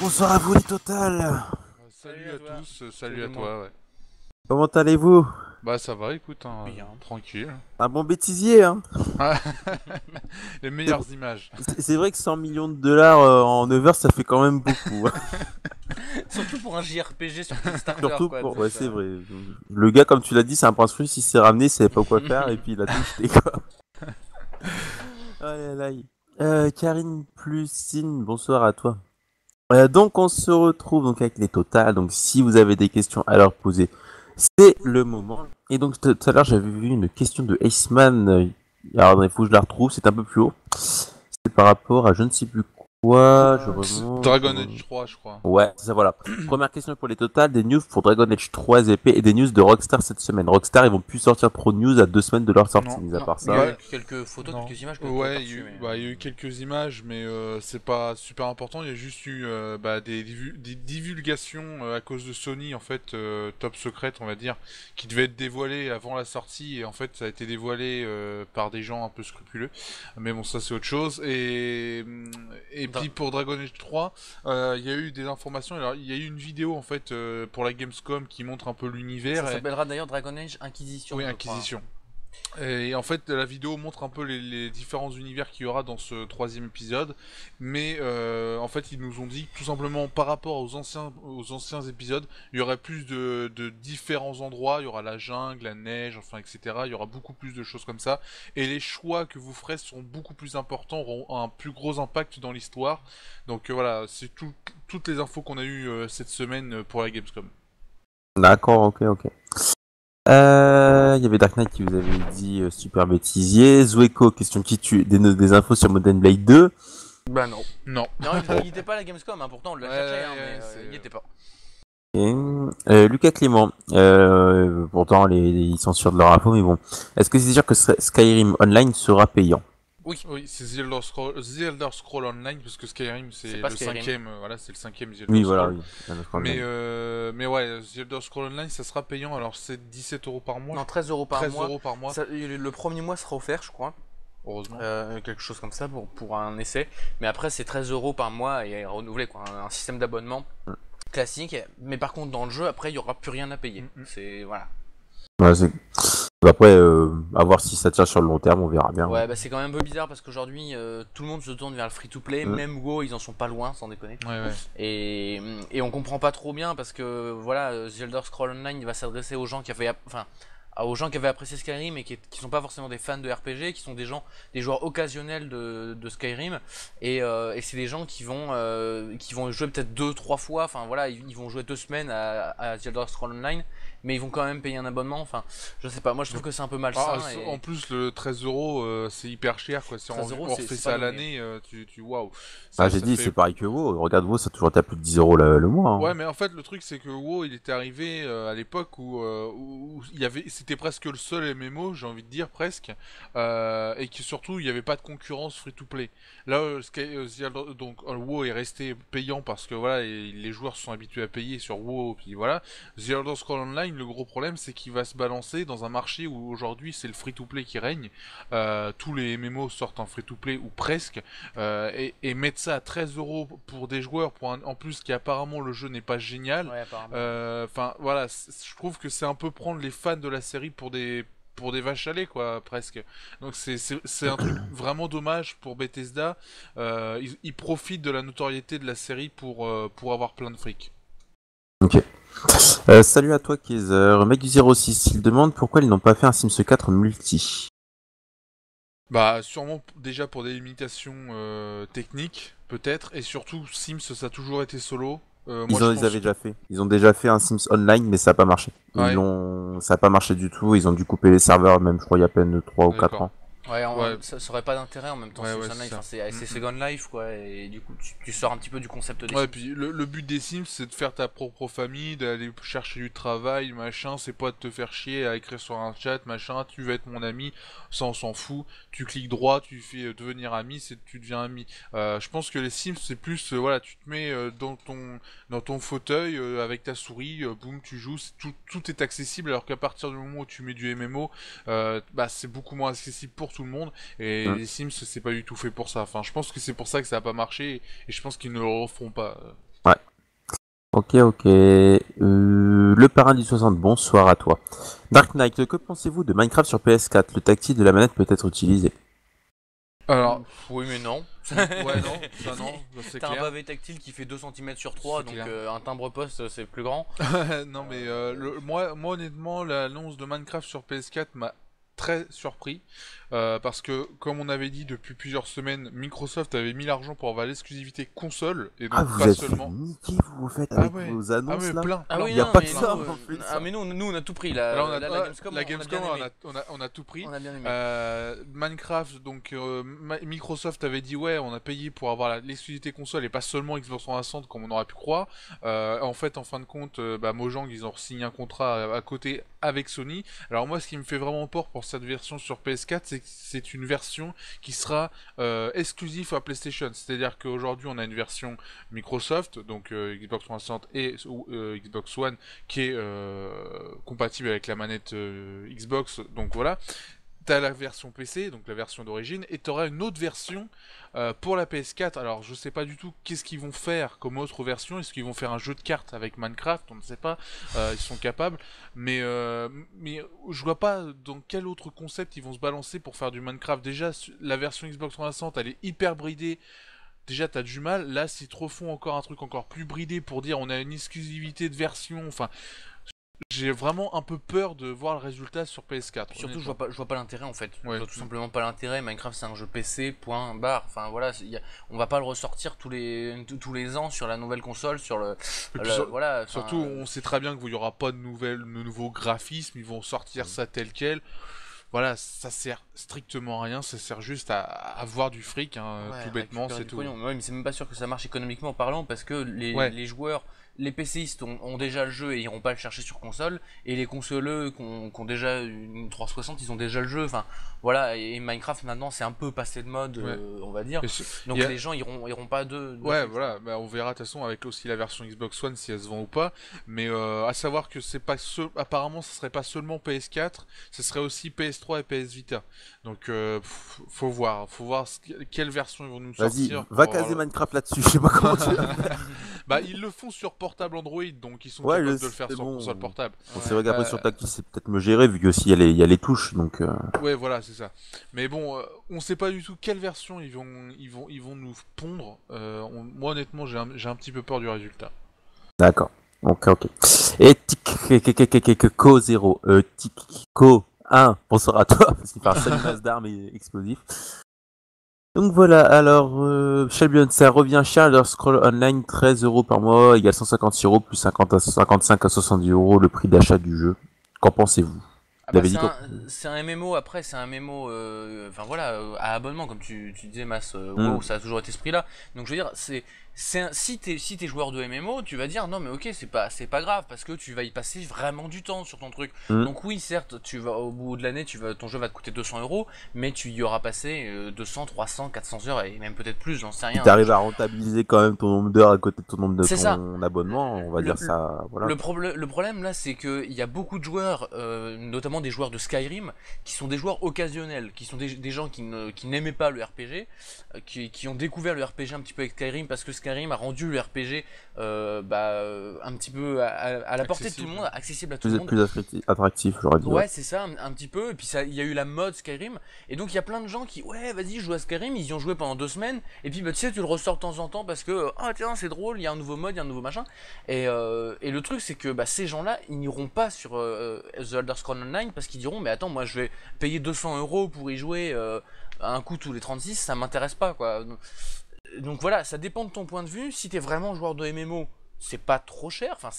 Bonsoir à vous les Total. Salut à toi. tous, salut à toi, ouais. Comment allez-vous? Bah ça va, écoute, hein, Bien. tranquille. Un bon bêtisier, hein? Ah, les C'est meilleures images. c'est vrai que 100 millions de dollars en 9 heures, ça fait quand même beaucoup, hein. Surtout pour un JRPG sur Kickstarter, Surtout quoi. pour... Donc, Ouais, c'est vrai. Le gars, comme tu l'as dit, c'est un prince russe, il s'est ramené, il savait pas quoi faire, et puis il a tout jeté, quoi. Aïe, aïe, aïe. Karine Plusine, bonsoir à toi. Donc on se retrouve donc avec les Total, donc si vous avez des questions à leur poser, c'est le moment. Et donc tout à l'heure j'avais vu une question de Aceman, alors il faut que je la retrouve, c'est un peu plus haut. C'est par rapport à je ne sais plus quoi, je remonte. Dragon Age 3, je crois. Ouais, c'est ça voilà. Première question pour les Total, des news pour Dragon Age 3 épées et des news de Rockstar cette semaine. Rockstar ils vont plus sortir trop de news à 2 semaines de leur sortie, Non. mis à non, part il y a ça. eu quelques photos, Non. quelques images que Ouais, tu mais... il y a eu quelques images, mais c'est pas super important. Il y a juste eu des divulgations à cause de Sony, en fait, top secrète, on va dire, qui devaient être dévoilées avant la sortie, et en fait, ça a été dévoilé par des gens un peu scrupuleux. Mais bon, ça c'est autre chose. Et puis pour Dragon Age 3, il y a eu des informations. Alors, il y a eu une vidéo en fait pour la Gamescom qui montre un peu l'univers. Ça s'appellera d'ailleurs Dragon Age Inquisition. Oui, je crois. Inquisition. Et en fait, la vidéo montre un peu les différents univers qu'il y aura dans ce troisième épisode, mais en fait, ils nous ont dit que tout simplement par rapport aux anciens épisodes, il y aurait plus de différents endroits, il y aura la jungle, la neige, enfin, etc. Il y aura beaucoup plus de choses comme ça, et les choix que vous ferez seront beaucoup plus importants, auront un plus gros impact dans l'histoire. Donc voilà, c'est toutes les infos qu'on a eues cette semaine pour la Gamescom. D'accord, ok, ok. Il y avait Dark Knight qui vous avait dit super bêtisier. Zueko, question qui tue, des infos sur Modern Blade 2. Bah non. Non. Non, il était pas à la Gamescom, hein, pourtant on l'a cherché, hein, mais il y était pas. Et, Lucas Clément, pourtant ils sont sûrs de leur info, mais bon. Est-ce que c'est sûr que Skyrim Online sera payant? Oui, c'est The Elder Scroll Online, parce que Skyrim c'est pas le Skyrim. cinquième, voilà, c'est le cinquième The Elder Oui, voilà, Scroll. oui. Mais ouais, The Elder Scroll Online, ça sera payant, alors c'est 17 € par mois. Non, 13 € par 13 mois. € par mois, Le premier mois sera offert, je crois. heureusement. Quelque chose comme ça pour un essai. Mais après, c'est 13 € par mois et renouvelé, quoi. Un système d'abonnement classique. Mais par contre, dans le jeu, après, il y aura plus rien à payer. C'est voilà. Ouais, après, à voir si ça tient sur le long terme, on verra bien. Ouais, bah c'est quand même un peu bizarre parce qu'aujourd'hui, tout le monde se tourne vers le free-to-play. Même WoW, ils en sont pas loin, sans déconner. Ouais. Et on comprend pas trop bien parce que voilà, The Elder Scroll Online il va s'adresser aux gens qui avaient, enfin, aux gens qui avaient apprécié Skyrim et qui sont pas forcément des fans de RPG, qui sont des joueurs occasionnels de Skyrim, et c'est des gens qui vont jouer peut-être 2-3 fois, enfin voilà, ils vont jouer 2 semaines à The Elder Scroll Online, mais ils vont quand même payer un abonnement, enfin, je sais pas, moi je trouve que c'est un peu malsain. En plus, le 13 € c'est hyper cher, quoi. Si 13 on euros, refait c'est ça pas à donné. l'année, waouh. Ah, Ça, j'ai ça dit, fait c'est pareil que WoW. Regarde WoW, ça a toujours été à plus de 10 € le mois. Hein. Ouais, mais en fait, le truc, c'est que WoW, il était arrivé à l'époque où il y avait, c'était presque le seul MMO, j'ai envie de dire presque, et que surtout, il n'y avait pas de concurrence free-to-play. Là, WoW est resté payant parce que voilà, les joueurs se sont habitués à payer sur WoW, puis voilà. The Elder Scrolls Online, le gros problème, c'est qu'il va se balancer dans un marché où aujourd'hui, c'est le free-to-play qui règne. Tous les MMO sortent en free-to-play ou presque, et mettre ça à 13 € pour des joueurs, en plus qui apparemment le jeu n'est pas génial. Ouais, apparemment. Enfin voilà, je trouve que c'est un peu prendre les fans de la série pour des vaches à lait, quoi, presque. Donc c'est un truc vraiment dommage pour Bethesda. Ils profitent de la notoriété de la série pour avoir plein de fric. Ok. Salut à toi, Kaiser. Mec du 06, il demande pourquoi ils n'ont pas fait un Sims 4 multi. Bah sûrement déjà pour des limitations techniques, peut-être, et surtout Sims ça a toujours été solo. Moi je Ils pense avaient déjà fait. Ils ont déjà fait un Sims Online, mais ça n'a pas marché. Ouais, Ça n'a pas marché du tout. Ils ont dû couper les serveurs, même, je crois, il y a à peine 3 ou 4 d'accord. ans. Ouais, Ouais, ça aurait pas d'intérêt en même temps, ouais, c'est ouais, Online, c'est ça. enfin, c'est Second Life quoi, et du coup tu sors un petit peu du concept des Ouais, Sims. puis le but des Sims, c'est de faire ta propre famille, d'aller chercher du travail, machin, c'est pas de te faire chier à écrire sur un chat, machin, tu veux être mon ami, ça on s'en fout, tu cliques droit, tu fais devenir ami, tu deviens ami. Je pense que les Sims, c'est plus, voilà, tu te mets dans ton fauteuil avec ta souris, boum, tu joues, tout est accessible, alors qu'à partir du moment où tu mets du MMO, bah c'est beaucoup moins accessible pour tout le monde, et Mm. les Sims, c'est pas du tout fait pour ça. Enfin, je pense que c'est pour ça que ça a pas marché, et je pense qu'ils ne le referont pas. Ok, ok. Le parrain du 60, bonsoir à toi. Dark Knight, que pensez-vous de Minecraft sur PS4? Le tactile de la manette peut être utilisé. Alors, Oui, mais non. ouais, non, ça c'est T'as un clair. pavé tactile qui fait 2 cm sur 3, C'est donc clair. un timbre poste c'est plus grand. Non, mais moi, honnêtement, l'annonce de Minecraft sur PS4 m'a très surpris. Parce que, comme on avait dit depuis plusieurs semaines, Microsoft avait mis l'argent pour avoir l'exclusivité console, et Ah, donc vous pas êtes fait seulement. niquer, vous faites Ah avec ouais, vos ah annonces mais là. plein, Ah plein. oui, Y a non, pas mais que ça, nous, en fait, ça. ah, mais nous, on a tout pris. Alors La Gamescom, la on a Gamescom, bien aimé. on a tout pris. On a bien aimé. Minecraft, donc Microsoft avait dit ouais, on a payé pour avoir l'exclusivité console et pas seulement Xbox 360 comme on aurait pu croire. En fait, en fin de compte, Mojang, ils ont signé un contrat à côté avec Sony. Alors moi, ce qui me fait vraiment peur pour cette version sur PS4, c'est que c'est une version qui sera exclusive à PlayStation. C'est-à-dire qu'aujourd'hui, on a une version Microsoft, donc Xbox 360 et Xbox One, qui est compatible avec la manette Xbox. Donc voilà. T'as la version PC, donc la version d'origine, et t'auras une autre version pour la PS4. Alors je sais pas du tout qu'est-ce qu'ils vont faire comme autre version. Est-ce qu'ils vont faire un jeu de cartes avec Minecraft? On ne sait pas. Ils sont capables, mais je vois pas dans quel autre concept ils vont se balancer pour faire du Minecraft. Déjà la version Xbox 360, elle est hyper bridée. Déjà t'as du mal. Là, s'ils te refont encore un truc encore plus bridé pour dire on a une exclusivité de version, enfin. J'ai vraiment un peu peur de voir le résultat sur PS4. Surtout, honnêtement. je vois pas l'intérêt en fait. Ouais. Je vois tout simplement pas l'intérêt. Minecraft, c'est un jeu PC, point barre. Enfin voilà, on va pas le ressortir tous les ans sur la nouvelle console, sur Et puis voilà. Enfin, surtout, on sait très bien qu'il n'y aura pas de nouveaux graphismes, ils vont sortir ça tel quel. Voilà, ça sert strictement à rien, ça sert juste à avoir du fric, hein, ouais, tout bêtement, récupérer c'est du tout. pognon. Ouais, mais c'est même pas sûr que ça marche économiquement parlant parce que Ouais. les joueurs, les PCistes ont déjà le jeu et iront pas le chercher sur console, et les consoleux qui ont déjà une 360, ils ont déjà le jeu. Enfin voilà, et Minecraft maintenant c'est un peu passé de mode, Ouais. on va dire. Donc les gens iront pas de ouais, voilà, on verra de toute façon avec aussi la version Xbox One si elle se vend ou pas. Mais à savoir que c'est pas apparemment, ce serait pas seulement PS4, ce serait aussi PS3 et PS Vita. Donc faut voir quelle version ils vont nous Vas-y, sortir. va caser Minecraft là-dessus, je sais pas comment tu vas faire. Bah ils le font sur portable Android, donc ils sont Ouais, capables je de le faire sais, sur bon. console portable. Bon, c'est vrai qu'après Euh, sur tactile, c'est peut-être me gérer vu que aussi il y a les touches, donc. Ouais, voilà, c'est ça. Mais bon, on sait pas du tout quelle version ils vont nous pondre. Moi, honnêtement, j'ai un petit peu peur du résultat. D'accord. Ok, ok. Et Tico 0, Tico 1, bonsoir à toi, parce qu'il fait un sale masse d'armes explosifs. Donc voilà, alors, Shelby, ça revient cher, Elder Scroll Online, 13€ par mois, égale 156€ plus 55 à 70€ le prix d'achat du jeu. Qu'en pensez-vous? Ah Vous bah avez dit c'est un MMO, après c'est un MMO enfin voilà, à abonnement comme tu disais Mas, Mm. WoW ça a toujours été ce prix là. Donc je veux dire si t'es joueur de MMO, tu vas dire non mais ok, c'est pas grave parce que tu vas y passer vraiment du temps sur ton truc. Mm. Donc oui, certes, tu vas au bout de l'année, ton jeu va te coûter 200€, mais tu y auras passé 200, 300, 400 heures et même peut-être plus, j'en sais rien. Tu arrives à rentabiliser quand même ton nombre d'heures à côté de ton nombre de C'est ça. ton abonnement, on va dire ça, voilà. Le problème là, c'est qu'il y a beaucoup de joueurs, notamment des joueurs de Skyrim, qui sont des joueurs occasionnels, qui sont des gens qui n'aimaient pas le RPG, qui ont découvert le RPG un petit peu avec Skyrim parce que Skyrim a rendu le RPG un petit peu à la portée de tout le monde, accessible à tout le monde. Plus attractif, j'aurais dit. Ouais, c'est ça, un petit peu. Et puis il y a eu la mode Skyrim. Et donc il y a plein de gens qui, ouais, vas-y, je joue à Skyrim. Ils y ont joué pendant 2 semaines. Et puis tu sais, tu le ressors de temps en temps parce que, ah tiens, c'est drôle, il y a un nouveau mode, il y a un nouveau machin. Et le truc, c'est que ces gens-là, ils n'iront pas sur The Elder Scrolls Online parce qu'ils diront, mais attends, moi je vais payer 200€ pour y jouer un coup tous les 36, ça m'intéresse pas, quoi. Donc voilà, ça dépend de ton point de vue. Si t'es vraiment joueur de MMO, c'est pas trop cher. Enfin,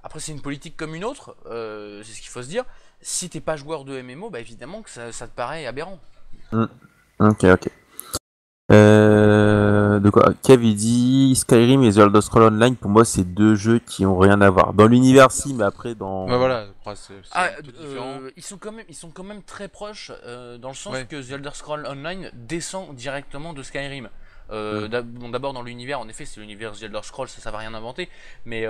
après, c'est une politique comme une autre, c'est ce qu'il faut se dire. Si t'es pas joueur de MMO, bah évidemment que ça te paraît aberrant. Ok, ok. De quoi Kev il dit Skyrim et The Elder Scrolls Online, pour moi, c'est deux jeux qui ont rien à voir. Dans l'univers, si, mais après, dans. Ouais, voilà, c'est un peu différent. Ils sont quand même très proches dans le sens Ouais. que The Elder Scrolls Online descend directement de Skyrim. D'abord dans l'univers, en effet, c'est l'univers The Elder Scrolls, ça va rien inventer, mais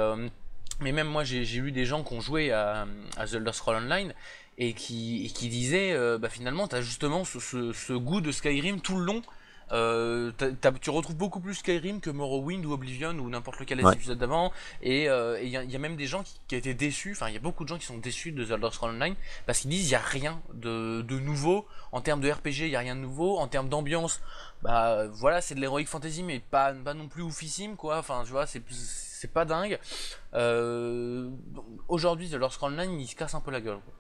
même moi j'ai eu des gens qui ont joué à The Elder Scrolls Online et qui disaient finalement t'as justement ce goût de Skyrim tout le long, Tu retrouves beaucoup plus Skyrim que Morrowind ou Oblivion ou n'importe lequel des Ouais. épisodes d'avant. Et y a même des gens qui étaient déçus, enfin il y a beaucoup de gens qui sont déçus de The Elder Scrolls Online parce qu'ils disent il n'y a rien de nouveau. En termes de RPG, il n'y a rien de nouveau. En termes d'ambiance, bah voilà, c'est de l'heroic fantasy, mais pas non plus oufissime quoi. Enfin, tu vois, c'est pas dingue. Aujourd'hui, The Elder Scrolls Online, il se casse un peu la gueule, quoi.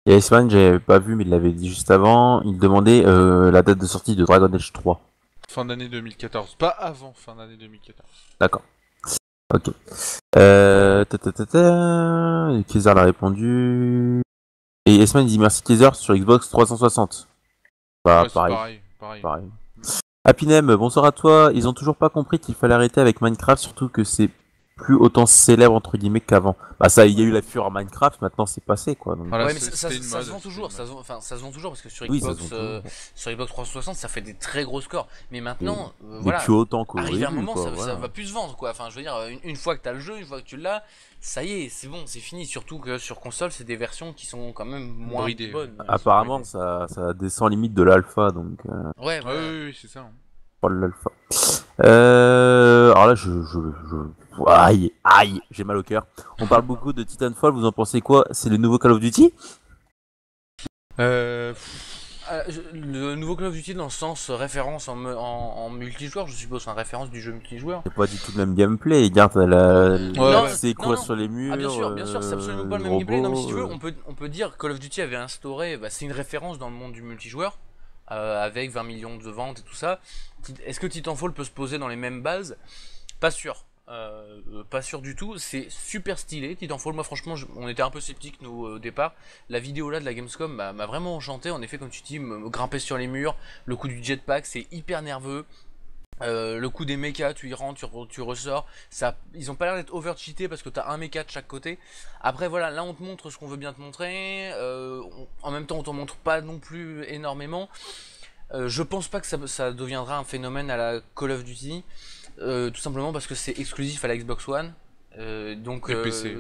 Et Iceman, j'avais pas vu, mais il l'avait dit juste avant. Il demandait la date de sortie de Dragon Age 3. Fin d'année 2014. Pas avant fin d'année 2014. D'accord. Ok. Kaiser l'a répondu. Et Iceman dit merci Kaiser sur Xbox 360. Bah, Ouais, c'est pareil. pareil. Apinem, bonsoir à toi. Ils ont toujours pas compris qu'il fallait arrêter avec Minecraft, surtout que c'est plus autant célèbre entre guillemets qu'avant. Bah ça, il y a eu la fureur Minecraft, maintenant c'est passé quoi. Donc... Voilà, Ouais, mais c'était une ça mode, se vend c'était toujours, une mode. ça se vend toujours parce que sur Oui, ça Xbox, se vend toujours. sur Xbox 360, ça fait des très gros scores. Mais maintenant, Mais voilà, plus autant qu'au arrivé à un début, moment, quoi, ça voilà. va plus se vendre, quoi. Enfin, je veux dire, une fois que t'as le jeu, une fois que tu l'as, ça y est, c'est bon, c'est fini. Surtout que sur console, c'est des versions qui sont quand même moins Bridées, bonnes. Apparemment, ça descend limite de l'alpha, donc Ouais, Ah voilà. oui, c'est ça. Hein. pas de l'alpha. Alors là, aïe, j'ai mal au cœur. On parle beaucoup de Titanfall, vous en pensez quoi? C'est le nouveau Call of Duty? Le nouveau Call of Duty dans le sens référence en multijoueur, je suppose, enfin référence du jeu multijoueur. C'est pas du tout le même gameplay. Regarde, Ouais. c'est Non, quoi non. sur les murs? Bien sûr, c'est absolument pas le même robots, gameplay. Non, mais si tu veux, on peut dire Call of Duty avait instauré, bah, c'est une référence dans le monde du multijoueur, avec 20 millions de ventes et tout ça. Est-ce que Titanfall peut se poser dans les mêmes bases? Pas sûr. Pas sûr du tout, c'est super stylé Titanfall. Moi franchement on était un peu sceptiques nous au départ. La vidéo là de la Gamescom m'a vraiment enchanté. En effet, comme tu dis, me grimper sur les murs, le coup du jetpack c'est hyper nerveux. Le coup des mechas, tu y rentres, tu ressors. Ça, ils ont pas l'air d'être over-cheatés parce que t'as un mecha de chaque côté. Après voilà, là on te montre ce qu'on veut bien te montrer. En même temps on t'en montre pas non plus énormément. Je pense pas que ça deviendra un phénomène à la Call of Duty. Tout simplement parce que c'est exclusif à la Xbox One. Donc Et PC.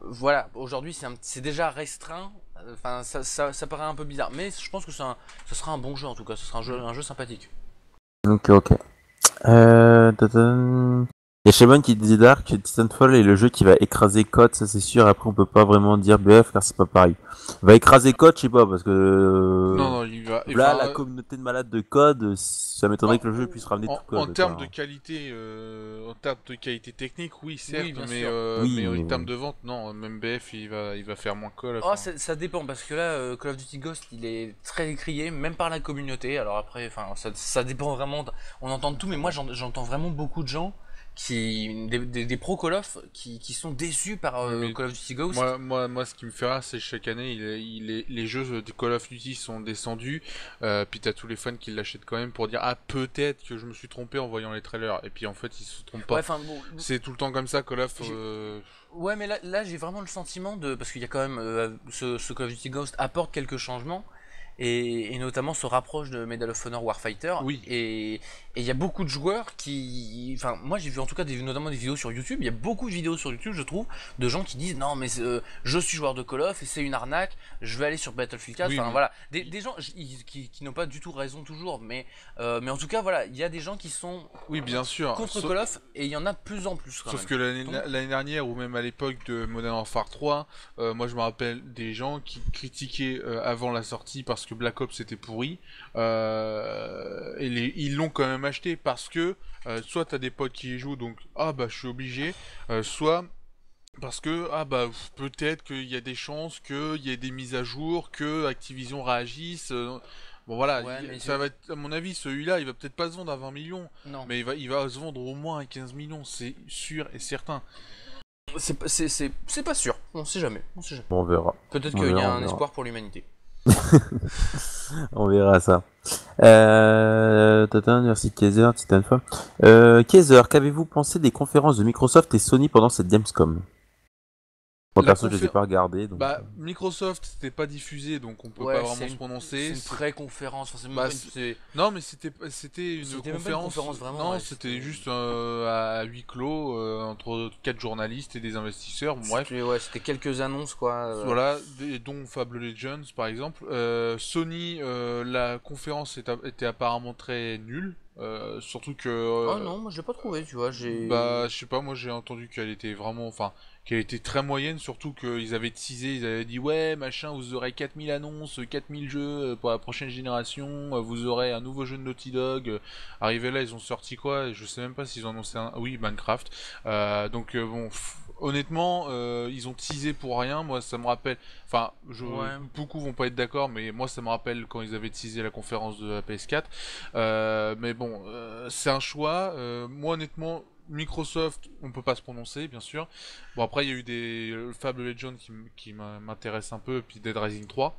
voilà, aujourd'hui c'est déjà restreint. Enfin, ça paraît un peu bizarre, mais je pense que ça sera un bon jeu en tout cas. Ce sera un jeu sympathique. Ok. Il y a Shimon qui disait Dark que Titanfall est le jeu qui va écraser COD, ça c'est sûr. Après, on peut pas vraiment dire BF car c'est pas pareil. Va écraser COD, je sais pas, parce que. Non, il va. Là, la communauté de malades de COD, ça m'étonnerait que le jeu puisse ramener tout COD. En termes de qualité, technique, oui, certes, Oui, bien mais, sûr. mais Oui, en termes de vente, non. Même BF, il va faire moins Call. Oh, ça dépend parce que là, Call of Duty Ghost, il est très décrié, même par la communauté. Alors après, enfin, ça dépend vraiment. On entend de tout, mais moi, j'entends vraiment beaucoup de gens des pro Call of qui sont déçus par Call of Duty Ghost. Moi, ce qui me fait rire, c'est chaque année, les jeux de Call of Duty sont descendus. Puis t'as tous les fans qui l'achètent quand même pour dire ah peut-être que je me suis trompé en voyant les trailers. Et puis en fait, ils se trompent pas. Ouais, bon, c'est tout le temps comme ça, Call of. Ouais, mais là j'ai vraiment le sentiment de parce qu'il y a quand même ce Call of Duty Ghost apporte quelques changements. Et notamment se rapproche de Medal of Honor Warfighter. Oui. Et il y a beaucoup de joueurs qui. Enfin, moi j'ai vu en tout cas notamment des vidéos sur YouTube. Il y a beaucoup de vidéos sur YouTube, je trouve, de gens qui disent non, mais je suis joueur de Call of et c'est une arnaque, je vais aller sur Battlefield 4. Oui, enfin voilà. Des gens qui n'ont pas du tout raison toujours, mais en tout cas, voilà, il y a des gens qui sont oui, bien sûr. contre Call of et il y en a de plus en plus. Sauf que l'année dernière, ou même à l'époque de Modern Warfare 3, moi je me rappelle des gens qui critiquaient avant la sortie parce que Black Ops était pourri, et ils l'ont quand même acheté parce que soit t'as des potes qui y jouent, donc ah bah je suis obligé, soit parce que ah bah peut-être qu'il y a des chances qu'il y ait des mises à jour, que Activision réagisse. Bon voilà, Ouais, ça va être, à mon avis, celui-là, il va peut-être pas se vendre à 20 millions, non. mais il va se vendre au moins à 15 millions, c'est sûr et certain. C'est pas sûr, on sait jamais. On verra. Peut-être qu'il y a un espoir pour l'humanité. On verra ça. Merci Kaiser, Titanfall. Kaiser, qu'avez-vous pensé des conférences de Microsoft et Sony pendant cette Gamescom? Moi, La perso, je les ai pas regardés. Donc... Bah, Microsoft, c'était pas diffusé, donc on peut Ouais, pas vraiment c'est se prononcer. une pré-conférence. Enfin, c'est même Bah, pas une- Non, mais c'était une C'était même pas une conférence. conférence, vraiment, Non, ouais, c'était c'était- juste à huis clos entre 4 journalistes et des investisseurs. Bon, bref. Ouais, c'était quelques annonces quoi. Voilà, dont Fable Legends par exemple. Sony, la conférence était apparemment très nulle. Surtout que. Oh non, moi je l'ai pas trouvé, tu vois. Bah, je sais pas, moi j'ai entendu qu'elle était vraiment. Enfin, qu'elle était très moyenne, surtout qu'ils avaient teasé, ils avaient dit ouais, machin, vous aurez 4000 annonces, 4000 jeux pour la prochaine génération, vous aurez un nouveau jeu de Naughty Dog. Arrivé là, ils ont sorti quoi? Je sais même pas s'ils ont annoncé un. Oui, Minecraft. Donc, bon. Honnêtement, ils ont teasé pour rien. Moi, ça me rappelle. Enfin, Ouais. beaucoup vont pas être d'accord, mais moi, ça me rappelle quand ils avaient teasé la conférence de la PS4. Mais bon, c'est un choix. Moi, honnêtement, Microsoft, on peut pas se prononcer, bien sûr. Bon, après, il y a eu des Fable Legends qui m'intéressent un peu, puis Dead Rising 3.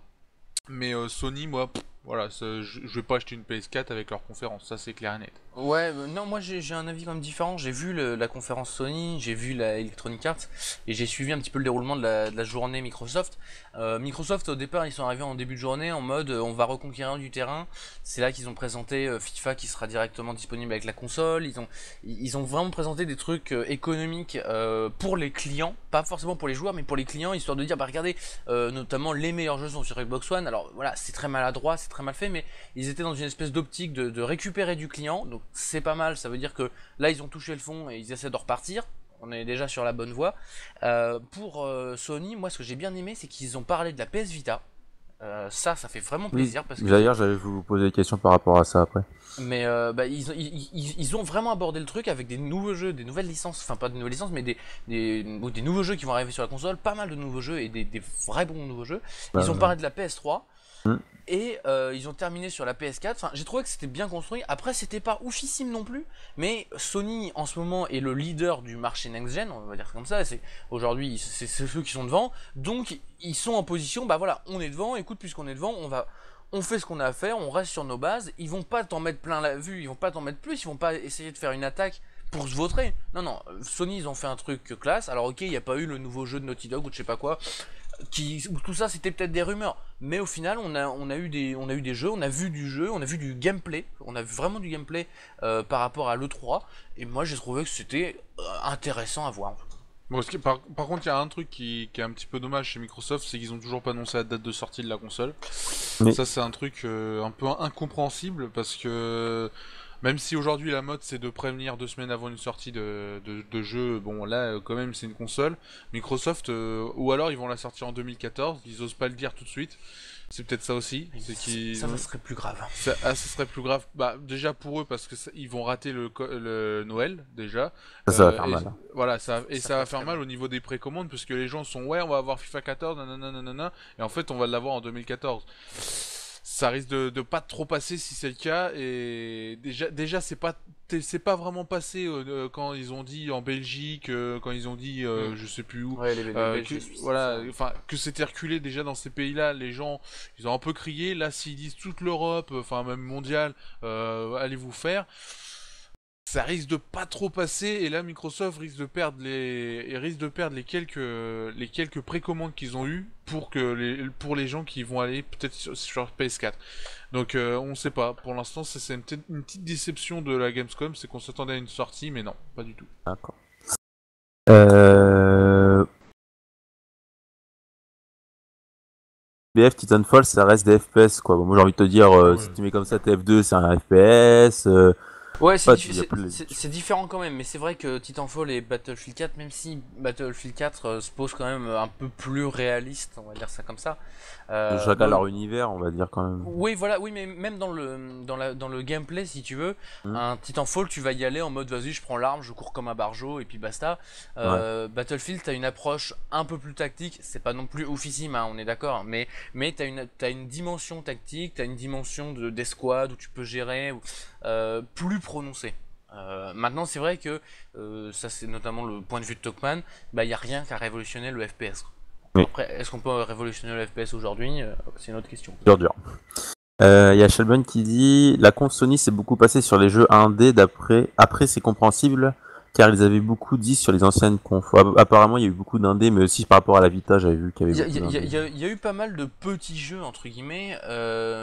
Mais Sony, moi, voilà, je vais pas acheter une PS4 avec leur conférence, ça c'est clair et net. Ouais, non, moi j'ai un avis quand même différent. J'ai vu la conférence Sony, j'ai vu la Electronic Arts et j'ai suivi un petit peu le déroulement de la journée Microsoft. Microsoft, au départ, ils sont arrivés en début de journée en mode on va reconquérir du terrain. C'est là qu'ils ont présenté FIFA qui sera directement disponible avec la console. Ils ont vraiment présenté des trucs économiques pour les clients, pas forcément pour les joueurs, mais pour les clients, histoire de dire bah regardez, notamment les meilleurs jeux sont sur Xbox One. Alors voilà, c'est très maladroit, c'est très mal fait, mais ils étaient dans une espèce d'optique de récupérer du client, donc c'est pas mal, ça veut dire que là ils ont touché le fond et ils essaient de repartir, on est déjà sur la bonne voie. Pour Sony, moi ce que j'ai bien aimé c'est qu'ils ont parlé de la PS Vita, ça fait vraiment plaisir parce que... D'ailleurs, j'allais vous poser des questions par rapport à ça après. Mais bah, ils ont vraiment abordé le truc avec des nouveaux jeux, des nouvelles licences, enfin pas de nouvelles licences, mais des nouveaux jeux qui vont arriver sur la console, pas mal de nouveaux jeux et des vrais bons nouveaux jeux. Ils ont parlé de la PS3 et ils ont terminé sur la PS4. Enfin, j'ai trouvé que c'était bien construit. Après, c'était pas oufissime non plus, mais Sony en ce moment est le leader du marché next-gen, on va dire comme ça. Aujourd'hui, c'est ceux qui sont devant, donc ils sont en position. Bah voilà, on est devant. Écoute, puisqu'on est devant, on fait ce qu'on a à faire, on reste sur nos bases, ils vont pas t'en mettre plein la vue, ils vont pas t'en mettre plus, ils vont pas essayer de faire une attaque pour se vautrer. Non, Sony ils ont fait un truc classe, alors ok, il n'y a pas eu le nouveau jeu de Naughty Dog ou je sais pas quoi, tout ça c'était peut-être des rumeurs, mais au final on a eu des jeux, on a vu du jeu, on a vu du gameplay, on a vu vraiment du gameplay par rapport à l'E3, et moi j'ai trouvé que c'était intéressant à voir. Bon, par contre, il y a un truc qui est un petit peu dommage chez Microsoft, c'est qu'ils ont toujours pas annoncé la date de sortie de la console. Oui. Ça, c'est un truc un peu incompréhensible parce que même si aujourd'hui la mode c'est de prévenir 2 semaines avant une sortie de jeu, bon là quand même c'est une console. Microsoft, ou alors ils vont la sortir en 2014, ils osent pas le dire tout de suite. C'est peut-être ça aussi. Ça serait plus grave. Ça serait plus grave. Bah, déjà pour eux, parce que ils vont rater le Noël, déjà. Ça va faire mal. Voilà, ça va faire mal au niveau des précommandes, parce que les gens sont, ouais, on va avoir FIFA 14, nanana, et en fait, on va l'avoir en 2014. Ça risque de pas trop passer si c'est le cas, et déjà c'est pas vraiment passé quand ils ont dit en Belgique, quand ils ont dit je sais plus où, ouais, les Belges, voilà, enfin que c'était reculé déjà dans ces pays-là, les gens ils ont un peu crié. Là, s'ils disent toute l'Europe, enfin même mondiale, allez vous faire, ça risque de pas trop passer, et là Microsoft risque de perdre les quelques précommandes qu'ils ont eues pour les gens qui vont aller peut-être sur PS4. Donc on sait pas. Pour l'instant, c'est une petite déception de la Gamescom, c'est qu'on s'attendait à une sortie, mais non, pas du tout. D'accord. BF Titanfall, ça reste des FPS quoi. Bon, moi j'ai envie de te dire, si tu mets comme ça TF2, c'est un FPS. Ouais, c'est différent quand même, mais c'est vrai que Titanfall et Battlefield 4, même si Battlefield 4 se pose quand même un peu plus réaliste, on va dire ça comme ça. Chacun leur univers, on va dire quand même. Oui, voilà, oui, mais même dans le gameplay, si tu veux, un Titanfall, tu vas y aller en mode vas-y, je prends l'arme, je cours comme un barjot et puis basta. Battlefield, t'as une approche un peu plus tactique, c'est pas non plus oufissime, hein, on est d'accord, mais t'as une dimension tactique, t'as une dimension d'escouade où tu peux gérer, plus prononcée. Maintenant, c'est vrai que ça, c'est notamment le point de vue de Talkman, bah, y a rien qui a révolutionné le FPS. Oui. Après, est-ce qu'on peut révolutionner le FPS aujourd'hui? C'est une autre question. Dur. Y a Shelburne qui dit la conf Sony s'est beaucoup passée sur les jeux indés après c'est compréhensible, car ils avaient beaucoup dit sur les anciennes confs. Apparemment, il y a eu beaucoup d'indés, mais aussi par rapport à la Vita, j'avais vu qu'il y avait beaucoup d'indés. Il y a eu pas mal de petits jeux entre guillemets,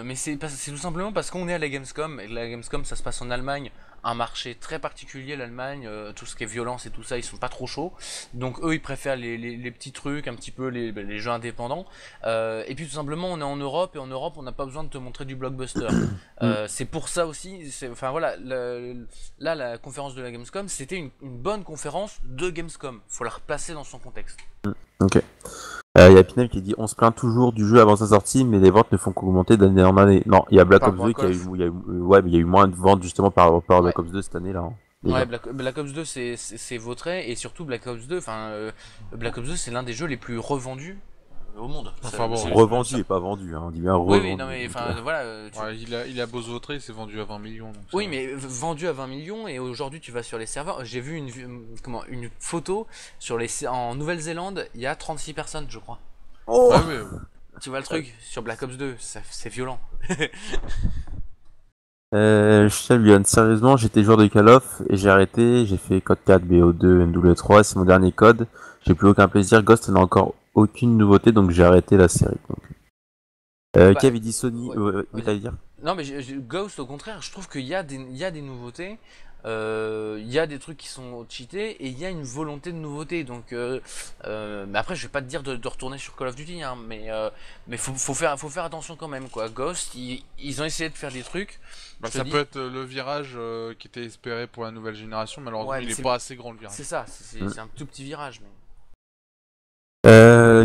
mais c'est tout simplement parce qu'on est à la Gamescom, et la Gamescom ça se passe en Allemagne, un marché très particulier l'Allemagne, tout ce qui est violence et tout ça, ils sont pas trop chauds, donc eux ils préfèrent les petits trucs, un petit peu les jeux indépendants, et puis tout simplement on est en Europe, et en Europe on n'a pas besoin de te montrer du blockbuster. C'est pour ça aussi, enfin voilà, là la conférence de la Gamescom c'était une bonne conférence de Gamescom, faut la replacer dans son contexte. Ok. Il y a Pinel qui dit on se plaint toujours du jeu avant sa sortie, mais les ventes ne font qu'augmenter d'année en année. Non, il y a Black Par Ops rapport à 2 qui a eu, Call of. ouais, mais il y a eu moins de ventes justement par rapport à Black Ouais. Ops 2 cette année là. Hein, Ouais, déjà. Black Ops 2 c'est vautré, et surtout Black Ops 2, Black Ops 2 c'est l'un des jeux les plus revendus au monde. Enfin bon, Revendu et pas vendu, hein, on dit bien Oui, revendu. oui, non mais enfin voilà. Ouais, il a beau se vautrer, c'est vendu à 20 millions. Donc Oui, mais vendu à 20 millions, et aujourd'hui tu vas sur les serveurs. J'ai vu une photo sur en Nouvelle-Zélande, il y a 36 personnes, je crois. Oh Ouais, ouais. Tu vois le truc sur Black Ops 2, c'est violent. Shelbion, sérieusement, j'étais joueur de Call of et j'ai arrêté, j'ai fait code 4, BO2, MW3, c'est mon dernier code. J'ai plus aucun plaisir, Ghost n'a encore aucune nouveauté donc j'ai arrêté la série. Donc. Bah, Kev il dit Sony, ouais, oui t'allais dire Non, mais Ghost, au contraire, je trouve qu'il y a des nouveautés. Il y a des trucs qui sont cheatés, et il y a une volonté de nouveauté. Donc, mais après, je vais pas te dire de retourner sur Call of Duty, hein, mais faut faire attention quand même, quoi. Ghost, ils ont essayé de faire des trucs. Bah, ça peut être le virage qui était espéré pour la nouvelle génération, malheureusement Ouais, il mais est pas assez grand le virage. C'est ça, c'est un tout petit virage. Mais...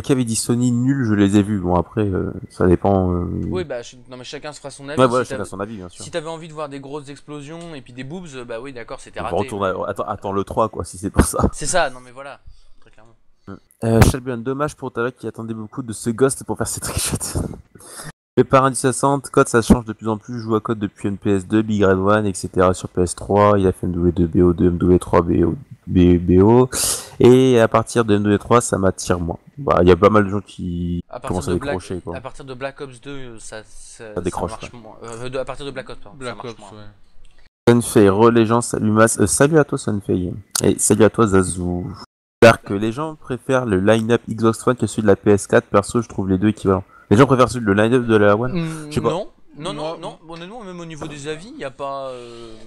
Kev il dit Sony nul, je les ai vus. Bon après, ça dépend. Oui, bah, non, mais chacun se fera son avis. Ouais, voilà, Si chacun son avis bien sûr. si t'avais envie de voir des grosses explosions et puis des boobs, bah oui, d'accord, c'était On va raté. retourner attends le 3 quoi, si c'est pour ça. C'est ça, non mais voilà, très clairement. Shelbion, dommage pour Talak qui attendait beaucoup de ce Ghost pour faire ses trickshots. Les parrains du 60, Code ça change de plus en plus, je joue à Code depuis une PS2, Big Red One, etc. sur PS3, il a fait MW2, BO2, MW3, BO, et à partir de MW3 ça m'attire moins. Bah, il y a pas mal de gens qui commencent à décrocher quoi. À partir de Black Ops 2, ça décroche, marche moins. À partir de Black Ops, pardon, ça Black marche Ops, moins. ouais. Sunfei, re-légend, salut Mas, salut à toi Sunfei, et salut à toi Zazu. C'est-à-dire que les gens préfèrent le line-up Xbox One que celui de la PS4, perso je trouve les deux équivalents. Les gens préfèrent celui de le line-up de la One. Je sais pas. Non, honnêtement, même au niveau des avis, il n'y a pas.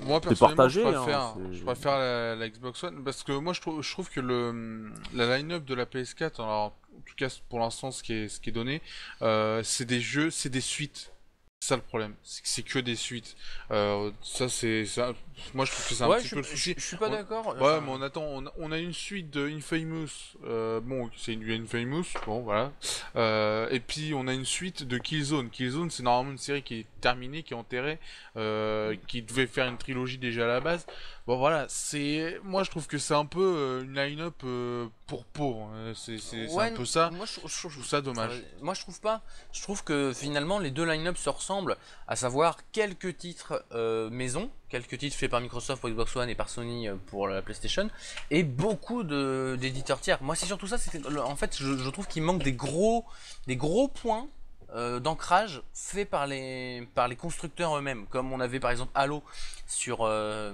Moi C'est personnellement, partagé, je préfère la Xbox One parce que moi je trouve que la line-up de la PS4, alors, en tout cas pour l'instant ce qui est donné, c'est des jeux, c'est des suites. C'est ça le problème, c'est que c'est que des suites. Moi je trouve que c'est un petit peu le souci. Je suis pas d'accord. Ouais, mais on a une suite de Infamous, bon, c'est une Infamous, bon, voilà. Et puis on a une suite de Killzone. Killzone, c'est normalement une série qui est terminée, qui est enterrée, qui devait faire une trilogie déjà à la base. Bon, voilà, moi je trouve que c'est un peu une line-up pour pauvres. C'est un peu ça. Moi, Je trouve ça dommage. Moi, je trouve pas. Je trouve que finalement, les deux line-up se ressemblent, à savoir quelques titres maison, quelques titres faits par Microsoft pour Xbox One et par Sony pour la PlayStation, et beaucoup d'éditeurs tiers. Moi, c'est surtout ça. En fait, je trouve qu'il manque des gros points d'ancrage faits par les constructeurs eux-mêmes, comme on avait par exemple Halo sur la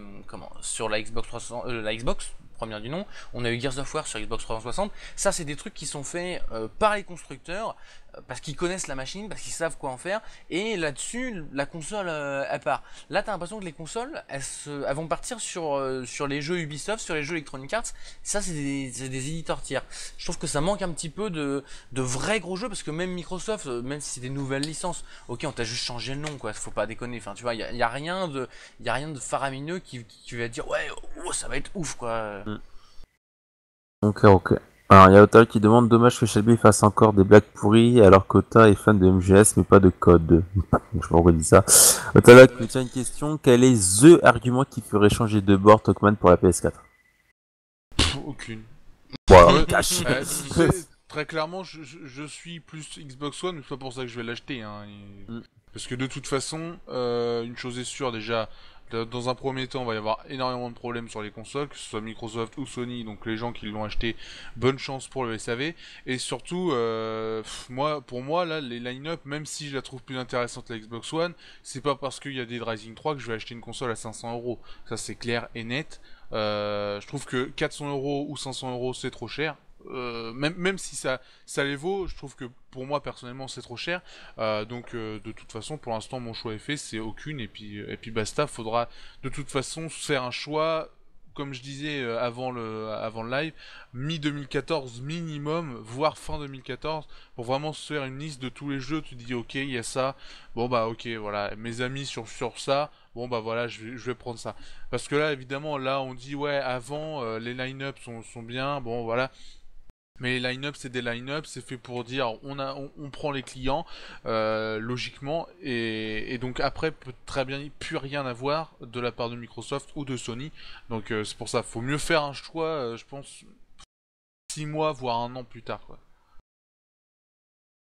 Xbox 360, la Xbox première du nom, on a eu Gears of War sur Xbox 360. Ça, c'est des trucs qui sont faits par les constructeurs parce qu'ils connaissent la machine, parce qu'ils savent quoi en faire, et là-dessus la console elle part. Là, t'as l'impression que les consoles elles vont partir sur les jeux Ubisoft, sur les jeux Electronic Arts. Ça, c'est des éditeurs tiers. Je trouve que ça manque un petit peu de vrais gros jeux, parce que même Microsoft, même si c'est des nouvelles licences, ok, on t'a juste changé le nom, quoi, faut pas déconner. Enfin, tu vois, il y a rien de faramineux qui va dire ouais, oh, ça va être ouf, quoi. Ok. Alors, il y a Otal qui demande dommage que Shelby fasse encore des blagues pourries alors qu'Ota est fan de MGS mais pas de code. Je me redis ça. Otal, tu as une question. Quel est THE argument qui ferait changer de bord Talkman pour la PS4? Aucune. Voilà, Très clairement, je suis plus Xbox One, mais c'est pas pour ça que je vais l'acheter. Hein. Parce que de toute façon, une chose est sûre, déjà, Dans un premier temps, il va y avoir énormément de problèmes sur les consoles, que ce soit Microsoft ou Sony, donc les gens qui l'ont acheté, bonne chance pour le SAV. Et surtout, pour moi, là, les line-up, même si je la trouve plus intéressante la Xbox One, c'est pas parce qu'il y a des Rising 3 que je vais acheter une console à 500€. Ça, c'est clair et net. Je trouve que 400€ ou 500€, c'est trop cher. Même si ça les vaut, je trouve que pour moi personnellement c'est trop cher. Donc de toute façon, pour l'instant mon choix est fait, c'est aucune, et puis basta. Faudra de toute façon faire un choix, comme je disais avant le live, mi-2014 minimum, voire fin 2014, pour vraiment se faire une liste de tous les jeux. Tu dis ok, il y a ça, bon bah ok, voilà, mes amis sur ça, bon bah voilà, je vais prendre ça. Parce que là évidemment, là on dit ouais, avant les line-up sont bien, bon voilà. Mais les line-up, c'est des line-up, c'est fait pour dire on prend les clients, logiquement, et donc après peut très bien plus rien avoir de la part de Microsoft ou de Sony. Donc c'est pour ça, faut mieux faire un choix, je pense, 6 mois voire un an plus tard, quoi.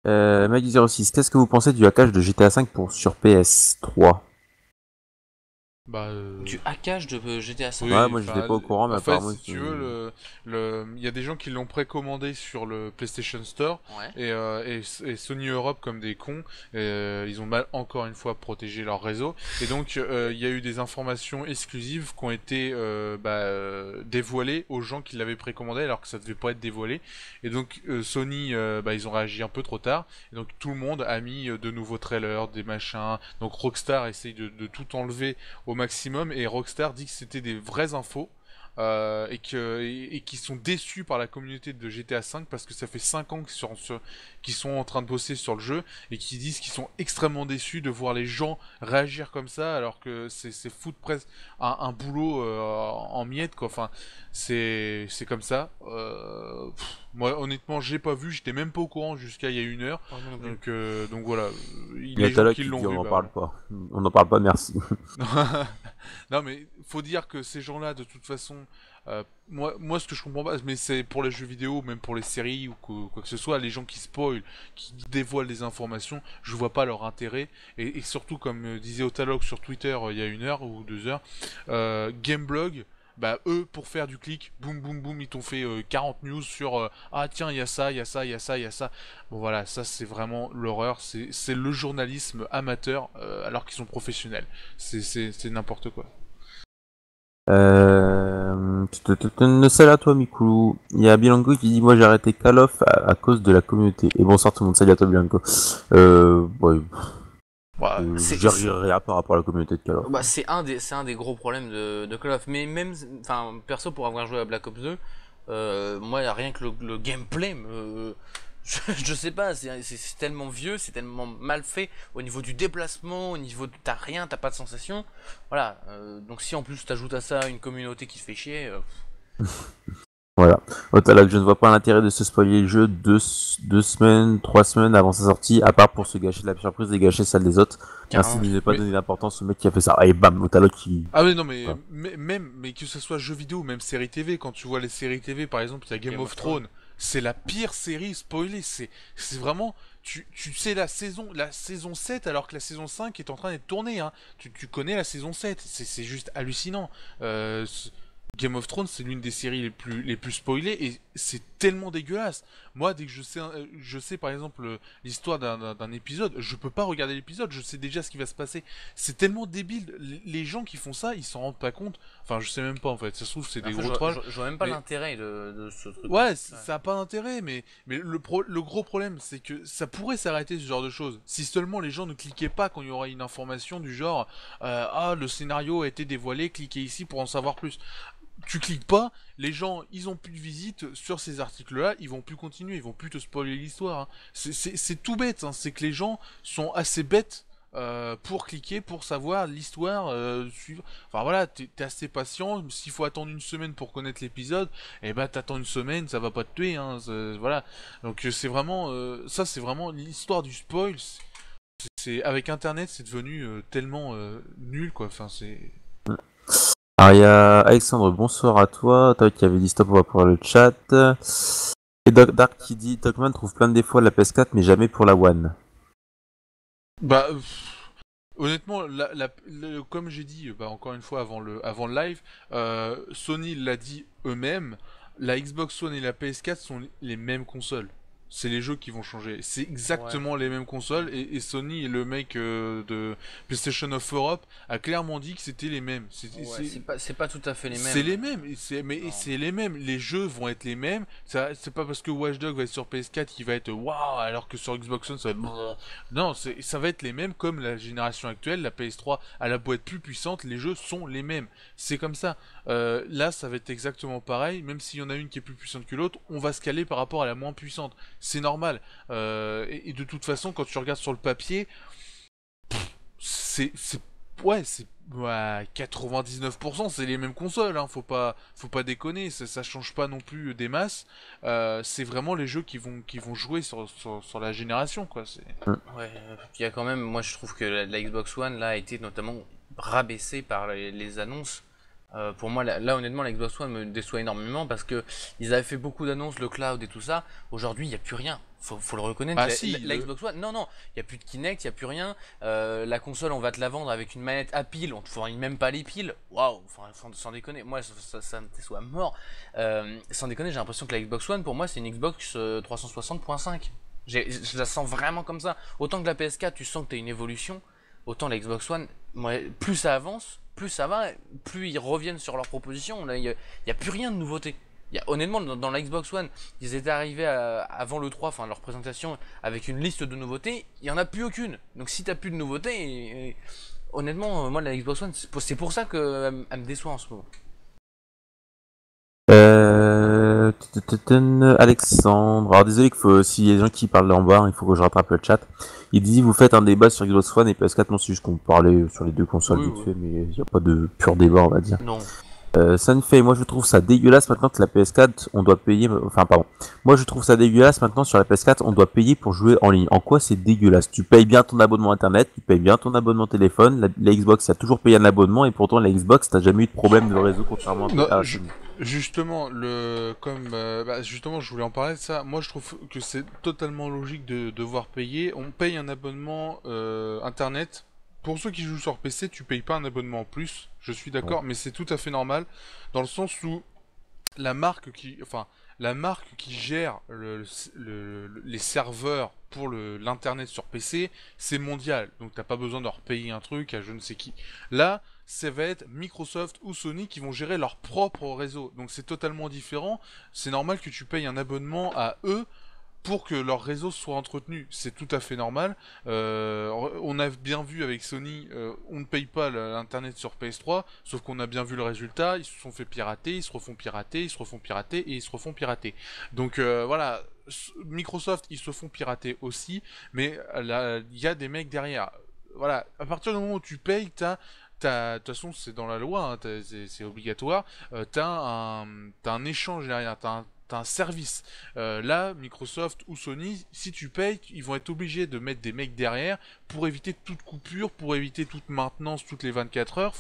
Mag06, qu'est-ce que vous pensez du hackage de GTA V sur PS3? Bah, Du hackage de GTA V. oui, Ouais, moi j'étais pas au courant, mais en fait, apparemment si tu veux, il y a des gens qui l'ont précommandé sur le PlayStation Store, Ouais. et Sony Europe, comme des cons, ils ont mal encore une fois protégé leur réseau, et donc il y a eu des informations exclusives qui ont été dévoilées aux gens qui l'avaient précommandé alors que ça devait pas être dévoilé, et donc Sony, ils ont réagi un peu trop tard, et donc tout le monde a mis de nouveaux trailers, des machins, donc Rockstar essaye de tout enlever au maximum, et Rockstar dit que c'était des vraies infos, et qui sont déçus par la communauté de GTA V parce que ça fait 5 ans qu'ils sont en train de bosser sur le jeu, et qui disent qu'ils sont extrêmement déçus de voir les gens réagir comme ça alors que c'est foutre presque un boulot en miettes, quoi. Enfin, c'est comme ça. Moi honnêtement j'ai pas vu, j'étais même pas au courant jusqu'à il y a 1 heure. Oh, non plus. Donc voilà, Il y a les gens Tala qui qui l'ont dit vu, on n'en bah, parle pas. On n'en parle pas, merci. non mais faut dire que ces gens-là de toute façon, moi ce que je comprends pas, mais c'est pour les jeux vidéo, même pour les séries ou quoi que ce soit, les gens qui spoilent, qui dévoilent des informations, je vois pas leur intérêt, et surtout comme disait Otalogue sur Twitter il y a 1 heure ou 2 heures, Gameblog, bah eux pour faire du clic, boum boum boum, ils t'ont fait 40 news sur ah tiens il y a ça, il y a ça, il y a ça, il y a ça. Bon voilà, ça c'est vraiment l'horreur, c'est le journalisme amateur alors qu'ils sont professionnels. C'est n'importe quoi. Salut à toi Mikulou. Il y a Bilanco qui dit moi j'ai arrêté Call of à cause de la communauté. Et bonsoir tout le monde, salut à toi Bilanco. Ouais, C'est- je dirais rien par rapport à la communauté de Call of. Bah, c'est un des gros problèmes de Call of. Mais même, enfin, perso, pour avoir joué à Black Ops 2, moi, y a rien que le gameplay je sais pas, c'est tellement vieux, c'est tellement mal fait au niveau du déplacement, au niveau de t'as rien, t'as pas de sensation. Voilà. Donc si en plus t'ajoutes à ça une communauté qui se fait chier. Voilà. Là, je ne vois pas l'intérêt de se spoiler le jeu 2 semaines, 3 semaines avant sa sortie, à part pour se gâcher la surprise et gâcher celle des autres. Merci de ne pas Mais- donner l'importance au mec qui a fait ça. Et bam, Otala qui. Ah oui non mais, Ouais. mais que ce soit jeu vidéo ou même série TV, quand tu vois les séries TV par exemple, il y a Game of Thrones, c'est la pire série spoilée, c'est vraiment tu sais la saison 7 alors que la saison 5 est en train d'être tournée, hein. Tu connais la saison 7, c'est juste hallucinant. Game of Thrones, c'est l'une des séries les plus spoilées, et c'est tellement dégueulasse. Moi, dès que je sais par exemple l'histoire d'un épisode, je peux pas regarder l'épisode, je sais déjà ce qui va se passer. C'est tellement débile. Les gens qui font ça, ils s'en rendent pas compte. Enfin, je sais même pas en fait. Ça se trouve, c'est des gros trolls. Je vois même pas mais- l'intérêt de ce truc. Ouais, ça a pas d'intérêt, mais le gros problème, c'est que ça pourrait s'arrêter ce genre de choses. Si seulement les gens ne cliquaient pas quand il y aurait une information du genre ah, le scénario a été dévoilé, cliquez ici pour en savoir plus. Tu cliques pas, les gens ils ont plus de visites sur ces articles-là, ils vont plus continuer, ils vont plus te spoiler l'histoire, hein. C'est tout bête, hein. C'est que les gens sont assez bêtes pour cliquer, pour savoir l'histoire suivre. Enfin voilà, t'es assez patient. S'il faut attendre 1 semaine pour connaître l'épisode, et ben t'attends 1 semaine, ça va pas te tuer, hein. Voilà. Donc c'est vraiment ça, c'est vraiment l'histoire du spoil. C'est avec Internet, c'est devenu tellement nul, quoi. Enfin c'est. Alors il y a Alexandre, bonsoir à toi. Toi qui avait dit stop, on va pour le chat. Et Dark qui dit Talkman trouve plein de défauts à la PS4 mais jamais pour la One. Bah honnêtement, comme j'ai dit, bah, encore une fois avant le live, Sony l'a dit eux-mêmes, la Xbox One et la PS4 sont les mêmes consoles. C'est les jeux qui vont changer. C'est Ouais. exactement les mêmes consoles et Sony et le mec de PlayStation of Europe a clairement dit que c'était les mêmes. Ouais, c'est pas tout à fait les C'est mêmes. les mêmes, mais Non. c'est les mêmes. Les jeux vont être les mêmes. Ça, c'est pas parce que Watch Dogs va être sur PS4 qu'il va être waouh, alors que sur Xbox One ça va être brrr. Non, ça va être les mêmes comme la génération actuelle. La PS3, elle a beau être plus puissante, les jeux sont les mêmes. C'est comme ça. Là, ça va être exactement pareil. Même s'il y en a une qui est plus puissante que l'autre, on va se caler par rapport à la moins puissante. C'est normal. Et de toute façon, quand tu regardes sur le papier, c'est ouais, c'est ouais, 99% c'est les mêmes consoles, hein, faut pas déconner, ça change pas non plus des masses. C'est vraiment les jeux qui vont jouer sur la génération, quoi. Ouais, il y a quand même, moi je trouve que la Xbox One là a été notamment rabaissée par les annonces. Pour moi, là, honnêtement, la Xbox One me déçoit énormément parce que ils avaient fait beaucoup d'annonces, le cloud et tout ça. Aujourd'hui, il n'y a plus rien. Faut le reconnaître. Ah si, La Xbox One, non, non, il n'y a plus de Kinect, il n'y a plus rien. La console, on va te la vendre avec une manette à piles, on te fournit même pas les piles. Waouh, enfin, sans déconner, moi ça me déçoit à mort. Sans déconner, j'ai l'impression que la Xbox One, pour moi, c'est une Xbox 360.5. Je la sens vraiment comme ça. Autant que la PS4, tu sens que tu as une évolution. Autant la Xbox One, moi, plus ça avance, plus ça va, plus ils reviennent sur leurs propositions. Là, il y a plus rien de nouveauté. Honnêtement, dans la Xbox One, ils étaient arrivés avant le 3, enfin leur présentation, avec une liste de nouveautés. Il n'y en a plus aucune. Donc si t'as plus de nouveautés, honnêtement, moi la Xbox One, c'est pour ça qu'elle elle me déçoit en ce moment. Alexandre, alors désolé qu'il faut, s'il y a des gens qui parlent en bas, il faut que je rattrape le chat. Il dit, vous faites un débat sur Xbox One et PS4, non, c'est juste qu'on parlait sur les deux consoles Oui, vite oui. fait, mais il n'y a pas de pur débat, on va dire. Non. Sunfei, moi je trouve ça dégueulasse maintenant que la PS4, on doit payer, enfin pardon, moi je trouve ça dégueulasse maintenant sur la PS4, on doit payer pour jouer en ligne. En quoi c'est dégueulasse? Tu payes bien ton abonnement internet, tu payes bien ton abonnement téléphone, la Xbox a toujours payé un abonnement et pourtant la Xbox t'as jamais eu de problème de réseau contrairement Non, à Sony. justement, justement, je voulais en parler de ça. Moi, je trouve que c'est totalement logique de devoir payer. On paye un abonnement internet. Pour ceux qui jouent sur PC, tu payes pas un abonnement en plus. Je suis Ouais. d'accord, mais c'est tout à fait normal dans le sens où la marque qui gère les serveurs pour l'internet sur PC, c'est mondial. Donc t'as pas besoin de repayer un truc à je ne sais qui. Là, ça va être Microsoft ou Sony qui vont gérer leur propre réseau. Donc c'est totalement différent. C'est normal que tu payes un abonnement à eux pour que leur réseau soit entretenu. C'est tout à fait normal. On a bien vu avec Sony, on ne paye pas l'internet sur PS3, sauf qu'on a bien vu le résultat. Ils se sont fait pirater, ils se refont pirater, ils se refont pirater et ils se refont pirater. Donc voilà, Microsoft, ils se font pirater aussi, mais là, il y a des mecs derrière. Voilà, à partir du moment où tu payes, de toute façon, c'est dans la loi, hein, c'est obligatoire. T'as un échange derrière, t'as un service. Là, Microsoft ou Sony, si tu payes, ils vont être obligés de mettre des mecs derrière pour éviter toute coupure, pour éviter toute maintenance toutes les 24 heures.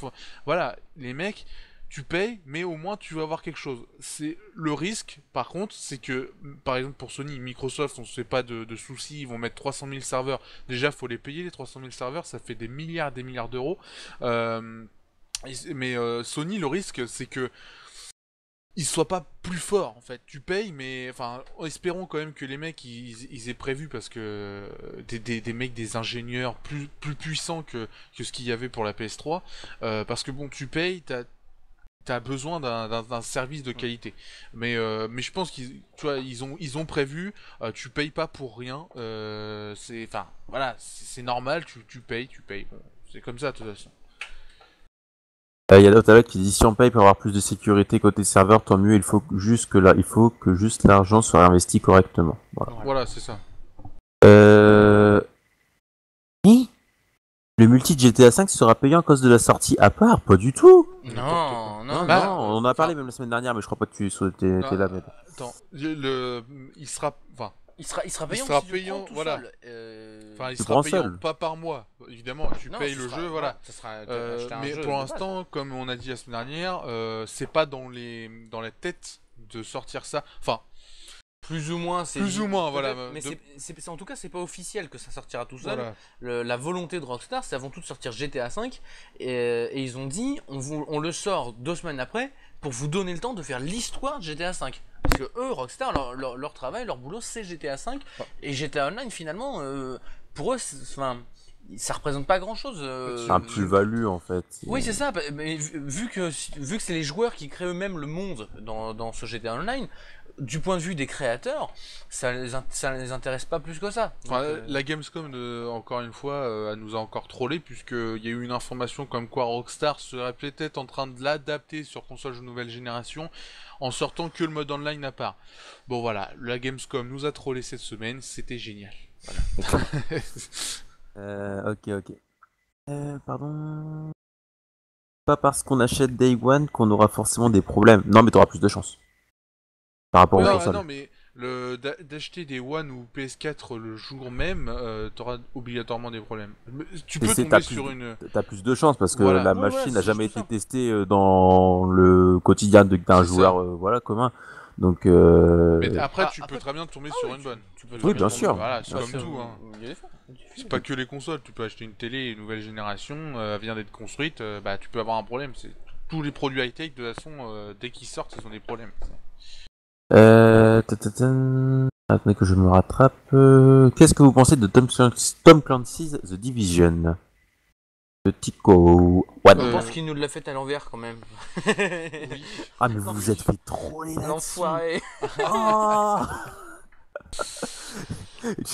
Voilà, les mecs, tu payes, mais au moins tu vas avoir quelque chose. C'est le risque, par contre, c'est que, par exemple pour Sony, Microsoft, on se fait pas de soucis, ils vont mettre 300 000 serveurs. Déjà, faut les payer les 300 000 serveurs, ça fait des milliards d'euros. Euh, mais Sony, le risque, c'est que il soit pas plus fort en fait. Tu payes, mais enfin, espérons quand même que les mecs ils aient prévu parce que des mecs, des ingénieurs plus puissants que ce qu'il y avait pour la PS3. Parce que bon, tu payes, t'as besoin d'un service de qualité. Mais je pense ils ont prévu. Tu payes pas pour rien. Enfin, voilà, c'est normal. Tu payes. Bon, c'est comme ça de toute façon. Il y a d'autres qui dit si on paye pour avoir plus de sécurité côté serveur, tant mieux. Il faut que juste l'argent soit investi correctement. Voilà. Voilà, c'est ça. Oui. Le multi de GTA 5 sera payant à cause de la sortie à part? Pas du tout. Non, non, Bah, non. On en a parlé même la semaine dernière, mais je crois pas que tu étais là. Mais... Attends, il sera, enfin, Il sera payant sera si tu le payant, prends tout voilà. seul. Enfin, il Tu sera prends payant seul. pas par mois. Évidemment, tu Non, payes ce le sera- jeu, voilà. Ça sera acheter un Mais jeu pour de l'instant, comme on a dit la semaine dernière, c'est pas dans la tête de sortir ça. Enfin, Plus ou moins, Plus ou moins, voilà. Mais en tout cas, c'est pas officiel que ça sortira tout seul. Voilà. La volonté de Rockstar, c'est avant tout de sortir GTA V. Et ils ont dit, on le sort 2 semaines après pour vous donner le temps de faire l'histoire de GTA V. Parce que eux, Rockstar, leur travail, leur boulot, c'est GTA V. Et GTA Online, finalement, pour eux, ça représente pas grand chose. C'est un plus-value en fait. Oui, c'est ça. Mais vu que c'est les joueurs qui créent eux-mêmes le monde dans ce GTA Online, du point de vue des créateurs, ça les intéresse pas plus que ça. Donc, La Gamescom, encore une fois, elle nous a encore trollé, puisqu'il y a eu une information comme quoi Rockstar serait peut-être en train de l'adapter sur console de nouvelle génération, en sortant que le mode online à part. Bon voilà, la Gamescom nous a trollé cette semaine, c'était génial. Voilà. Ok. Pardon. Pas parce qu'on achète Day One qu'on aura forcément des problèmes. Non, mais t'auras plus de chance. Par rapport aux consoles. Non, mais d'acheter des One ou PS4 le jour même, t'auras obligatoirement des problèmes. Tu peux tomber sur une... T'as plus de chance parce que Voilà. la machine n'a jamais été testée dans le quotidien d'un joueur commun. Donc, Mais après, tu peux très bien tomber sur une bonne. Oui, bien sûr. Voilà, c'est comme tout. Hein. C'est pas que les consoles. Tu peux acheter une télé, une nouvelle génération, elle vient d'être construite, tu peux avoir un problème. Tous les produits high-tech, de toute façon, dès qu'ils sortent, ils ont des problèmes. Attendez que je me rattrape. Qu'est-ce que vous pensez de Tom Clancy's The Division de Tico One? Je pense qu'il nous l'a fait à l'envers quand même. Oui. Ah mais vous vous êtes fait troller là-dessus. L'enfoiré. Oh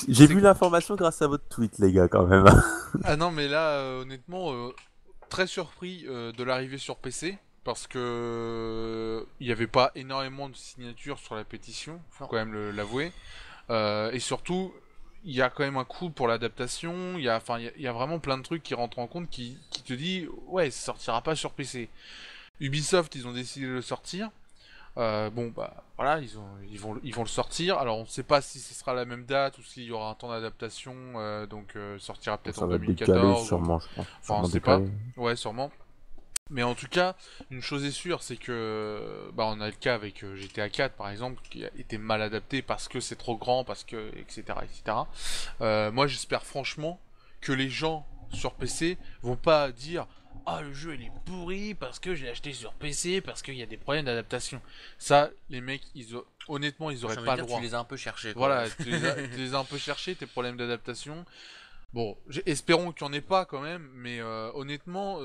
J'ai vu l'information grâce à votre tweet les gars quand même. Ah non mais là honnêtement très surpris de l'arrivée sur PC. Parce que il n'y avait pas énormément de signatures sur la pétition, faut quand même l'avouer. Et surtout, il y a quand même un coût pour l'adaptation. Il y a vraiment plein de trucs qui rentrent en compte qui te dit ouais, ça sortira pas sur PC. Ubisoft, ils ont décidé de le sortir. Voilà, ils vont le sortir. Alors on ne sait pas si ce sera la même date ou s'il y aura un temps d'adaptation. Donc sortira peut-être en 2014. Décalé, sûrement, je pense. Enfin, on sait pas. Ouais, sûrement. Mais en tout cas, une chose est sûre, c'est que on a le cas avec GTA 4 par exemple, qui a été mal adapté parce que c'est trop grand, parce que etc. Moi, j'espère franchement que les gens sur PC vont pas dire ah le jeu il est pourri parce que je l'ai acheté sur PC parce qu'il y a des problèmes d'adaptation. Ça, les mecs, honnêtement, ils auraient pas le droit. Tu les as un peu cherchés. Voilà, tu les as un peu cherchés tes problèmes d'adaptation. Bon, espérons qu'il n'y en ait pas quand même, mais honnêtement,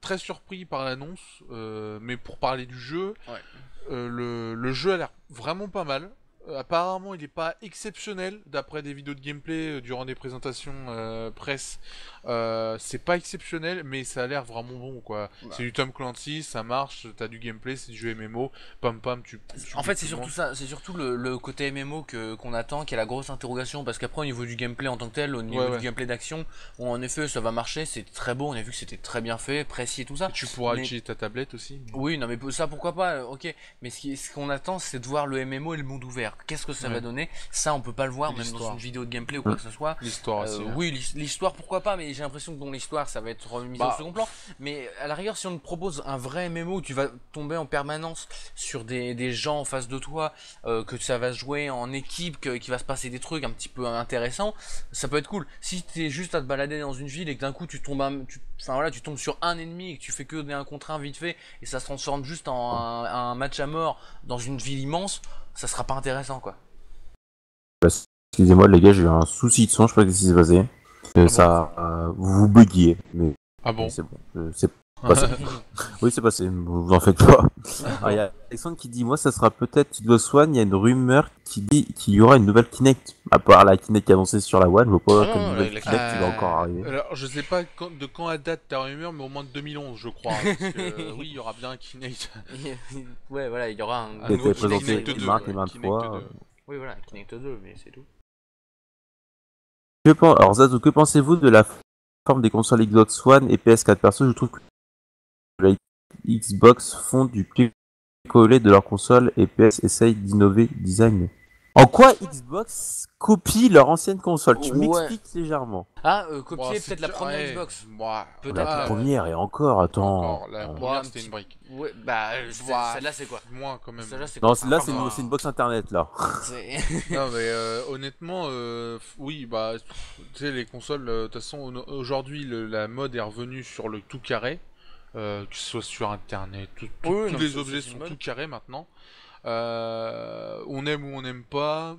très surpris par l'annonce, mais pour parler du jeu, le jeu a l'air vraiment pas mal. Apparemment, il n'est pas exceptionnel, d'après des vidéos de gameplay durant des présentations presse. C'est pas exceptionnel, mais ça a l'air vraiment bon, quoi. Bah. C'est du Tom Clancy, ça marche, t'as du gameplay, c'est du jeu MMO, pam, en fait, c'est surtout ça, c'est surtout le côté MMO qu'on attend, qui est la grosse interrogation, parce qu'après, au niveau du gameplay en tant que tel, au niveau du gameplay d'action, en effet, ça va marcher, c'est très beau, on a vu que c'était très bien fait, précis et tout ça. Et tu pourras utiliser ta tablette aussi. Oui, non, mais ça, pourquoi pas, ok. Mais ce qu'on attend, c'est de voir le MMO et le monde ouvert. Qu'est-ce que ça va donner? Ça, on peut pas le voir, même dans une vidéo de gameplay ou quoi que ce soit. L'histoire aussi. Oui, l'histoire, pourquoi pas, mais j'ai l'impression que dans l'histoire, ça va être remis au second plan. Mais à la rigueur, si on te propose un vrai MMO où tu vas tomber en permanence sur des gens en face de toi, que ça va se jouer en équipe, qu'il va se passer des trucs un petit peu intéressants, ça peut être cool. Si t'es juste à te balader dans une ville et que d'un coup tu tombes tu tombes sur un ennemi et que tu fais que des 1 contre 1 vite fait et ça se transforme juste en un match à mort dans une ville immense, ça sera pas intéressant, quoi. Excusez-moi les gars, j'ai eu un souci de son, je sais pas ce qui s'est passé. Vous buggiez, mais ah bon, c'est bon, c'est passé. Oui, c'est passé, vous en faites pas. Il y a Alexandre qui dit, moi ça sera peut-être Xbox One, il y a une rumeur qui dit qu'il y aura une nouvelle Kinect. À part la Kinect annoncée sur la One, je vois pas qu'une nouvelle Kinect qui va encore arriver. Alors, je sais pas de quand date ta rumeur, mais au moins de 2011, je crois. Parce que, oui, il y aura bien un Kinect. Ouais, voilà, il y aura un nouveau Kinect 2. Oui, voilà, Kinect 2, mais c'est tout. Alors Zazu, que pensez-vous de la forme des consoles Xbox One et PS4? Perso, je trouve que la Xbox font du pied-collé de leur console et PS essaye d'innover design. En quoi Xbox copie leur ancienne console? Tu Ouais. m'expliques légèrement. Ah, copier Bon, peut-être c'est la déjà- première ouais, Xbox. bah, Peut-être La la- première et encore, attends. Encore, la Non. première un c'était petit- une brique. Ouais, bah, Bah, celle-là c'est quoi? Moins quand même. Celle-là c'est Non, quoi? là Enfin, c'est une box internet là. c'est- Non mais honnêtement, oui bah tu sais les consoles, de toute façon aujourd'hui la mode est revenue sur le tout carré, que ce soit sur internet, Oui, tous non, les c'est objets une sont mode. tout carrés maintenant. On aime ou on n'aime pas.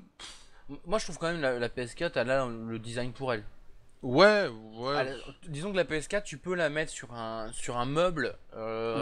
Moi je trouve quand même la PS4 elle a le design pour elle. Ouais. Disons que la PS4 tu peux la mettre sur un meuble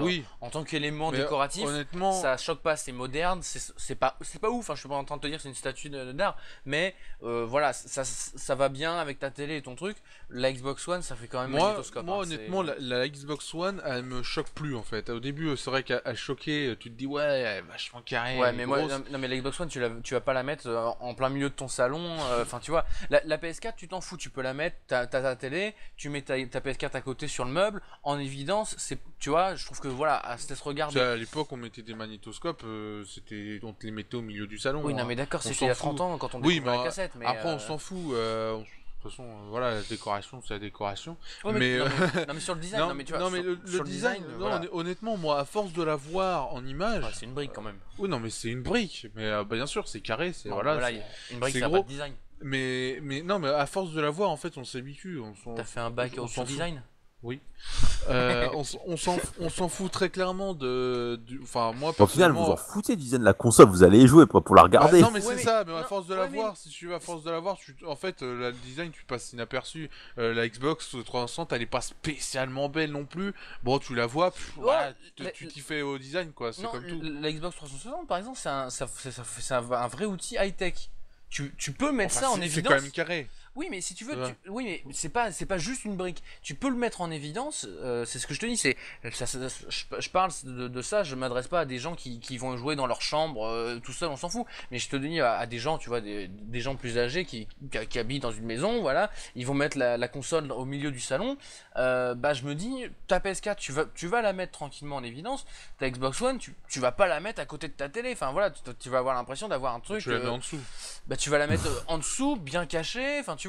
Oui, en tant qu'élément mais décoratif. honnêtement, Ça choque pas, c'est moderne, c'est pas ouf, hein, je suis pas en train de te dire que c'est une statue d'art, mais voilà, ça va bien avec ta télé et ton truc. La Xbox One, ça fait quand même moi magnétoscope. Hein, honnêtement la Xbox One elle me choque plus en fait. Au début c'est vrai qu'elle choquait, tu te dis ouais elle est vachement carrée. Ouais, elle est mais moi, grosse. non, mais la Xbox One, tu vas pas la mettre en plein milieu de ton salon. Enfin, tu vois, la PS4, tu t'en fous, tu peux la mettre, t'as ta télé, tu mets ta PS4 à côté sur le meuble, en évidence, tu vois, je trouve que voilà, elle se laisse Tu sais, regarder. à l'époque on mettait des magnétoscopes, on te les mettait au milieu du salon. Oui, non, hein. mais d'accord, On c'était s'en il y a fout. 30 ans quand on Oui, découvrait mais la cassette. Mais après on s'en fout. De toute façon, voilà, la décoration, c'est la décoration. Ouais, mais, non, non, mais sur le design, non, mais tu vois, non, mais sur, le sur design, non, voilà. honnêtement, moi, à force de la voir en image, Ouais, c'est une brique quand même. oui, non, mais c'est une brique. Mais bah, bien sûr, c'est carré, c'est Bon, voilà. voilà, une brique, c'est ça a gros. pas de design. Mais non, mais à force de la voir, en fait, on s'habitue. T'as fait un bac on au s'en fout. design. Oui. On s'en fout très clairement enfin, moi, Au final, personnellement. vous en foutez du design de la console, vous allez y jouer pour la Bah, regarder. non mais c'est mais- ça, mais à non, force de la ouais, mais- voir, si tu veux, à force de la voir, en fait, le design, tu passes inaperçu. La Xbox 360, elle est pas spécialement belle non plus. Bon, tu la vois, voilà, tu t'y fais au design, quoi, c'est Non, comme tout. la Xbox 360, par exemple, c'est un vrai outil high-tech. Tu peux mettre Enfin, ça en c'est évidence. quand même carré. Oui, mais si tu veux, Ouais. oui, mais c'est pas juste une brique. Tu peux le mettre en évidence. C'est ce que je te dis. Je parle de ça. Je m'adresse pas à des gens qui vont jouer dans leur chambre tout seul. On s'en fout. Mais je te dis à des gens, tu vois, des gens plus âgés qui habitent dans une maison. Voilà, ils vont mettre la console au milieu du salon. Bah, je me dis, ta PS4, tu vas la mettre tranquillement en évidence. Ta Xbox One, tu vas pas la mettre à côté de ta télé. Enfin voilà, tu vas avoir l'impression d'avoir un truc. Tu la mets en dessous. Bah, tu vas la mettre en dessous, bien cachée. Enfin, tu vois.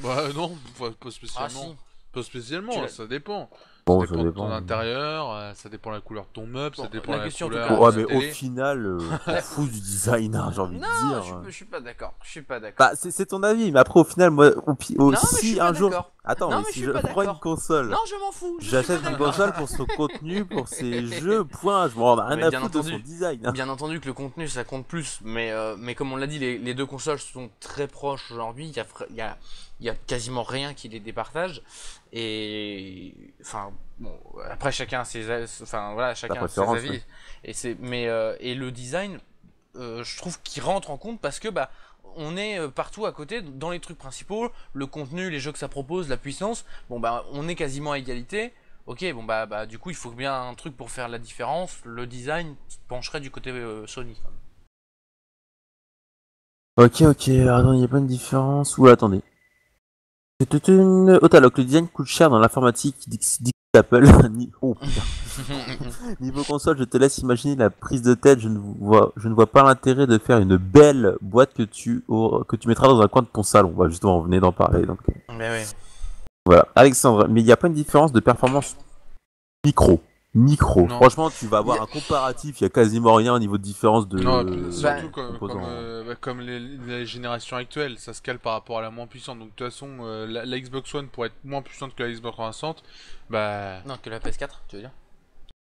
Bah non, pas Ah spécialement. si. Pas spécialement, Tu l'as- ça dépend. Bon, Ça ça dépend de dépend. ton intérieur, ça dépend de la couleur de ton meuble, Bon, ça dépend la de la question, en tout couleur cas, de Ouais, ta mais au télé. final, on s'en fout du design, hein, j'ai envie Non, de dire. je suis pas d'accord. Je suis pas d'accord. Bah, c'est ton avis, mais après, au final, moi, Non, mais je si suis un pas jour. d'accord. Attends, Non, mais mais si je je suis pas prends une d'accord. console, Non, je m'en fous. j'achète une console pour son contenu, pour ses jeux, point. Je m'en rends rien Mais à bien foutre de entendu. son design. hein. Bien entendu que le contenu ça compte plus, mais comme on l'a dit, les deux consoles sont très proches aujourd'hui. Il y a quasiment rien qui les départage. Et enfin, bon, après chacun a chacun a ses préférence, avis. ouais. Et le design, je trouve qu'il rentre en compte parce que bah on est partout à côté dans les trucs principaux, le contenu, les jeux que ça propose, la puissance. Bon bah on est quasiment à égalité. Ok, bon bah du coup il faut bien un truc pour faire la différence. Le design pencherait du côté Sony. Ok, attends, il n'y a pas une différence. Ou attendez. Otaloc, le design coûte cher dans l'informatique, dit Apple. Oh putain. Niveau console, je te laisse imaginer la prise de tête. Je ne vois pas l'intérêt de faire une belle boîte que tu mettras dans un coin de ton salon. Bah, justement, on venait d'en parler. Donc, Mais ouais. voilà. Alexandre, mais il n'y a pas une différence de performance micro. Non. Franchement, tu vas avoir un comparatif, il y a quasiment rien au niveau de différence de Non, puis surtout composants. comme les générations actuelles, ça se cale par rapport à la moins puissante. Donc de toute façon, la Xbox One pour être moins puissante que la Xbox 360, bah Non, que la PS4, tu veux dire?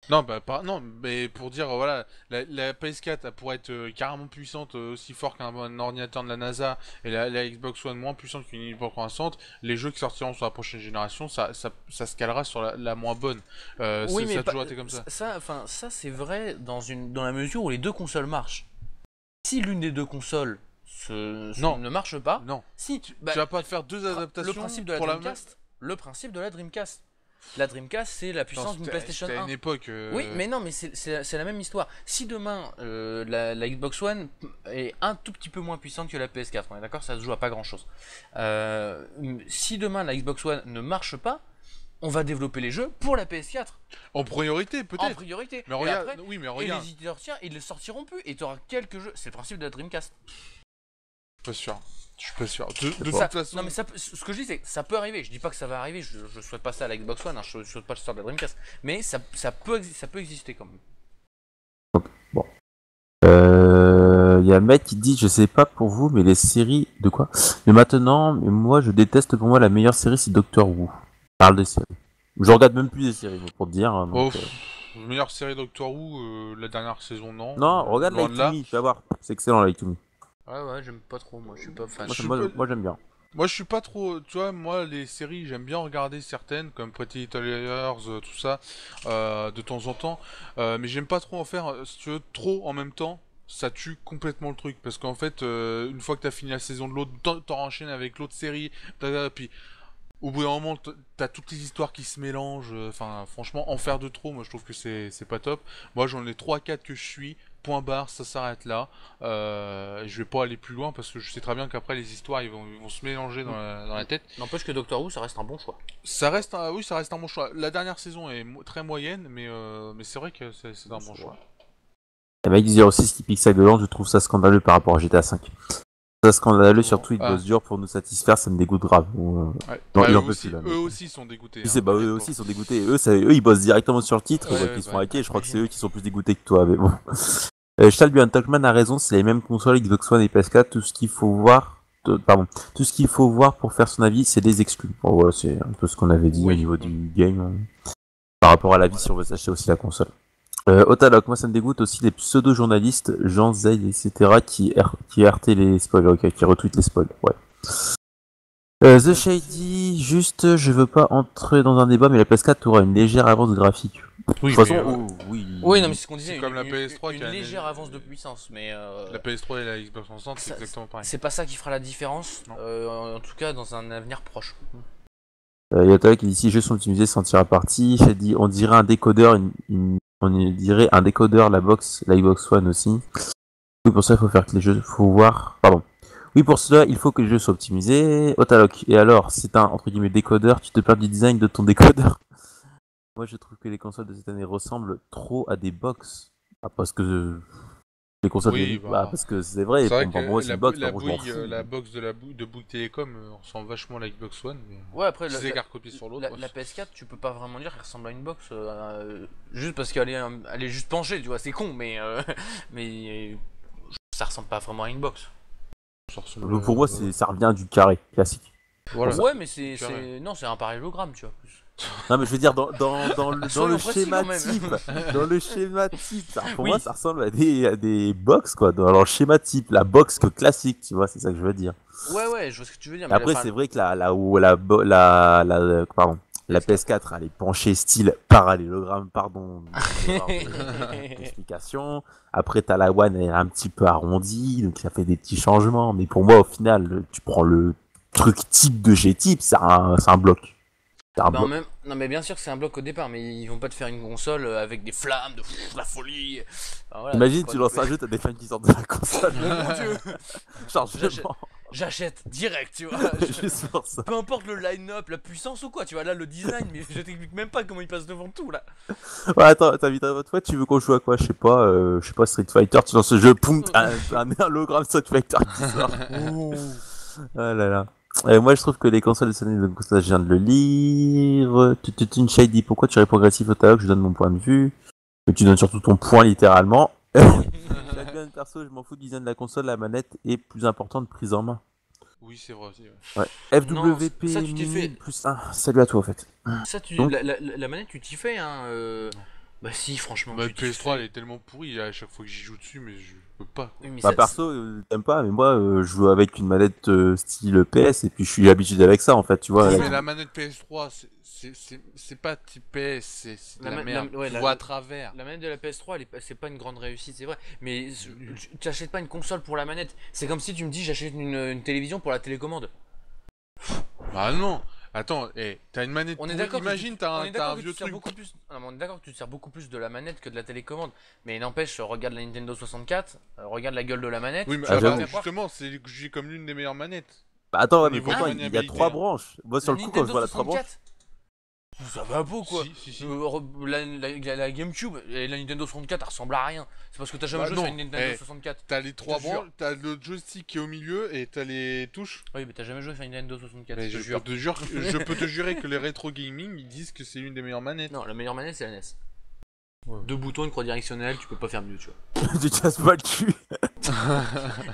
non, non, mais pour dire voilà, la PS4 elle pourrait être carrément puissante, aussi fort qu'un ordinateur de la NASA, et la Xbox One moins puissante qu'une Xbox 360. Les jeux qui sortiront sur la prochaine génération, ça se calera sur la moins bonne. Ça a toujours été comme ça. Ça c'est vrai dans la mesure où les deux consoles marchent. Si l'une des deux consoles Non. ne marche pas, Non, si tu vas pas faire deux adaptations le principe de la pour Dreamcast, le principe de la Dreamcast. La Dreamcast, c'est la puissance d'une PlayStation C'était à 1. une époque. Oui, mais non, mais c'est la même histoire. Si demain la Xbox One est un tout petit peu moins puissante que la PS4, on est d'accord, ça se joue à pas grand chose. Si demain la Xbox One ne marche pas, on va développer les jeux pour la PS4 En priorité, en peut-être. priorité. Mais Et regarde, après, oui, mais et regarde. les éditeurs tiens, ils le sortiront plus et tu auras quelques jeux. C'est le principe de la Dreamcast. pas sûr. Je suis pas sûr. De toute Ça- façon. Non mais ce que je dis c'est que ça peut arriver. Je dis pas que ça va arriver. Je souhaite pas ça à la Xbox One. Hein, je souhaite pas le sort de la Dreamcast. Mais ça peut exister quand même. Bon. Y a un mec qui dit, je sais pas pour vous, mais les séries de quoi? Mais maintenant, mais moi je déteste, pour moi la meilleure série c'est Doctor Who. Parle de séries. Je regarde même plus des séries pour te dire. Hein, donc, Meilleure série Doctor Who, la dernière saison, non. Non, regarde Loin Like de to là. Me, tu vas voir. C'est excellent Like to Me. Ouais, j'aime pas trop. Moi, je suis pas fan. Moi j'aime bien. Moi, je suis pas trop. Tu vois, moi, les séries, j'aime bien regarder certaines, comme Pretty Little Liars, tout ça, de temps en temps. Mais j'aime pas trop en faire, si tu veux, trop en même temps. Ça tue complètement le truc. Parce qu'en fait, une fois que t'as fini la saison de l'autre, t'en enchaînes avec l'autre série. Puis, au bout d'un moment, t'as toutes les histoires qui se mélangent. Enfin, franchement, en faire de trop, moi, je trouve que c'est pas top. Moi, j'en ai 3-4 que je suis. Point barre, ça s'arrête là. Je vais pas aller plus loin parce que je sais très bien qu'après les histoires ils vont se mélanger dans la tête. N'empêche que Doctor Who, ça reste un bon choix. Oui, ça reste un bon choix. La dernière saison est très moyenne, mais c'est vrai que c'est un bon choix. Et mec 06 qui pixel dedans, je trouve ça scandaleux par rapport à GTA 5. Ça scandaleux, surtout ils bossent dur pour nous satisfaire, ça me dégoûte grave. Ouais. Non, Ouais, ils eux, en peuvent aussi, plus, là, eux aussi sont dégoûtés. Tu sais, bah eux aussi sont dégoûtés. Eux ils bossent directement sur le titre, ils se font hacker, je crois que c'est eux qui sont plus dégoûtés que toi, mais bon. Stalbian Talkman a raison, c'est les mêmes consoles Xbox One et PS4, tout ce qu'il faut voir pour faire son avis, c'est des exclus. Bon, voilà, c'est un peu ce qu'on avait dit au niveau du game, par rapport à l'avis si on veut s'acheter aussi la console. Otaloc, moi ça me dégoûte aussi les pseudo-journalistes, Jean Zay, etc., qui RT les spoils, qui retweetent les spoils, ouais. The Shady, juste, je veux pas entrer dans un débat, mais la PS4 aura une légère avance graphique. Oui, De toute façon, Oui, non, mais c'est ce qu'on disait. C'est comme la PS3 une qui a légère avance de puissance, mais. La PS3 et la Xbox 360, c'est exactement pareil. C'est pas ça qui fera la différence, en tout cas dans un avenir proche. Yotalok qui dit si les jeux sont optimisés sans tir à partie, dit on dirait un décodeur, on dirait un décodeur la Xbox One aussi. Oui, pour ça il faut faire que les jeux, faut voir. Pardon. Oui, pour cela, il faut que les jeux soient optimisés. Otaloc, et alors, c'est un entre guillemets décodeur, tu te perds du design de ton décodeur. Moi, je trouve que les consoles de cette année ressemblent trop à des box. Ah, parce que les consoles, parce que c'est vrai. Pour moi, c'est une box. La box de Bouygues Télécom ressemble vachement à la Xbox One. Mais... Ouais, après, c'est recopié sur l'autre. La PS4, tu peux pas vraiment dire qu'elle ressemble à une box, juste parce qu'elle est juste penchée, tu vois. C'est con, mais ça ressemble pas vraiment à une box. Pour moi, ça revient du carré classique. Voilà. Ouais, mais c'est un parallélogramme, tu vois. Non, mais je veux dire dans le schéma type, pour moi ça ressemble à des box quoi, dans leur schéma type, la box que classique, tu vois, c'est ça que je veux dire. Ouais, je vois ce que tu veux dire. Mais après c'est vrai que la PS4 elle est penchée style parallélogramme, pardon. Explication. Après t'as la One, elle est un petit peu arrondie, donc ça fait des petits changements. Mais pour moi au final, tu prends le truc type de G-type, c'est un bloc. Non mais bien sûr que c'est un bloc au départ, mais ils vont pas te faire une console avec des flammes, de la folie. Enfin, voilà, imagine tu lances un jeu, t'as des flammes qui sortent de la console. Mon dieu. Chargement. J'achète direct, tu vois. Juste pour ça. Peu importe le line-up, la puissance ou quoi, tu vois, là le design, mais je t'explique même pas comment il passe devant tout là. Ouais, attends, t'invites à votre fois, tu veux qu'on joue à quoi? Je sais pas, Street Fighter, tu lances ce jeu, poum, un hologramme Street Fighter qui sort. Ah là là. Moi je trouve que les consoles de cette année, je viens de le lire. Une Shady, pourquoi tu es progressif au talk? Je donne mon point de vue. Mais tu donnes surtout ton point littéralement. Chacun perso, je m'en fous du design de la console, la manette est plus importante prise en main. Oui, c'est vrai aussi. Ouais. FWP non, ça, tu t'es fait... plus 1. Salut à toi en fait. Ça, Donc... la manette, tu t'y fais, hein. Bah si, franchement. Ma PS3 elle est tellement pourrie à chaque fois que j'y joue dessus, mais je peux pas. Oui, mais perso, t'aimes pas, mais moi je joue avec une manette style PS et puis je suis habitué avec ça en fait, tu vois. Oui, mais la manette PS3, c'est pas type PS, c'est la merde. Tu vois à travers. La manette de la PS3, c'est pas une grande réussite, c'est vrai. Mais tu achètes pas une console pour la manette. C'est comme si tu me dis j'achète une télévision pour la télécommande. Bah non. Attends, t'as une manette. On est d'accord. Imagine, t'as un vieux truc. On est d'accord que tu te sers beaucoup plus de la manette que de la télécommande. Mais n'empêche, regarde la Nintendo 64, regarde la gueule de la manette. Oui, mais justement, c'est j'ai comme l'une des meilleures manettes. Bah attends, mais pourtant il y a 3 branches. Moi sur le coup, quand je vois la 3 branches. Ça va pas quoi. Si. La GameCube et la Nintendo 64 elle ressemble à rien. C'est parce que t'as jamais Bah joué non, sur une Nintendo 64. T'as les trois te jure. branches, t'as le joystick qui est au milieu et t'as les touches. Oui, mais t'as jamais joué sur une Nintendo 64, Mais je te je jure. je peux te jurer que les rétro gaming ils disent que c'est l'une des meilleures manettes. Non, la meilleure manette c'est la NES. Ouais. 2 boutons, une croix directionnelle, tu peux pas faire mieux, tu vois. Tu te casses pas le cul.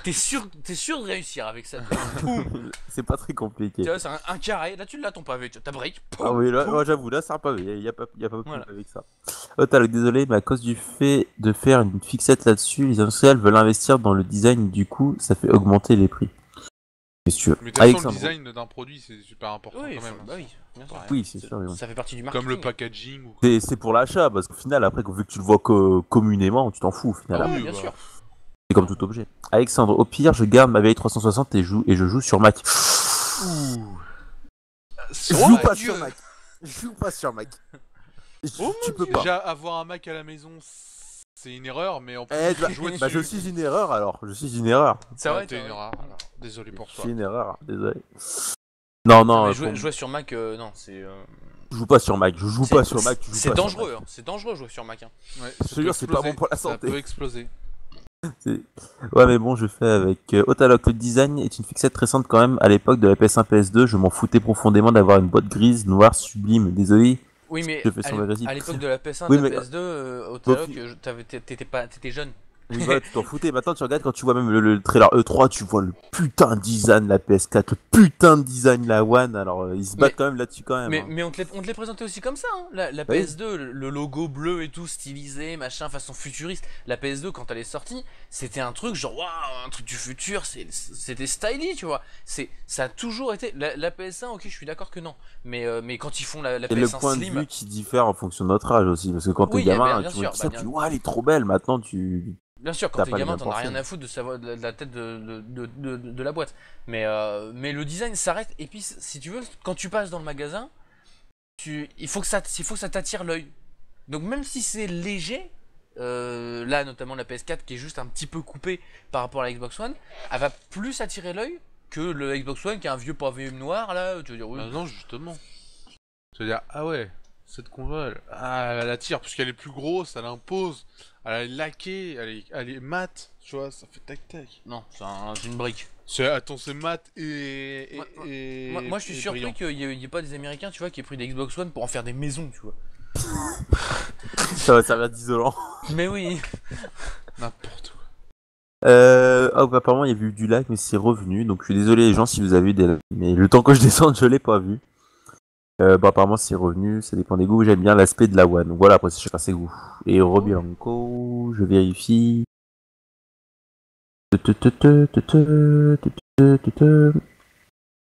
T'es sûr de réussir avec ça. C'est pas très compliqué. Tu vois, c'est un carré, là tu l'as ton pavé, tu vois, t'as break. Ah oui, là, moi, j'avoue, là c'est un pavé, y a pas beaucoup Voilà. avec ça. Oh, t'as le désolé, mais à cause du fait de faire une fixette là-dessus, les industriels veulent investir dans le design, du coup, ça fait augmenter les prix. Qu'est-ce que tu veux? Mais de toute façon, le Alexandre. design d'un produit c'est super important Oui, quand même. bah oui, bien sûr. Oui, c'est sûr, mais bon. Ça fait partie du marketing. Comme le packaging ou C'est pour l'achat, parce qu'au final, après, vu que tu le vois communément, tu t'en fous au final. Ah Après. oui, bien bah. sûr. C'est comme tout objet. Alexandre, au pire, je garde ma vieille 360 et je joue sur Mac. Je Oh joue mon pas Dieu. sur Mac. Je joue pas sur Mac. Oh Tu peux pas. Déjà avoir un Mac à la maison c'est une erreur, mais en plus jouer Bah, je dessus. suis une erreur alors. Je suis une erreur. C'est vrai, T'es une erreur. Alors, désolé pour Je toi. suis une erreur, désolé. Non, Non, non, mais jouer sur Mac, non, c'est. je joue pas sur Mac. Je joue pas sur Mac. tu joues C'est pas sur dangereux, Mac. hein. C'est dangereux jouer sur Mac. Hein. Ouais, Je te jure, c'est pas bon pour la Ça santé. peut exploser. Ouais, mais bon, je fais avec Otalock. Le design est une fixette récente quand même. À l'époque de la PS1, PS2, je m'en foutais profondément d'avoir une boîte grise, noire, sublime. Désolé. Oui, mais Je fais son agressif. à l'époque de la PS1 Oui, de la mais- PS2, au Taloc, Bon, t'étais jeune. Oui, bah, tu t'en foutais. Maintenant, tu regardes quand tu vois même le trailer E3, tu vois le putain de design la PS4, le putain de design la One. Alors, ils se battent Mais- quand même là-dessus quand même. Mais, hein. mais on te les présentait aussi comme ça, hein. La Oui. PS2, le logo bleu et tout, stylisé, machin, façon futuriste. La PS2, quand elle est sortie, c'était un truc genre, waouh, un truc du futur, c'était stylish, tu vois. Ça a toujours été. La PS1, ok, je suis d'accord que non. Mais quand ils font la Et le PS1 point de Slim. vue qui diffère en fonction de notre âge aussi. Parce que quand t'es Oui, gamin, bien tu vois sûr, ça, bah, tu dis, ouais, elle est trop belle. Maintenant, tu. Bien sûr, quand T'as t'es pas les gamin, mêmes t'en as rien pensées. à foutre de savoir de la tête de la boîte. Mais le design s'arrête. Et puis, si tu veux, quand tu passes dans le magasin, il faut que ça t'attire l'œil. Donc, même si c'est léger, là, notamment la PS4 qui est juste un petit peu coupée par rapport à la Xbox One, elle va plus attirer l'œil que le Xbox One qui est un vieux pavé noir. Là, tu veux dire, oui. Bah non, justement. C'est-à-dire, ah ouais, cette console, elle attire, puisqu'elle est plus grosse, elle impose, elle est laquée, elle est mate, tu vois, ça fait tac-tac. Non, c'est une brique. Attends, c'est mat et. Moi, je suis et surpris brillant. qu'il y ait pas des Américains, tu vois, qui aient pris des Xbox One pour en faire des maisons, tu vois. Ça va servir d'isolant. Mais oui. N'importe quoi. Apparemment, il y a eu du lag, mais c'est revenu. Donc, je suis désolé, les gens, si vous avez eu des lags. Mais le temps que je descende, je l'ai pas vu. Apparemment, c'est revenu. Ça dépend des goûts. J'aime bien l'aspect de la One. Donc, voilà, après, c'est chacun ses goûts. Et Robianco, je vérifie.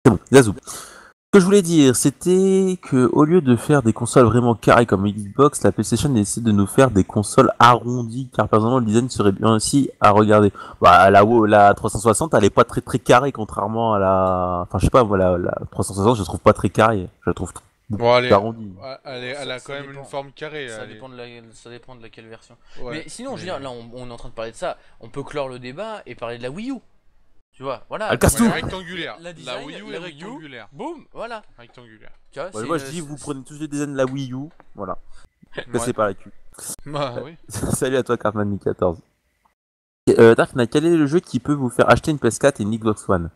C'est bon, Zazou. Ce que je voulais dire, c'était que au lieu de faire des consoles vraiment carrées comme Xbox, la PlayStation essaie de nous faire des consoles arrondies, car personnellement le design serait bien aussi à regarder. Bah, la 360, elle est pas très très carrée, contrairement à la, enfin je sais pas, voilà, la 360, je la trouve pas très carrée, je la trouve Bon, allez, arrondie. elle a Ça quand même dépend. une forme carrée. Ça elle est- dépend de laquelle version. Ouais, Mais sinon, je veux dire, là, on est en train de parler de ça. On peut clore le débat et parler de la Wii U. Tu vois, voilà. Elle casse Ouais, tout. rectangulaire. La La design, Wii U la est Wii U. rectangulaire. Boum, voilà. Rectangulaire. Tu vois, Moi je dis, vous prenez tous les designs de la Wii U, voilà, cassez Ouais. par la cul. Bah oui. Salut à toi Cartman 14. Darkna, quel est le jeu qui peut vous faire acheter une PS4 et une Xbox One?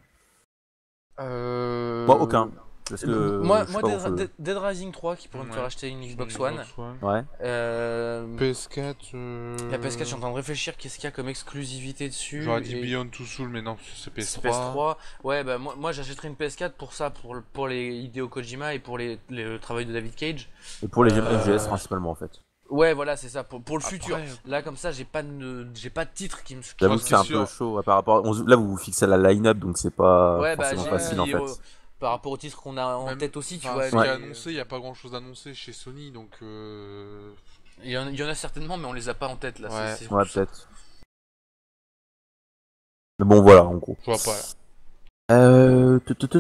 Moi aucun. Parce que Moi, je sais pas pourquoi. Dead Rising 3 qui pourrait me faire acheter une Xbox One. Ouais. PS4. La PS4, je suis en train de réfléchir qu'est-ce qu'il y a comme exclusivité dessus. J'aurais dit et- Beyond Two Soul, mais non, c'est PS3. PS3. Ouais, bah moi j'achèterais une PS4 pour ça, pour les Hideo Kojima et pour le travail de David Cage. Et pour les Euh, FGS principalement en fait. Ouais, voilà, c'est ça, pour le Après, futur. Là, comme ça, j'ai pas de titre qui me. J'avoue Ouais, que c'est un c'est peu sûr. chaud par rapport. Là vous vous fixez à la line-up donc c'est pas Ouais, bah, forcément j'ai facile en dit, fait. par rapport au titre qu'on a en Même- tête aussi, tu Enfin, vois. ce qui Ouais. est annoncé, il n'y a pas grand chose d'annoncé chez Sony, donc. Il y en a certainement, mais on les a pas en tête là. Ouais. Ouais peut-être. Mais bon voilà en gros. Je vois pas là.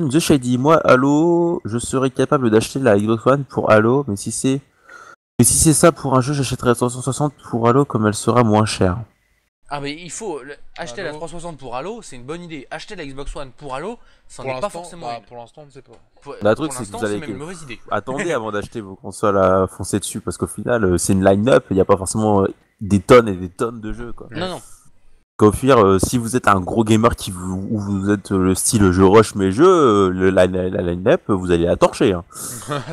The Shady, moi Halo, je serais capable d'acheter la Xbox One pour Halo, mais si c'est ça pour un jeu, j'achèterai la 360 pour Halo comme elle sera moins chère. Ah mais il faut acheter la Halo. 360 pour Halo, c'est une bonne idée. Acheter la Xbox One pour Halo, ça Pour n'est pas l'instant, forcément une. pour l'instant, on ne sait pas. Pour, Le pour truc, c'est que l'instant, vous c'est allez même une mauvaise idée. attendez avant d'acheter vos consoles à foncer dessus, parce qu'au final, c'est une line-up, il n'y a pas forcément des tonnes et des tonnes de jeux, quoi. Non, non. Qu'au pire, si vous êtes un gros gamer ou vous êtes le style je rush mes jeux, la line-up, vous allez la torcher. Hein.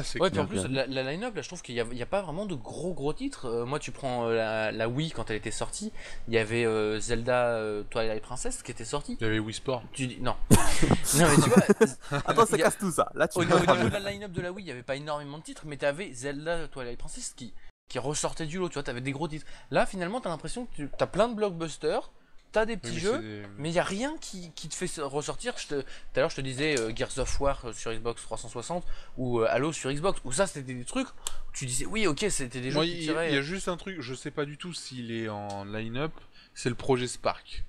C'est Ouais, puis clair. en plus, la line-up, là, je trouve qu'il y a pas vraiment de gros titres. Moi, tu prends la Wii quand elle était sortie, il y avait Zelda Twilight Princess qui était sortie. Il y avait Wii Sport. Tu dis non. Non, mais tu vois, Attends, ça il y a- casse tout ça. Là, tu au niveau de la line-up de la Wii, il y avait pas énormément de titres, mais t'avais Zelda Twilight Princess qui ressortait du lot, tu vois, t'avais des gros titres. Là, finalement, t'as l'impression que t'as plein de blockbusters, t'as des petits Oui, mais jeux, c'est des- mais il y a rien qui te fait ressortir. Tout à l'heure, je te disais Gears of War sur Xbox 360 ou Halo sur Xbox, où ça, c'était des trucs où tu disais, oui, ok, c'était des jeux Moi, qui il tiraient. y a juste un truc, je sais pas du tout s'il est en line-up, c'est le projet Spark.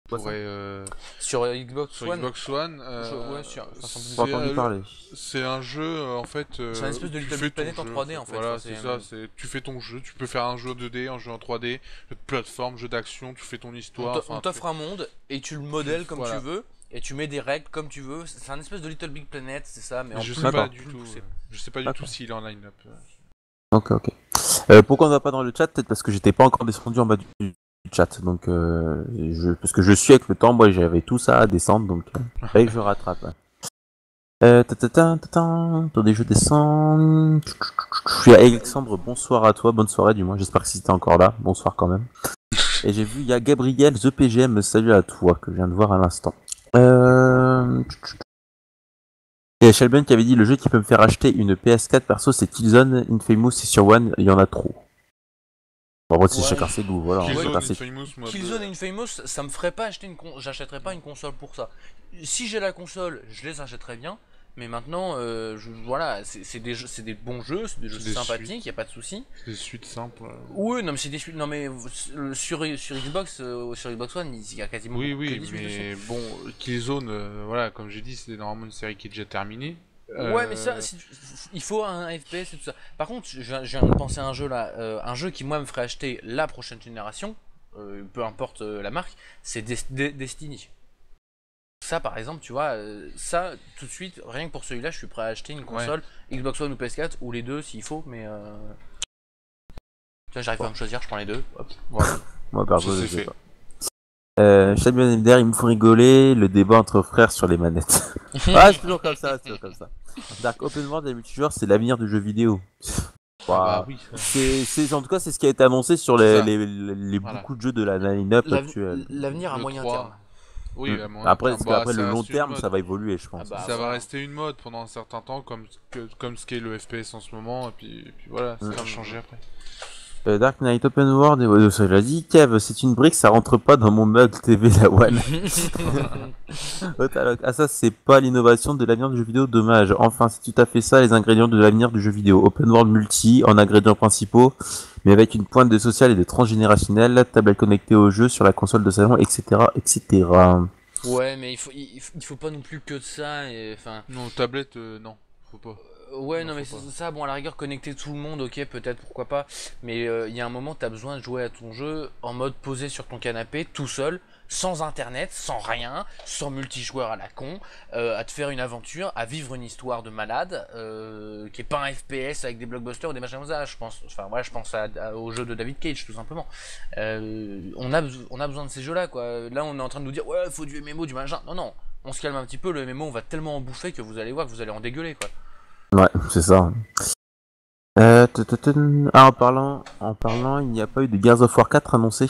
Quoi, ça Pourrait, Sur Xbox sur One. Xbox One, Ouais, sur. Enfin, sans J'ai doute. pas entendu parler. c'est un jeu en fait. C'est un espèce de tu Little fais Big ton Planet en jeu, 3D, en fait. Voilà, Enfin, c'est c'est, ça. Tu fais ton jeu. Tu peux faire un jeu 2D, un jeu en 3D, jeu de plateforme, jeu d'action. Tu fais ton histoire. on t'offre un monde et tu le modèles comme Voilà. tu veux et tu mets des règles comme tu veux. C'est un espèce de Little Big Planet, c'est ça, mais en Je plus. sais pas D'accord. du tout. poussé. Je sais pas du D'accord. tout s'il est en line-up. Ok. Pourquoi on va pas dans le chat? Peut-être parce que j'étais pas encore descendu en bas du chat. Donc, parce que je suis avec le temps, moi j'avais tout ça à descendre, donc fallait que je rattrape. Attendez, je descends. Je suis à Alexandre, bonsoir à toi, bonne soirée du moins, j'espère que si t'es encore là, bonsoir quand même. Et j'ai vu, il y a Gabriel, The PGM, salut à toi, que je viens de voir à l'instant. Et Shelben qui avait dit, le jeu qui peut me faire acheter une PS4 perso, c'est Killzone, Infamous, et sur One, il y en a trop. Bon, moi, c'est Ouais. chacun ses goûts, voilà. Killzone, chacun ses- Infamous, moi. Killzone et Infamous, ça me ferait pas acheter j'achèterais pas une console pour ça. Si j'ai la console, je les achèterais bien. Mais maintenant, voilà, c'est des bons jeux, c'est des jeux C'est des sympathiques, y a pas de souci. C'est des suites simples. Oui, non mais c'est des suites. Non mais sur Xbox, sur Xbox One, il y a quasiment Oui, que oui, des suites mais bon, Killzone, voilà, comme j'ai dit, c'est normalement une série qui est déjà terminée. Ouais, mais ça, il faut un FPS et tout ça. Par contre, je viens de penser à un jeu là, un jeu qui moi me ferait acheter la prochaine génération, peu importe la marque, c'est Destiny. Ça, par exemple, tu vois, ça, tout de suite, rien que pour celui-là, je suis prêt à acheter une console, Xbox One ou PS4, ou les deux s'il faut, mais. Tu vois, j'arrive pas à me choisir, je prends les deux. Hop. Voilà. Moi, perso, Ça, je c'est sais fait. pas. Shelben Ender, il me faut rigoler, le débat entre frères sur les manettes. Ah, c'est toujours comme ça, c'est toujours comme ça. Dark Open World et multijoueur, c'est l'avenir du jeu vidéo. Ah bah oui. En tout cas, c'est ce qui a été annoncé sur C'est ça. Voilà. Beaucoup de jeux de la line-up actuelle. L'avenir à Le moyen 3. terme. Oui, à mon Après, avis, après ça le long reste une terme, mode. ça va évoluer, je pense. Ah bah, Ça va voilà. rester une mode pendant un certain temps, comme ce qu'est le FPS en ce moment, et puis voilà, ça va changer après. Dark Knight Open World, ça l'a dit, Kev, c'est une brique, ça rentre pas dans mon mug TV la One. Ah ça, c'est pas l'innovation de l'avenir du jeu vidéo, dommage. Enfin, c'est tout à fait ça, les ingrédients de l'avenir du jeu vidéo. Open World multi, en ingrédients principaux, mais avec une pointe de social et de transgénérationnel, tablette connectée au jeu sur la console de salon, etc., etc. Ouais, mais il faut pas non plus que de ça, et enfin. Non, tablette, non, faut pas. Ouais, Non, non, mais faut pas. c'est ça, bon, à la rigueur, connecter tout le monde, ok, peut-être, pourquoi pas. Mais il y a un moment, t'as besoin de jouer à ton jeu en mode posé sur ton canapé, tout seul, sans internet, sans rien, sans multijoueur à la con, à te faire une aventure, à vivre une histoire de malade, qui est pas un FPS avec des blockbusters ou des machins comme ça. Je pense, enfin, voilà, je pense au jeu de David Cage, tout simplement. On a besoin de ces jeux-là, quoi. Là, on est en train de nous dire, ouais, faut du MMO, du machin. Non, non, on se calme un petit peu, le MMO, on va tellement en bouffer que vous allez voir que vous allez en dégueuler, quoi. Ouais, c'est ça. En parlant, il n'y a pas eu de Gears of War 4 annoncé.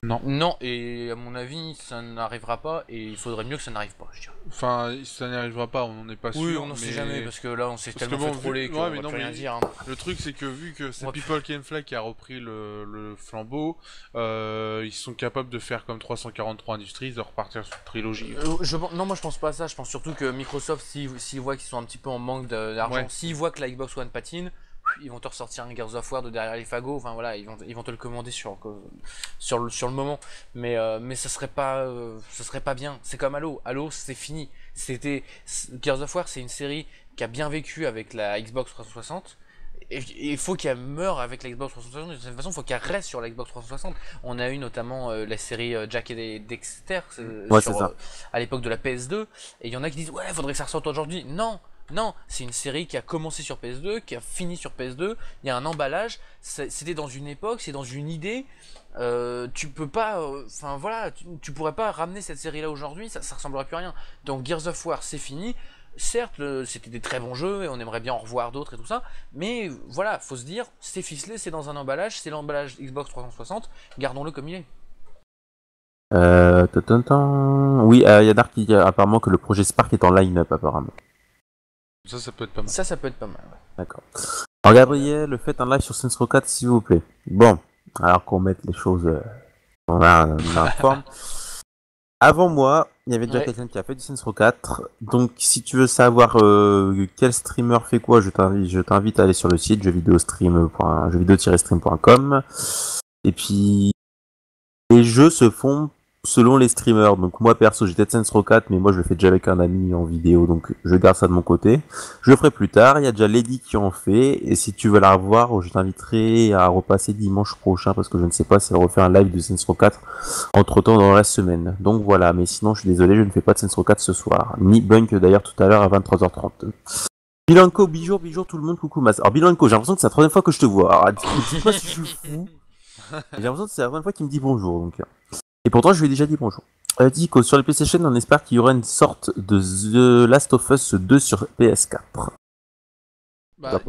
Non, et à mon avis, ça n'arrivera pas, et il faudrait mieux que ça n'arrive pas, je dirais. Enfin, ça n'y arrivera pas, on n'en est pas sûr. Oui, on n'en sait mais jamais, parce que là, on s'est Parce que tellement bon, fait troller vu- qu'on ouais, va mais non, plus rien mais- dire. Hein. Le truc, c'est que vu que c'est Ouais, People Can Fly qui a repris le flambeau, ils sont capables de faire comme 343 Industries, de repartir sur une trilogie. Non, moi je pense pas à ça, je pense surtout que Microsoft, s'ils voient qu'ils sont un petit peu en manque d'argent, Ouais. s'ils voient que la Xbox One patine, ils vont te ressortir un Gears of War de derrière les fagots, enfin voilà, ils vont te le commander sur le moment, mais ça serait pas bien, c'est comme Halo c'est fini, Gears of War c'est une série qui a bien vécu avec la Xbox 360, il faut qu'elle meure avec la Xbox 360. De toute façon, il faut qu'elle reste sur la Xbox 360. On a eu notamment la série Jack et Dexter Ouais, c'est ça. à l'époque de la PS2. Et il y en a qui disent ouais, faudrait que ça ressorte aujourd'hui. Non, non, c'est une série qui a commencé sur PS2, qui a fini sur PS2. Il y a un emballage. C'était dans une époque, c'est dans une idée. Tu peux pas, enfin voilà, tu pourrais pas ramener cette série-là aujourd'hui. Ça ressemblerait plus à rien. Donc Gears of War, c'est fini. Certes, c'était des très bons jeux et on aimerait bien en revoir d'autres et tout ça, mais voilà, faut se dire, c'est ficelé, c'est dans un emballage, c'est l'emballage Xbox 360, gardons-le comme il est. Oui, il y a Dark qui dit apparemment que le projet Spark est en line-up apparemment. Ça peut être pas mal. Ça peut être pas mal. Ouais. D'accord. Alors Gabriel, faites un live sur Saints Row 4 s'il vous plaît. Bon, alors qu'on mette les choses dans la forme. Avant moi, il y avait déjà quelqu'un qui a fait du Saints Row 4. Donc, si tu veux savoir quel streamer fait quoi, je t'invite à aller sur le site jeuxvideo-stream.com. Et puis, les jeux se font selon les streamers. Donc, moi, perso, j'ai peut-être Saints Row 4, mais moi, je le fais déjà avec un ami en vidéo. Donc, je garde ça de mon côté. Je le ferai plus tard. Il y a déjà Lady qui en fait. Et si tu veux la revoir, je t'inviterai à repasser dimanche prochain, parce que je ne sais pas si elle refait un live de Saints Row 4 entre-temps dans la semaine. Donc voilà, mais sinon, je suis désolé, je ne fais pas de Saints Row 4 ce soir. Ni Bunk, d'ailleurs, tout à l'heure à 23h30. Bilanco, bijour tout le monde, coucou Mas. Alors Bilanco, j'ai l'impression que c'est la troisième fois que je te vois. Alors, dis-moi si je suis fou. J'ai l'impression que c'est la troisième fois qu'il me dit bonjour. Donc. Et pourtant, je lui ai déjà dit bonjour. Dico, sur les PlayStation, on espère qu'il y aura une sorte de The Last of Us 2 sur PS4. Bah,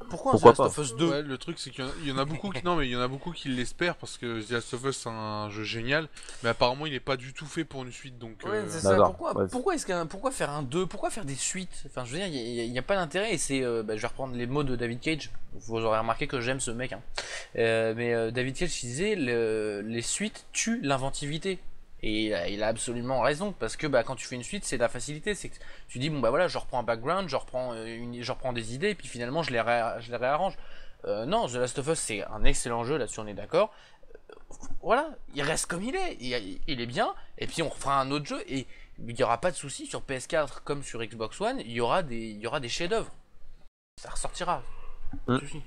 pourquoi The Last of Us 2 ouais, le truc c'est qu'il y en a beaucoup qui non mais il y en a beaucoup qui l'espèrent parce que The Last of Us c'est un jeu génial, mais apparemment il est pas du tout fait pour une suite donc. Ouais, c'est ça. Pourquoi faire un 2? Pourquoi faire des suites? Enfin, je veux dire, il n'y a pas d'intérêt. Et c'est, je vais reprendre les mots de David Cage. Vous aurez remarqué que j'aime ce mec. Hein. Mais David Cage disait les suites tuent l'inventivité. Et il a absolument raison, parce que quand tu fais une suite, c'est de la facilité. C'est que tu dis, bon bah voilà, je reprends un background, je reprends des idées, et puis finalement je les réarrange. Non, The Last of Us, c'est un excellent jeu, là-dessus on est d'accord. Voilà, il reste comme il est, il est bien, et puis on refera un autre jeu, et il n'y aura pas de souci sur PS4 comme sur Xbox One, il y aura des chefs-d'œuvre. Ça ressortira. Pas de souci.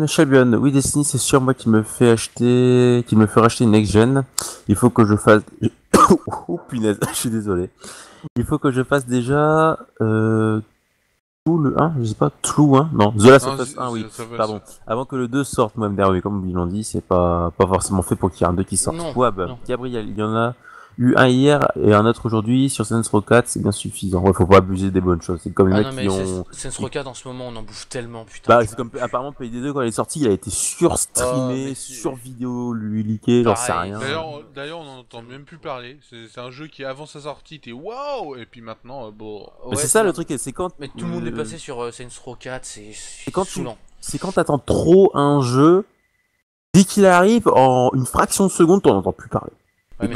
Shabion, oui Destiny c'est sûr moi qui me fait racheter une next gen. Il faut que je fasse oh punaise, je suis désolé. Il faut que je fasse déjà tout le 1, je sais pas, tout 1, non, The Last of Us 1 oui, pardon. Avant que le 2 sorte, moi mais comme ils l'ont dit, c'est pas forcément fait pour qu'il y ait un 2 qui sorte. Wab, Gabriel, il y en a eu un hier et un autre aujourd'hui sur Saints Row 4, c'est bien suffisant. Ouais, faut pas abuser des bonnes choses. C'est comme les mecs qui ont. Saints Row 4 en ce moment, on en bouffe tellement, putain. Bah, c'est comme apparemment PD2 quand il est sorti, il a été surstreamé, sur vidéo, lui leaké, j'en sais rien. D'ailleurs, on n'en entend même plus parler. C'est un jeu qui avant sa sortie était waouh, et puis maintenant, bon. Mais c'est ça le truc, c'est quand. Mais tout le monde est passé sur Saints Row 4, c'est saoulant. C'est quand t'attends trop un jeu, dès qu'il arrive, en une fraction de seconde, t'en entends plus parler. Ouais,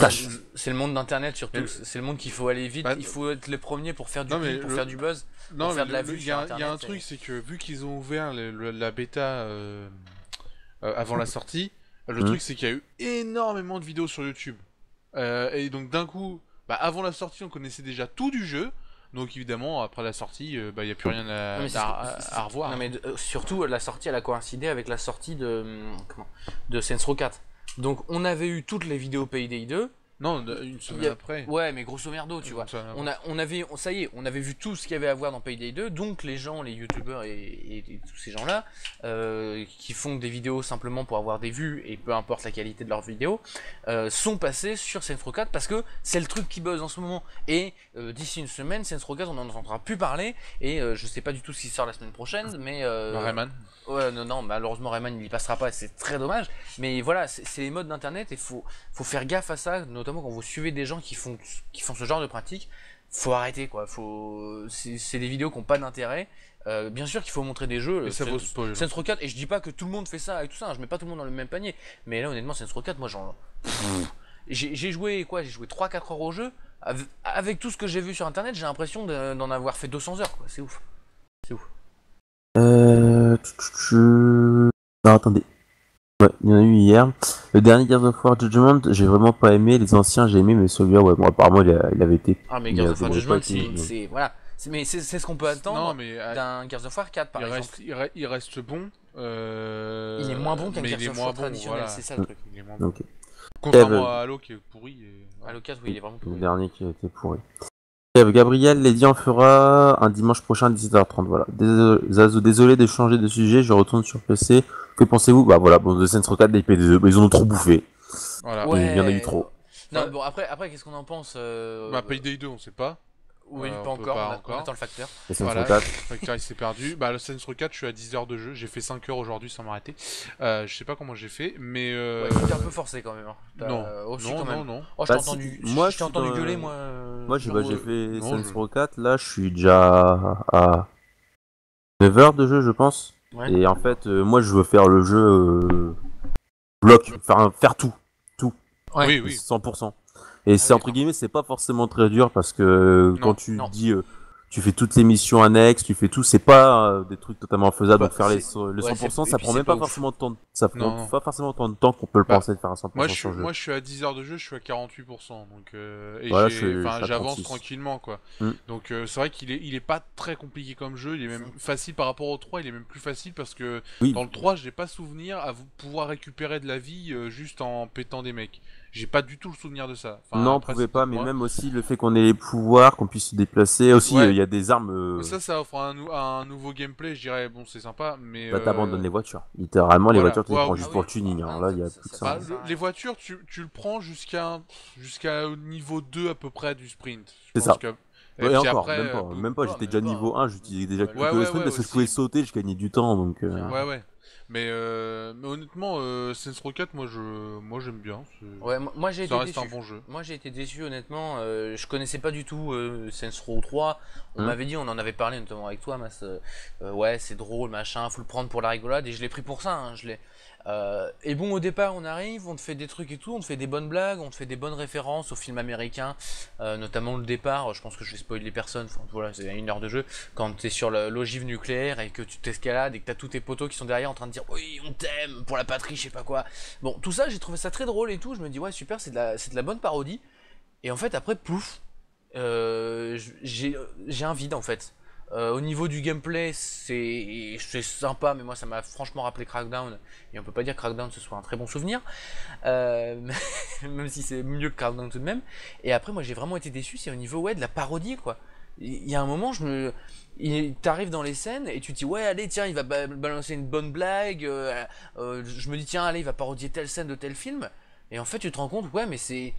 c'est le monde d'internet surtout, c'est le monde qu'il faut aller vite, il faut être les premiers pour faire du clic, pour faire du buzz, pour faire de la vue sur internet. Il y a un truc, c'est que vu qu'ils ont ouvert la bêta avant la sortie, le truc c'est qu'il y a eu énormément de vidéos sur YouTube. Et donc d'un coup, avant la sortie on connaissait déjà tout du jeu, donc évidemment après la sortie, il n'y a plus rien à revoir. Non mais surtout la sortie elle a coïncidé avec la sortie de Saints Row 4. Donc on avait eu toutes les vidéos Payday 2. Non, une semaine après. Ouais, mais grosso merdo, tu vois. On avait vu tout ce qu'il y avait à voir dans Payday 2. Donc les gens, les youtubeurs et tous ces gens-là, qui font des vidéos simplement pour avoir des vues et peu importe la qualité de leurs vidéos, sont passés sur Saints Row 4 parce que c'est le truc qui buzz en ce moment. Et d'ici une semaine, Saints Row 4, on n'en entendra plus parler. Et je sais pas du tout ce qui sort la semaine prochaine, mais Rayman. Ouais, non, malheureusement Rayman il y passera pas, c'est très dommage. Mais voilà, c'est les modes d'internet et faut faire gaffe à ça, notamment quand vous suivez des gens qui font ce genre de pratique. Faut arrêter quoi. C'est des vidéos qui n'ont pas d'intérêt. Bien sûr qu'il faut montrer des jeux. Saints Row 4, et je dis pas que tout le monde fait ça avec tout ça. Hein, je mets pas tout le monde dans le même panier. Mais là honnêtement Saints Row 4, moi j'ai joué 3-4 heures au jeu. Avec tout ce que j'ai vu sur internet, j'ai l'impression d'en avoir fait 200 heures quoi. C'est ouf. C'est ouf. Non, attendez. Ouais, il y en a eu hier. Le dernier Gears of War Judgment, j'ai vraiment pas aimé. Les anciens, j'ai aimé, mais celui-là, ouais, bon, apparemment, il avait été. Ah, mais Gears of War Judgment, c'est. Voilà. Mais c'est ce qu'on peut attendre Non, mais d'un Gears of War 4 par exemple. il reste bon. Il est moins bon qu'un Gears of War traditionnel, voilà. c'est ça le truc. Il est moins bon. Ok. Contrairement à Halo qui est pourri. Halo 4, oui, il est vraiment Le pourri. dernier qui a été pourri. Gabriel, Lady en fera un dimanche prochain à 17h30. Voilà. Désolé de changer de sujet, je retourne sur PC. Que pensez-vous? Bah voilà, bon, The Saints Row 4, des PD2, ils en ont trop bouffé. Voilà. Ouais. Il y en a eu trop. Non, bon, après qu'est-ce qu'on en pense Payday 2, on sait pas. Oui, pas encore, on attend le facteur. The Saints Voilà, Row 4. le facteur il s'est perdu. Le Saints Row 4, je suis à 10 heures de jeu. J'ai fait 5 heures aujourd'hui sans m'arrêter. Je sais pas comment j'ai fait, mais. Ouais, c'était un peu forcé quand même. Hein. Non. Non. Oh, je t'ai entendu, gueuler, moi. Moi, j'ai fait Saints Row 4. Là, je suis déjà à 9 heures de jeu, je pense. Ouais. Et en fait, moi, je veux faire le jeu bloc, faire tout. Ouais. Oui. 100%. Et c'est entre guillemets, c'est pas forcément très dur parce que quand tu dis tu fais toutes les missions annexes, tu fais tout, c'est pas des trucs totalement faisables. Donc faire le 100%, ça prend même pas forcément autant de temps. Ça prend pas forcément autant de temps qu'on peut le penser de faire un 100% sur le jeu. Moi, je suis à 10 heures de jeu, je suis à 48%. Donc, et voilà, j'avance tranquillement, quoi. Donc, c'est vrai qu'il est pas très compliqué comme jeu. Il est même facile par rapport au 3. Il est même plus facile parce que dans le 3, j'ai pas souvenir à pouvoir récupérer de la vie juste en pétant des mecs. J'ai pas du tout le souvenir de ça. Enfin, non, on pouvait pas, mais même aussi le fait qu'on ait les pouvoirs, qu'on puisse se déplacer. Aussi, il y a des armes. Ça offre un nouveau gameplay, je dirais. Bon, c'est sympa, mais. Bah, t'abandonnes les voitures. Littéralement, les voitures, tu les prends juste pour le tuning. Là, il y a plus que ça. Les voitures, tu le prends jusqu'à niveau 2 à peu près du sprint. C'est ça. Et encore, après, même pas, j'étais déjà niveau 1, j'utilisais déjà quelques sprint parce que je pouvais sauter, je gagnais du temps. Donc, Ouais. Mais honnêtement, Saints Row 4, moi j'aime bien. Ouais, moi j'ai été déçu. Un bon jeu. Moi j'ai été déçu honnêtement. Je connaissais pas du tout Saints Row 3. On m'avait dit, on en avait parlé notamment avec toi, Mas. Ouais, c'est drôle, machin, faut le prendre pour la rigolade. Et je l'ai pris pour ça. Hein, et bon, au départ, on arrive, on te fait des trucs et tout, on te fait des bonnes blagues, on te fait des bonnes références aux films américains, notamment le départ. Je pense que je vais spoiler personne. Enfin, voilà, c'est 1 heure de jeu. Quand t'es sur l'ogive nucléaire et que tu t'escalades et que t'as tous tes potos qui sont derrière en train de dire oui, on t'aime pour la patrie, je sais pas quoi. Bon, tout ça, j'ai trouvé ça très drôle et tout. Je me dis ouais, super, c'est de la bonne parodie. Et en fait, après, plouf, j'ai un vide en fait. Au niveau du gameplay, c'est sympa, mais moi ça m'a franchement rappelé Crackdown, et on peut pas dire que Crackdown ce soit un très bon souvenir, même si c'est mieux que Crackdown tout de même. Et après, moi j'ai vraiment été déçu, c'est au niveau de la parodie quoi. Il y a un moment, t'arrives dans les scènes et tu te dis ouais allez tiens il va balancer une bonne blague, je me dis tiens allez il va parodier telle scène de tel film, et en fait tu te rends compte ouais mais c'est...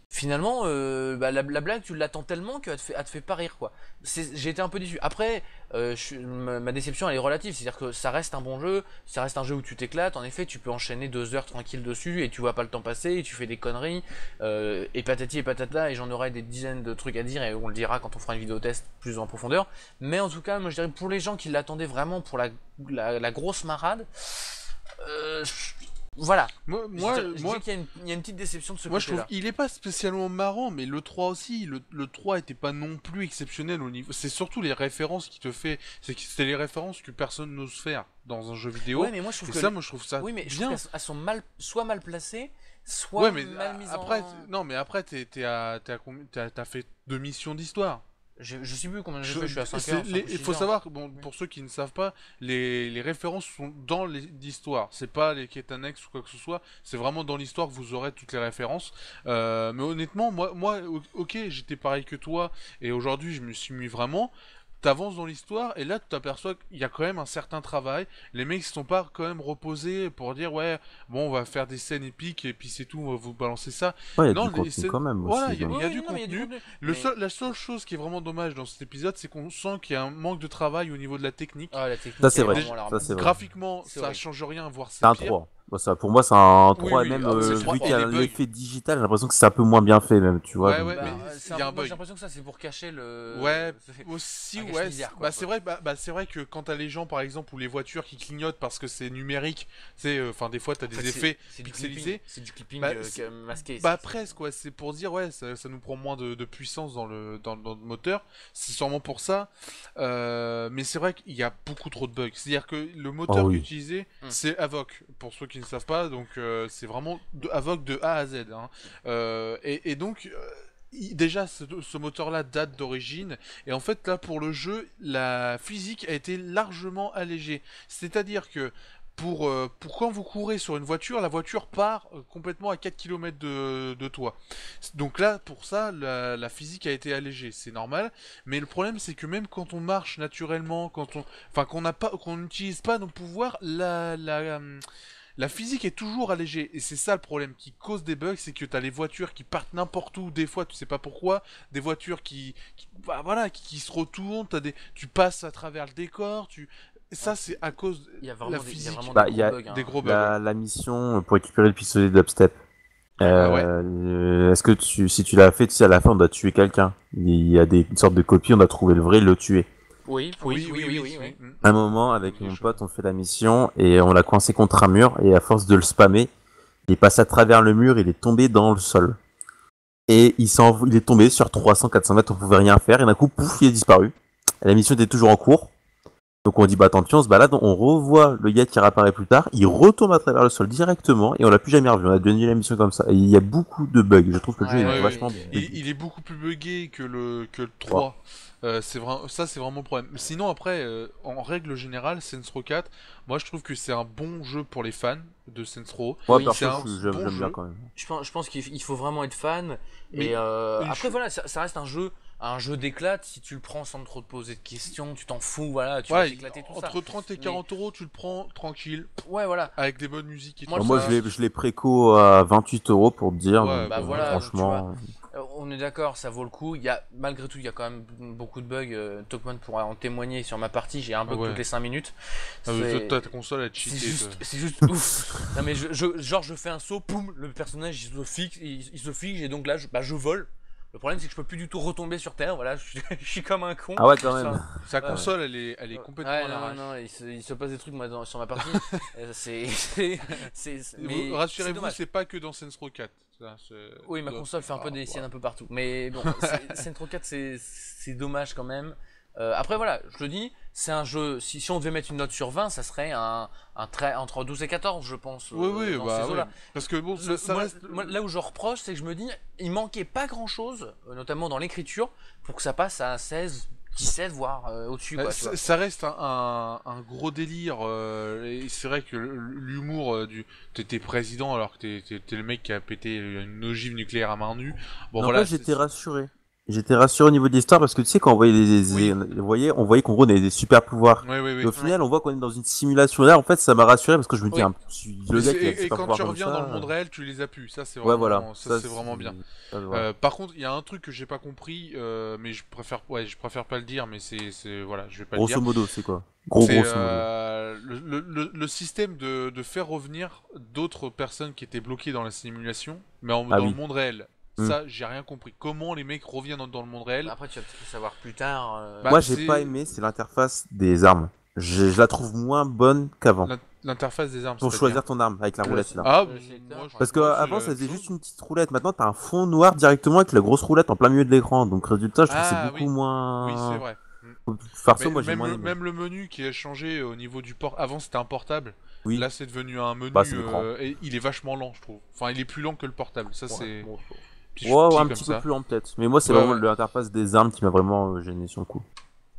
Finalement, la blague, tu l'attends tellement qu'elle te fait pas rire, quoi. J'ai été un peu déçu. Après, ma déception, elle est relative. C'est-à-dire que ça reste un bon jeu, ça reste un jeu où tu t'éclates. En effet, tu peux enchaîner 2 heures tranquille dessus et tu vois pas le temps passer et tu fais des conneries. Et patati et patata, et j'en aurai des dizaines de trucs à dire et on le dira quand on fera une vidéo test plus en profondeur. Mais en tout cas, moi je dirais pour les gens qui l'attendaient vraiment pour la grosse marade, voilà. Moi, je dis qu'il y a une petite déception de ce côté-là. Moi, je trouve qu'il est pas spécialement marrant, mais le 3 aussi. Le 3 était pas non plus exceptionnel au niveau. C'est surtout les références qui te fait. C'est les références que personne n'ose faire dans un jeu vidéo. Ouais, mais moi je trouve moi je trouve ça. Oui, mais bien. elles sont soit mal placées, soit mal mises après, en. Non, mais après, t'as fait 2 missions d'histoire. Je sais plus combien j'ai fait, je suis à 5 heures. Il faut savoir que, bon, pour ceux qui ne savent pas, les références sont dans l'histoire. C'est pas les quêtes annexes ou quoi que ce soit. C'est vraiment dans l'histoire que vous aurez toutes les références. Mais honnêtement, moi, ok, j'étais pareil que toi. Et aujourd'hui, je me suis mis vraiment. T'avances dans l'histoire et là tu t'aperçois qu'il y a quand même un certain travail. Les mecs ne sont pas quand même reposés pour dire ouais bon on va faire des scènes épiques et puis c'est tout, on va vous balancer ça. Ouais, il y a du contenu quand même. Voilà, il y a du contenu. La seule chose qui est vraiment dommage dans cet épisode, c'est qu'on sent qu'il y a un manque de travail au niveau de la technique. Ah, la technique ça c'est vrai. Graphiquement ça change rien, voire c'est un pire. 3. Bah, pour moi c'est un 3 et même vu qu'il y a l'effet digital, j'ai l'impression que c'est un peu moins bien fait même, tu vois. Ouais, mais il y a un bug. J'ai l'impression que ça c'est pour cacher le. Ouais, aussi ouais. C'est vrai que quand t'as les gens par exemple ou les voitures qui clignotent parce que c'est numérique, enfin des fois t'as des effets pixelisés. C'est du clipping masqué. Presque quoi. C'est pour dire ouais ça nous prend moins de puissance dans le moteur. C'est sûrement pour ça. Mais c'est vrai qu'il y a beaucoup trop de bugs. C'est-à-dire que le moteur utilisé c'est Avoc pour ceux qui ne savent pas, donc c'est vraiment Avoc de A à Z. Hein. Et donc déjà ce moteur-là date d'origine, et en fait là pour le jeu, la physique a été largement allégée. C'est-à-dire que pour quand vous courez sur une voiture, la voiture part complètement à 4 km de toi. Donc là, pour ça, la physique a été allégée, c'est normal. Mais le problème, c'est que même quand on marche naturellement, enfin qu'on n'utilise pas nos pouvoirs, la physique est toujours allégée. Et c'est ça le problème qui cause des bugs, c'est que t'as les voitures qui partent n'importe où, des fois tu sais pas pourquoi, des voitures bah, voilà, qui se retournent, tu passes à travers le décor, ça c'est à cause Il y a de vraiment la des, il y a physique. vraiment Bah, des il y gros a bugs. Des Hein. gros bugs. Ouais. la mission pour récupérer le pistolet d'Upstep. Ah ouais. Est-ce que si tu l'as fait, tu sais, à la fin, on doit tuer quelqu'un. Il y a une sorte de copie, on doit trouver le vrai et le tuer. Oui. Un moment, avec Oui, mon je- pote, on fait la mission et on l'a coincé contre un mur et à force de le spammer, il est passé à travers le mur, il est tombé dans le sol. Et il est tombé sur 300-400 mètres, on pouvait rien faire et d'un coup, pouf, il est disparu. Et la mission était toujours en cours. Donc on dit bah tant pis, on se balade, on revoit le gars qui réapparaît plus tard, il retombe à travers le sol directement et on l'a plus jamais revu. On a devenu la mission comme ça. Et il y a beaucoup de bugs. Je trouve que le jeu Ouais, est vachement oui. bugué. Il est beaucoup plus buggé que le 3. Ça c'est vraiment le problème. Sinon après, en règle générale, Saints Row 4, moi je trouve que c'est un bon jeu pour les fans de Saints Row. Moi Oui, perso, C'est un j'aime bon bien jeu. quand même. Je pense qu'il faut vraiment être fan. Mais Et une après, cho- voilà, ça reste un jeu d'éclate. Si tu le prends sans trop te poser de questions, tu t'en fous, voilà, tu vas Ouais, t'éclater tout ça. entre 30 et 40 euros, tu le prends tranquille, Ouais, voilà. avec des bonnes musiques et Moi, tout Moi ça. je l'ai préco à 28 € pour te dire. Ouais, Donc, bah voilà, donc tu vois. franchement. On est d'accord, ça vaut le coup. Malgré tout, il y a quand même beaucoup de bugs. Tokman pourra en témoigner sur ma partie. J'ai un bug ouais. toutes les 5 minutes. Ah, mais C'est- toi, ta console a cheaté. c'est juste ouf. Non mais je fais un saut, poum, le personnage il se fixe et donc là je vole. Le problème c'est que je peux plus du tout retomber sur terre. Voilà, je suis comme un con. Ah ouais, quand même. Sa Ouais. console, elle est complètement Ouais, à l'arrache. non, il se passe des trucs moi, sur ma partie. Mais Rassurez-vous, dommage. c'est pas que dans Saints Row 4. Ça, Oui, ma console fait un peu des siennes un peu partout. Mais bon, Saints Row 4, c'est dommage quand même. Après, voilà, je le dis, c'est un jeu. Si on devait mettre une note sur 20, ça serait un trait entre 12 et 14, je pense. Oui, dans bah ces oui. eaux-là. Parce que bon, ça Moi, reste. là où je reproche, c'est que je me dis, il manquait pas grand chose, notamment dans l'écriture, pour que ça passe à 16, 17, voire au-dessus. Quoi, tu vois. Ça reste un gros délire. Et c'est vrai que l'humour t'es président alors que t'es le mec qui a pété une ogive nucléaire à main nue. Bon, Non, voilà. après, j'étais rassuré. J'étais rassuré au niveau de l'histoire parce que tu sais, quand on voyait Oui. on voyait qu'en gros on avait des super pouvoirs. Oui, oui, Et oui. au final, on voit qu'on est dans une simulation là. En fait, ça m'a rassuré parce que je me dis, Oui. le gars qui a des Et super quand pouvoirs tu comme reviens ça, dans le monde réel, tu les as pu. Ça, c'est ouais, vraiment, voilà. ça, c'est vraiment bien. Ça, voilà. Par contre, il y a un truc que j'ai pas compris, mais je préfère pas le dire, mais voilà, je vais pas le dire. Grosso modo, c'est quoi? C'est Grosso modo. le système de faire revenir d'autres personnes qui étaient bloquées dans la simulation, mais Ah dans oui. le monde réel. Ça, j'ai rien compris. Comment les mecs reviennent dans le monde réel? Après, tu vas peut-être le savoir plus tard. Bah, Moi, j'ai c'est- pas aimé, c'est l'interface des armes. Je la trouve moins bonne qu'avant. L'interface des armes. Pour c'est-à-dire choisir ton arme avec la roulette là. Ah, Le sélecteur, moi, je Parce trouve que c'est qu'avant, la ça même faisait chose. juste une petite roulette. Maintenant, t'as un fond noir directement avec la grosse roulette en plein milieu de l'écran. Donc, résultat, je trouve que c'est Ah, beaucoup oui. moins. Oui, c'est vrai. Farceau, Mais moi, j'ai moins aimé. même le menu qui a changé au niveau du port. Avant c'était un portable. Oui. Là c'est devenu un menu. Bah, c'est l'écran. Et il est vachement lent, je trouve. Enfin, il est plus lent que le portable. Ça c'est. Bon, Petit Ouais, petit un comme petit peu ça. plus lent peut-être. Mais moi, c'est Ouais, vraiment ouais. l'interface des armes qui m'a vraiment gêné sur le coup.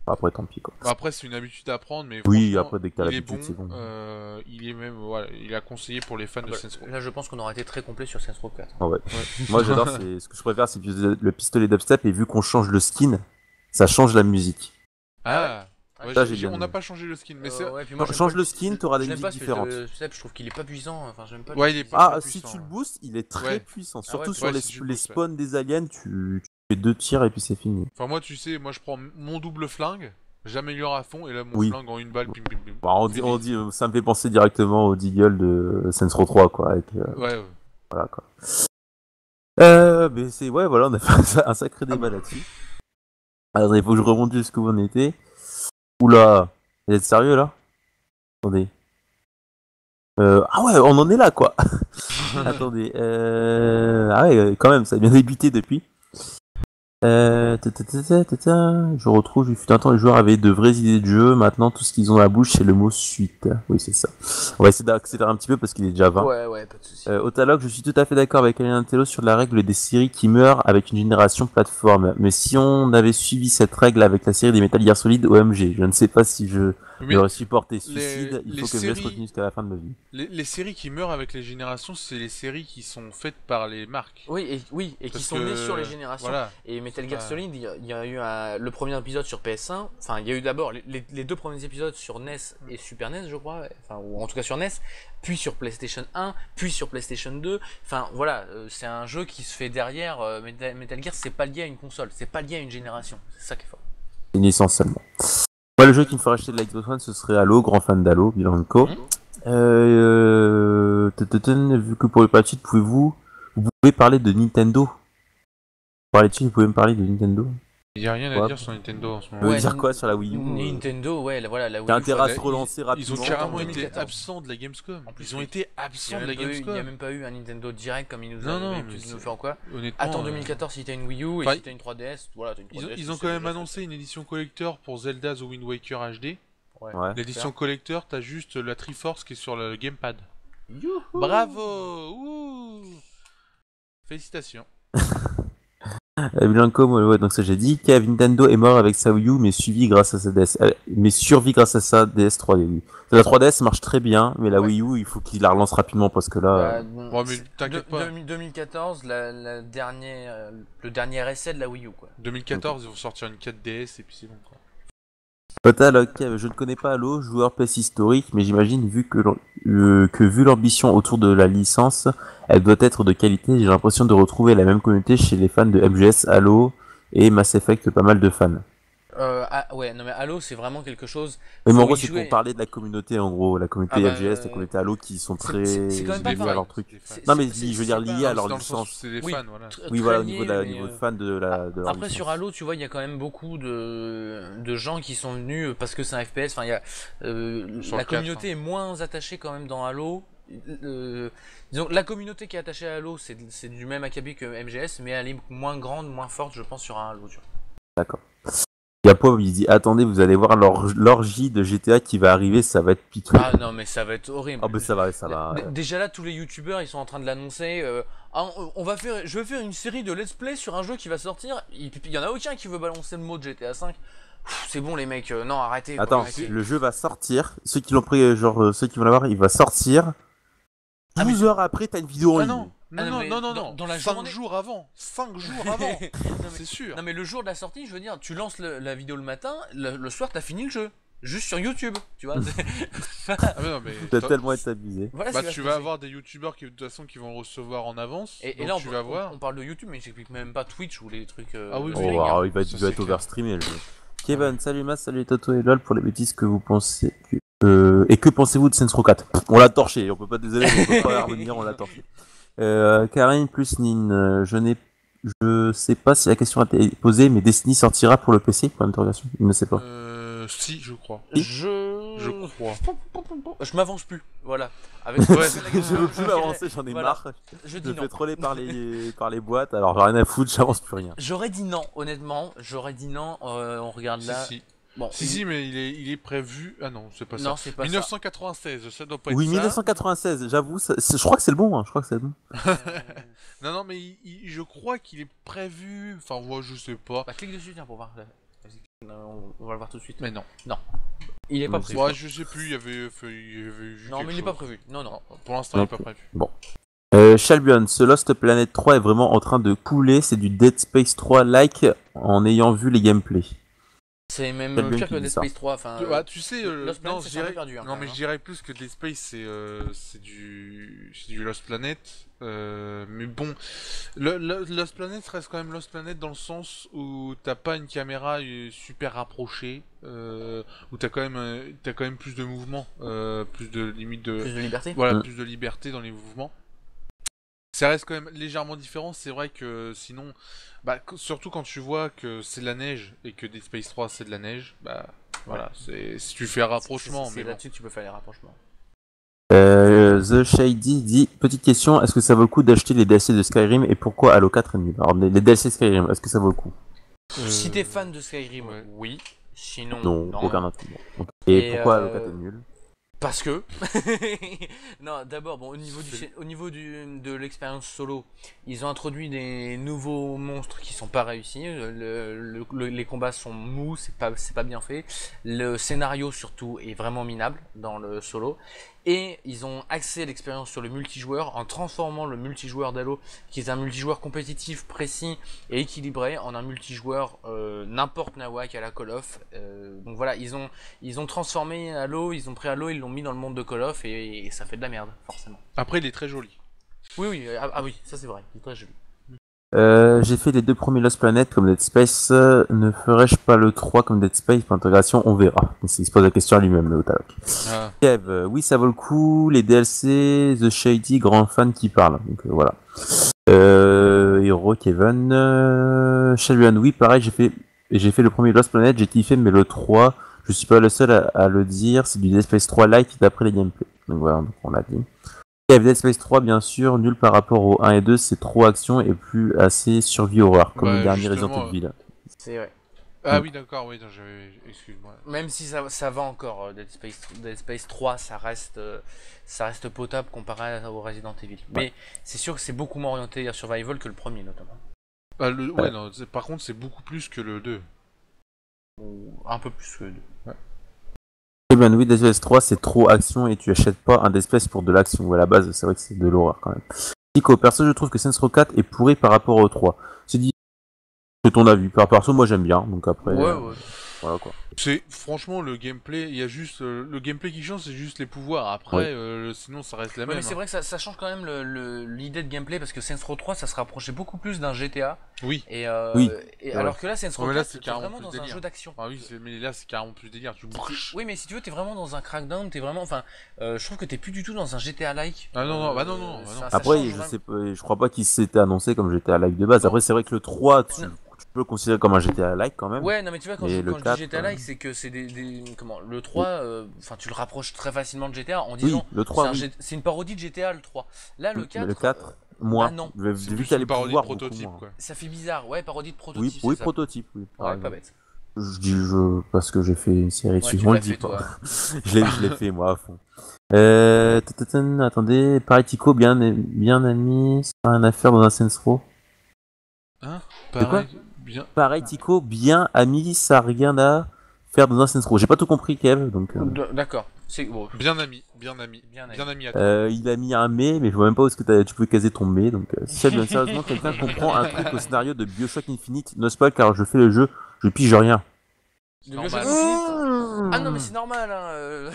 Après, tant pis quoi. Bah, après c'est une habitude à prendre, mais Oui, franchement, après, dès que t'as il est l'habitude, bon. c'est bon. Il est même, voilà, il a conseillé pour les fans de Voilà. Saints Row. Là, je pense qu'on aura été très complet sur Saints Row 4. Ah ouais. Moi, j'adore. Ce que je préfère, c'est que le pistolet d'upstep et vu qu'on change le skin, ça change la musique. Ah. Ah, Ouais, ça, j'ai bien on n'a aimé. pas changé le skin, mais c'est. Ouais, puis moi, Non, j'aime change pas le skin, t'auras des je l'aime musiques pas, différentes. je trouve qu'il est pas puissant. Enfin, j'aime pas. Ouais, il est pas- Ah, très si puissant, tu le hein. boostes, il est très Ouais. puissant. Ah Surtout ouais, sur ouais, les, si tu le les boostes, ouais. spawns des aliens, tu fais 2 tirs et puis c'est fini. Enfin moi tu sais, moi je prends mon double flingue, j'améliore à fond et là mon Oui. flingue en une balle, bim bim bim. Bah, ça me fait penser directement au Deagle de Saints Row 3, quoi. Avec, Ouais. voilà, quoi. Mais c'est, ouais, voilà, on a fait un sacré débat là-dessus. Alors, il faut que je remonte jusqu'où on était. Oula, vous êtes sérieux là? Attendez. Ah ouais, on en est là, quoi. Attendez. Ah ouais, quand même, ça a bien débuté depuis. Je retrouve, il fut un temps, les joueurs avaient de vraies idées de jeu. Maintenant, tout ce qu'ils ont à la bouche, c'est le mot suite. Oui, c'est ça. On va essayer d'accélérer un petit peu parce qu'il est déjà 20. Ouais, pas de soucis. Otalogue, je suis tout à fait d'accord avec Alien Tello sur la règle des séries qui meurent avec une génération plateforme. Mais si on avait suivi cette règle avec la série des Metal Gear Solid OMG, je ne sais pas si je Mais l'aurais supporté. Suicide, il les faut que je laisse séries- continue jusqu'à la fin de ma vie. Les séries qui meurent avec les générations, c'est les séries qui sont faites par les marques. Oui, et qui Parce sont que, nés sur les générations. Voilà. Et Metal Gear Ah. Solid, il y a eu le premier épisode sur PS1. Enfin, il y a eu d'abord les deux premiers épisodes sur NES et Super NES, je crois. Enfin, ou en tout cas sur NES. Puis sur PlayStation 1, puis sur PlayStation 2. Enfin, voilà, c'est un jeu qui se fait derrière. Metal Gear, c'est pas lié à une console, c'est pas lié à une génération. C'est ça qui est fort. Une licence seulement. Moi, le jeu qui me ferait acheter de la Xbox One, ce serait Halo, grand fan d'Halo, Bilanco. Vu que pour le parler de suite, vous pouvez parler de Nintendo. Parler de suite, vous pouvez me parler de Nintendo. Il n'y a rien à Ouais. dire sur Nintendo en ce Vous moment. pouvez Ouais, dire quoi sur la Wii U Nintendo, ouais, voilà, la Wii T'as U. intérêt à se Ils- relancer Ils rapidement. ont carrément en été 2014. absents de la Gamescom. En plus, Ils ont oui. été Il absents n'y de la a Gamescom. même pas eu un Nintendo Direct comme ils nous Non, non, avaient mais l'habitude de nous c'est- faire ou quoi. Honnêtement, Attends 2014 si t'as une Wii U et enfin, si t'as une 3DS, voilà, t'as une 3DS. ils ont c'est quand même déjà annoncé une édition collector pour Zelda The Wind Waker HD. Ouais. Ouais. L'édition collector, t'as juste la Triforce qui est sur le gamepad. Youhou. Bravo. Ouh. Félicitations. Bilanco, ouais, donc ça j'ai dit. Kev, Nintendo est mort avec sa Wii U, mais suivi grâce à sa DS. Mais survit grâce à sa DS 3D. Oui. La 3DS marche très bien, mais la Ouais. Wii U, il faut qu'il la relance rapidement parce que là. Bon, mais t'inquiète pas. 2014, le dernier essai de la Wii U, quoi. 2014, ils vont sortir une 4DS et puis c'est bon quoi. Total, Kev, je ne connais pas Halo, joueur PS historique, mais j'imagine que vu l'ambition autour de la licence, elle doit être de qualité. J'ai l'impression de retrouver la même communauté chez les fans de MGS, Halo et Mass Effect, pas mal de fans. Ouais, non mais Halo, c'est vraiment quelque chose. Mais faut en gros, y c'est jouer. pour parler de la communauté, en gros, la communauté Ah bah, MGS, la communauté Halo qui sont c'est- très c'est quand même pas liés à pareil. leur truc. C'est- Non, mais c'est- je veux dire c'est liés pas- à leur C'est dans le sens où licence. c'est des Oui. fans, voilà. Oui, très voilà, au lié, niveau mais, de fan de leur Après licence. sur Halo, tu vois, il y a quand même beaucoup de gens qui sont venus parce que c'est un FPS. Enfin, il y a Sur la le 4, communauté est moins attachée quand même dans Halo. Disons, la communauté qui est attachée à Halo, c'est du même acabit que MGS, mais elle est moins grande, moins forte, je pense, sur un Halo. Tu vois. D'accord. Il y a Paul, il dit attendez, vous allez voir l'orgie de GTA qui va arriver, ça va être piteux. Ah non, mais ça va être horrible. Ah, bah ça va. Déjà là, tous les youtubeurs ils sont en train de l'annoncer. Je vais faire une série de let's play sur un jeu qui va sortir. Il y en a aucun qui veut balancer le mot de GTA 5. C'est bon les mecs, non arrêtez. quoi, Attends, arrêtez. le jeu va sortir. Ceux qui l'ont pris, ceux qui vont l'avoir, il va sortir. 12 heures après, t'as une vidéo en Ah ligne. non, Ah non, non, mais non, non, non, dans la 5 journée- jours avant. 5 jours avant. Non, mais- C'est sûr. Non mais le jour de la sortie, je veux dire, tu lances la vidéo le matin, le soir t'as fini le jeu. Juste sur YouTube, tu vois. Ah mais non, mais T'as toi- tellement été abusé. Voilà bah ce qui tu se vas passer. avoir des youtubeurs qui de toute façon qui vont le recevoir en avance. Et donc là tu vas voir. on parle de YouTube, mais j'explique même pas Twitch ou les trucs. Ah oui, de oui. streaming, Oh, hein. alors, il va Ça, être c'est clair. overstreamé le jeu. Kevin, salut Mas, salut Toto et LOL pour les bêtises que vous pensez. Et que pensez-vous de Saints Row 4 On l'a torché, on peut pas, désolé, on peut pas revenir, on l'a torché. Karine plus Nin, je sais pas si la question a été posée, mais Destiny sortira pour le PC point d'interrogation. Il ne sait pas. Si, je crois. Je crois. Je m'avance plus, voilà. Avec Ouais. Je veux plus avancer, j'en ai Voilà. marre. Je Je dis me non. fais troller par les boîtes, alors j'ai rien à foutre, j'avance plus rien. J'aurais dit non, honnêtement. J'aurais dit non. On regarde là. Si, si. Bon, Si, mais il est prévu. Ah non, c'est pas non, ça. c'est pas 1996, ça doit pas être Oui, ça. 1996, j'avoue, je crois que c'est le bon, hein, je crois que c'est le bon. ça. Non, non, mais je crois qu'il est prévu. Enfin, moi, je sais pas. Bah, clique dessus, tiens, pour voir. Vas-y. On va le voir tout de suite. Mais non. Il est pas Ouais, prévu. Ouais, je sais plus, il y avait juste Non, mais quelque il est pas chose. prévu. Non, non. Pour l'instant, il est Ok. pas prévu. Shelbion, ce Lost Planet 3 est vraiment en train de couler, c'est du Dead Space 3 like en ayant vu les gameplays. C'est même Quel bien pire que qui dit Dead ça. Space 3. Enfin, Bah, tu sais, Lost Planet, non, c'est je dirais, un peu perdu, hein, non, quand mais même, je dirais plus que Dead Space, c'est du Lost Planet. Mais bon, Lost Planet reste quand même Lost Planet dans le sens où t'as pas une caméra super rapprochée, où t'as quand même plus de mouvement, plus de limite de, plus de liberté. voilà, Mm. plus de liberté dans les mouvements. Ça reste quand même légèrement différent, c'est vrai que sinon, bah, surtout quand tu vois que c'est de la neige et que Dead Space 3 c'est de la neige, bah voilà, si tu fais un rapprochement, C'est mais bon. là-dessus que tu peux faire les rapprochements. The Shady dit, petite question, est-ce que ça vaut le coup d'acheter les DLC de Skyrim et pourquoi Halo 4 est nul? Alors les DLC Skyrim, est-ce que ça vaut le coup? Si t'es fan de Skyrim, ouais. oui. Sinon, Non, non. aucun intérêt. Et pourquoi euh, Alocat est nul? Parce que. Non, d'abord, bon, au niveau de l'expérience solo, ils ont introduit des nouveaux monstres qui sont pas réussis. Les combats sont mous, c'est pas bien fait. Le scénario, surtout, est vraiment minable dans le solo. Et ils ont axé l'expérience sur le multijoueur en transformant le multijoueur d'Halo, qui est un multijoueur compétitif, précis et équilibré, en un multijoueur n'importe nawak à la Call of. Donc voilà, ils ont transformé Halo, ils ont pris Halo, ils l'ont mis dans le monde de Call of et ça fait de la merde, forcément. Après, il est très joli. Oui, oui, oui, ça c'est vrai, c'est très joli. J'ai fait les 2 premiers Lost Planet comme Dead Space. Ne ferais-je pas le 3 comme Dead Space pour intégration? On verra. Il se pose la question à lui-même, le Otalok. Ah. Kev, oui, ça vaut le coup. Les DLC, The Shady, grand fan qui parle. Donc voilà. Hero, Kevin, Shaluan, oui, pareil, j'ai fait le premier Lost Planet, j'ai kiffé, mais le 3, je suis pas le seul à le dire, c'est du Dead Space 3 like d'après les gameplays. Donc voilà, donc on l'a dit. Et Dead Space 3, bien sûr, nul par rapport au 1 et 2, c'est trop action et plus assez survie horreur, comme le dernier Resident Evil. C'est vrai. Ah oui, d'accord, oui, excuse-moi. Même si ça va encore, Dead Space 3, ça reste potable comparé au Resident Evil. Ouais. Mais c'est sûr que c'est beaucoup moins orienté à survival que le premier, notamment. Ah, ouais, non, par contre, c'est beaucoup plus que le 2. Ou un peu plus que le 2. Ouais. Eh ben oui, Dead Space 3, c'est trop action et tu achètes pas un Dead Space pour de l'action. Ou à la base, c'est vrai que c'est de l'horreur quand même. Nico, perso, je trouve que Saints Row 4 est pourri par rapport au 3. C'est dit, c'est ton avis. Par perso, moi j'aime bien, donc après. Ouais. Voilà quoi. C'est franchement le gameplay, il y a juste le gameplay qui change, c'est juste les pouvoirs. Après, sinon ça reste la Ouais, même. mais c'est vrai que ça change quand même l'idée de gameplay parce que Saints Row 3 ça se rapprochait beaucoup plus d'un GTA. Oui. Oui. Et alors que là, Saints Row Ouais, là, 4 c'est t'es carrément vraiment plus dans un délire. jeu d'action. Ah oui, mais là c'est carrément plus délire. Oui, mais si tu veux, t'es vraiment dans un Crackdown, t'es vraiment. Enfin, je trouve que t'es plus du tout dans un GTA-like. Ah non, bah non. Ça Après, change je vraiment. sais pas, je crois pas qu'il s'était annoncé comme GTA like de base. Après, c'est vrai que le 3, tu peux le considérer comme un GTA like quand même. Ouais, non, mais tu vois, quand Mais je le dis 4, GTA-like, c'est que c'est comment, le 3, enfin, tu le rapproches très facilement de GTA en disant. Oui, le 3, oui. C'est une parodie de GTA, le 3. Là, le 4. Le 4, moins. Bah non. C'est Vu plus que t'as une les parodie de pouvoirs, beaucoup prototype, moins. quoi. Ça fait bizarre, ouais, parodie de prototype. Oui, c'est ça. prototype, oui. Ouais, pas bête. Je dis parce que j'ai fait une série dessus, tu on l'as le dit fait, pas. toi. Je l'ai fait moi à fond. Attendez, pareil Tico, bien ami, ça n'a rien à faire dans un Saints Row. Hein? De quoi? Bien. Pareil Tico, bien ami, ça n'a rien à faire dans un Saints Row. J'ai pas tout compris Kev, donc... D'accord. C'est bon. Bien ami à toi. il a mis un mais je vois même pas où est-ce que tu peux caser ton mais, donc si bien sérieusement quelqu'un comprend un truc au scénario de Bioshock Infinite, no spoil car je fais le jeu, je pige rien. De Bioshock Normal. Infinite. Ah non, mais c'est normal, hein.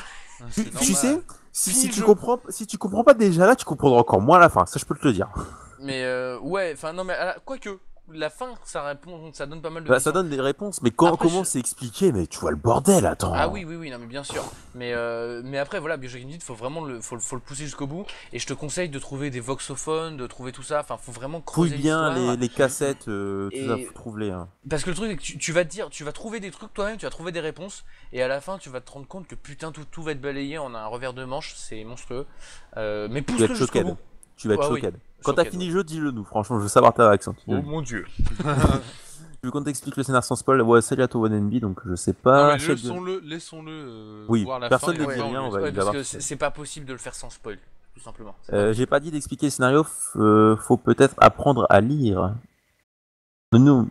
C'est Tu normal. sais, si tu comprends pas déjà là, tu comprendras encore moins à la fin, ça je peux te le dire. Mais ouais, enfin non, mais quoique, la fin, ça donne pas mal de Bah, questions. ça donne des réponses, mais comment c'est expliqué, mais tu vois le bordel, attends. Ah oui, non, mais bien sûr. Mais après, voilà, Bioshock Infinite, faut vraiment faut le pousser jusqu'au bout. Et je te conseille de trouver des voxophones, de trouver tout ça. Enfin, faut vraiment Fouille creuser bien l'histoire. les cassettes, tout Et- ça, faut trouver. Hein. Parce que le truc, c'est que tu vas te dire, tu vas trouver des trucs toi-même, tu vas trouver des réponses. Et à la fin, tu vas te rendre compte que putain, tout va être balayé en un revers de manche. C'est monstrueux. Mais Tu vas pousse-le être jusqu'au choqué. bout. Tu vas être Ah oui. choqué. Quand t'as Choqué, fini le jeu, dis-le nous, franchement, je veux savoir ta réaction. Oh mon dieu. Tu veux qu'on t'explique le scénar sans spoil? Ouais, salut à toi OneNB, donc je sais Non, pas. mais laissons-le Oui, voir la personne fin. ne et dit après, rien, on on va lui- Ouais, il parce va que voir. c'est pas possible de le faire sans spoil, tout simplement. C'est pas J'ai pas dit d'expliquer le scénario, faut peut-être apprendre à lire. Non.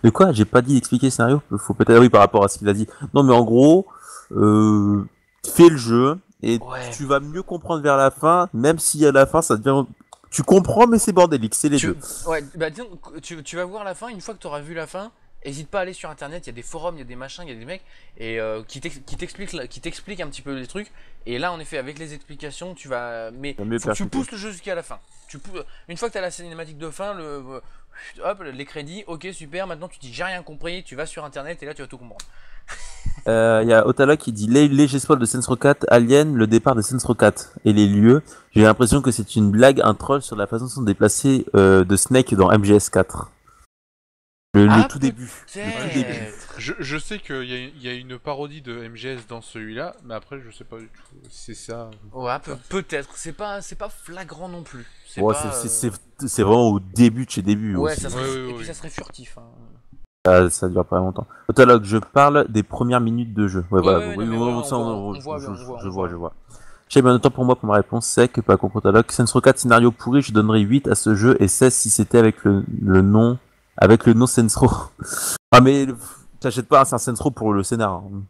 De quoi? J'ai pas dit d'expliquer le scénario? Faut peut-être. Oui, par rapport à ce qu'il a dit. Non, mais en gros, fais le jeu et Ouais. tu vas mieux comprendre vers la fin, même si à la fin ça devient. Tu comprends, mais c'est bordélique, c'est les deux. Ouais, bah disons, tu vas voir la fin, une fois que tu auras vu la fin, hésite pas à aller sur internet, il y a des forums, il y a des machins, il y a des mecs et qui t'expliquent un petit peu les trucs. Et là, en effet, avec les explications, tu vas. Mais T'as mieux faut que tu percuté. pousses le jeu jusqu'à la fin. Une fois que tu as la cinématique de fin, hop, les crédits, ok, super, maintenant tu dis j'ai rien compris, tu vas sur internet et là tu vas tout comprendre. Il y a Otala qui dit léger spoil de Saints Row 4, Alien, le départ de Saints Row 4 et les lieux. J'ai l'impression que c'est une blague, un troll sur la façon de se déplacer de Snake dans MGS 4. Le tout début. Le tout début. Je sais qu'il y a une parodie de MGS dans celui-là, mais après je sais pas du tout si c'est ça. Ouais, peut-être. C'est pas flagrant non plus. Ouais, c'est vraiment au début de chez début. Ouais, aussi. ça serait, Ouais, et puis ça serait furtif. Hein. Ça dure pas longtemps. Autolog, je parle des premières minutes de jeu. Ouais, voilà. ouais, Oui, non, mais oui, voilà, ça, on voit bien, je vois. Je sais bien, autant pour moi, pour ma réponse, c'est que pas contre Autolog. Saints Row 4 scénario pourri, je donnerais 8 à ce jeu et 16 si c'était avec le nom, Saints Row. Ah, mais t'achètes pas un Saints Row pour le scénar. Hein.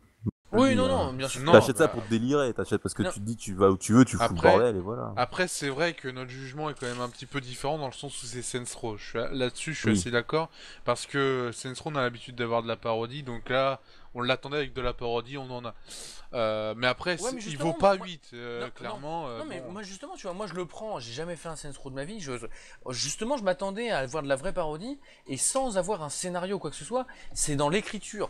Oui, non, bien sûr. Non, T'achètes ça bah, pour te délirer, t'achètes parce que non. tu te dis tu vas où tu veux, tu fous le Après, bordel et voilà. Après, c'est vrai que notre jugement est quand même un petit peu différent dans le sens où c'est Saints Row. Là-dessus, je suis Oui. assez d'accord parce que Saints Row on a l'habitude d'avoir de la parodie, donc là, on l'attendait avec de la parodie, on en a. Mais après, Ouais, mais il justement, vaut pas moi- 8, Non, clairement. non, mais bon. moi justement, tu vois, moi je le prends, j'ai jamais fait un Saints Row de ma vie, justement je m'attendais à voir de la vraie parodie, et sans avoir un scénario ou quoi que ce soit, c'est dans l'écriture,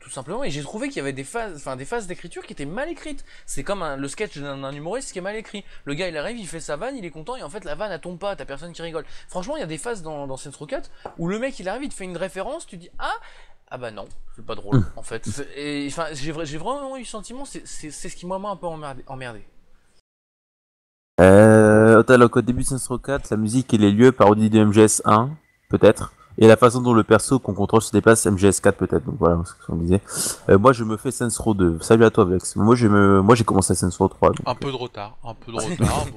tout simplement, et j'ai trouvé qu'il y avait des phases d'écriture qui étaient mal écrites, c'est comme le sketch d'un humoriste qui est mal écrit, le gars il arrive, il fait sa vanne, il est content, et en fait la vanne elle tombe pas, t'as personne qui rigole. Franchement, il y a des phases dans Saints Row 4 où le mec il arrive, il te fait une référence, tu dis ah bah non, c'est pas drôle en fait. Et enfin, j'ai vraiment eu le sentiment, c'est ce qui m'a un peu emmerdé. Autolog, au début de Saints Row 4, la musique et les lieux parodie de MGS 1, peut-être. Et la façon dont le perso qu'on contrôle se déplace, MGS 4 peut-être. Donc voilà ce qu'on disait. Moi je me fais Saints Row 2. Salut à toi Vex. Moi j'ai commencé à Saints Row 3. Donc, Un peu de retard, bon,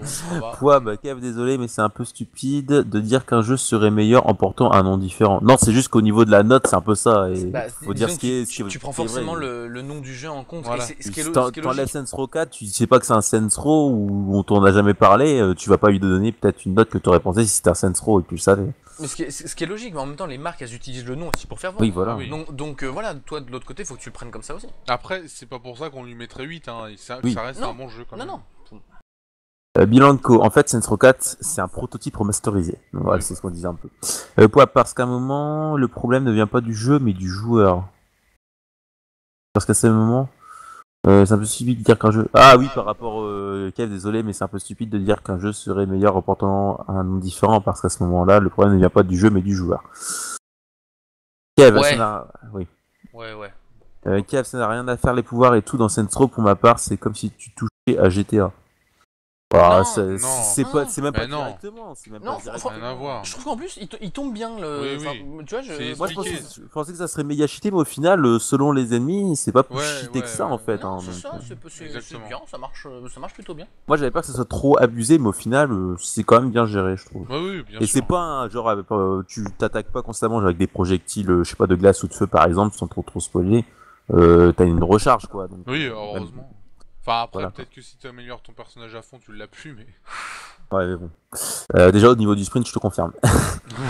ça va. Pouab, Kev, désolé, mais c'est un peu stupide de dire qu'un jeu serait meilleur en portant un nom différent. Non, c'est juste qu'au niveau de la note, c'est un peu ça. Et Bah, faut dire disons ce que qui est, tu prends ce qui est forcément vrai. le nom du jeu en compte. Voilà. Et ce qui est, Si ce qui est t'enlèves logique. Saints Row 4, tu sais pas que c'est un Saints Row ou on t'en a jamais parlé, tu vas pas lui donner peut-être une note que t'aurais pensé si c'était un Saints Row et tu le savais. Mais ce qui est logique, mais en même temps, les marques elles utilisent le nom aussi pour faire vendre. Oui, voilà. Ah oui. Donc voilà, toi de l'autre côté, faut que tu le prennes comme ça aussi. Après, c'est pas pour ça qu'on lui mettrait 8, hein. Oui. Ça reste Non. un bon jeu quand Non, même. non. Bilan de Co. En fait, Saints Row 4, c'est un prototype remasterisé. Donc, voilà, Oui. c'est ce qu'on disait un peu. Parce qu'à un moment, le problème ne vient pas du jeu, mais du joueur. Parce qu'à ce moment, c'est un peu stupide de dire qu'un jeu. Ah oui, par rapport Kev, désolé, mais c'est un peu stupide de dire qu'un jeu serait meilleur en portant un nom différent, parce qu'à ce moment-là, le problème ne vient pas du jeu, mais du joueur. Kev, Ouais. ça n'a. Oui. Ouais. Kev, ça n'a rien à faire les pouvoirs et tout dans Saints Row. Pour ma part, c'est comme si tu touchais à GTA. Ah, Non, c'est non. c'est même pas Mais non. directement. C'est même Non, pas directement. Rien à voir. Je trouve qu'en plus, il tombe bien le. Oui, oui. Tu vois, C'est Moi, expliqué. je pensais que ça serait méga cheaté, mais au final, selon les ennemis, c'est pas plus Ouais, cheaté que ça ouais. en fait. Non, Hein, c'est donc, ça, c'est Exactement. bien, ça marche plutôt bien. moi, j'avais peur que ça soit trop abusé, mais au final, c'est quand même bien géré, je trouve. Ouais, oui, bien Et sûr. c'est pas un genre, tu t'attaques pas constamment genre, avec des projectiles, je sais pas, de glace ou de feu par exemple, sans trop spoiler. T'as une recharge quoi. Donc, Oui, même- heureusement. Enfin, après, Voilà. peut-être que si tu améliores ton personnage à fond, tu l'as plus, mais. Ouais, mais bon. Déjà au niveau du sprint, je te confirme.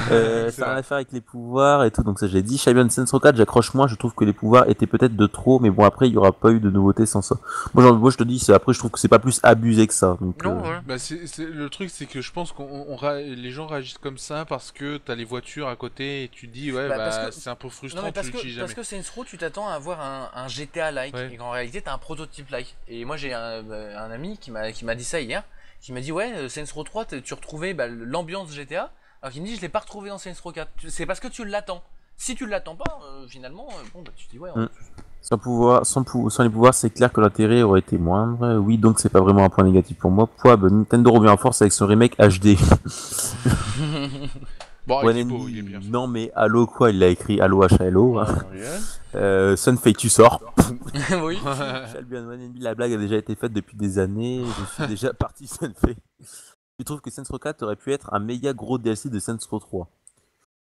C'est Ça a rien vrai. à faire avec les pouvoirs et tout, donc ça j'ai dit. Shivan Saints Row 4, j'accroche moins, je trouve que les pouvoirs étaient peut-être de trop, mais bon après il y aura pas eu de nouveautés sans ça. Moi je te dis, après je trouve que c'est pas plus abusé que ça. Donc, Non, voilà. Bah, le truc, c'est que je pense les gens réagissent comme ça parce que t'as les voitures à côté et tu te dis, ouais, Parce bah, que- c'est un peu Non, frustrant, mais tu l'utilises parce jamais. que Saints Row, tu t'attends à avoir un GTA-like, Ouais. et qu'en réalité, t'as un prototype-like. Et moi, j'ai un ami qui m'a dit ça hier, qui m'a dit, ouais, Saints Row 3, tu retrouvais l'ambiance GTA, alors qu'il me dit, je l'ai pas retrouvé dans Saints Row 4. C'est parce que tu l'attends. Si tu l'attends pas, finalement, bon, bah, tu te dis, ouais. Mm. Sans les pouvoirs, c'est clair que l'intérêt aurait été moindre. Oui, donc c'est pas vraiment un point négatif pour moi. Nintendo revient en force avec son remake HD. Bon, One il est and beau, B, il est bien fait. non mais Halo quoi, il a écrit Halo H-A-L-O. Ouais, Sunfake, tu sors. oui. Albion One and B, la blague a déjà été faite depuis des années. Je suis déjà parti Sunfake. Je trouve que Saints Row 4 aurait pu être un méga gros DLC de Saints Row 3.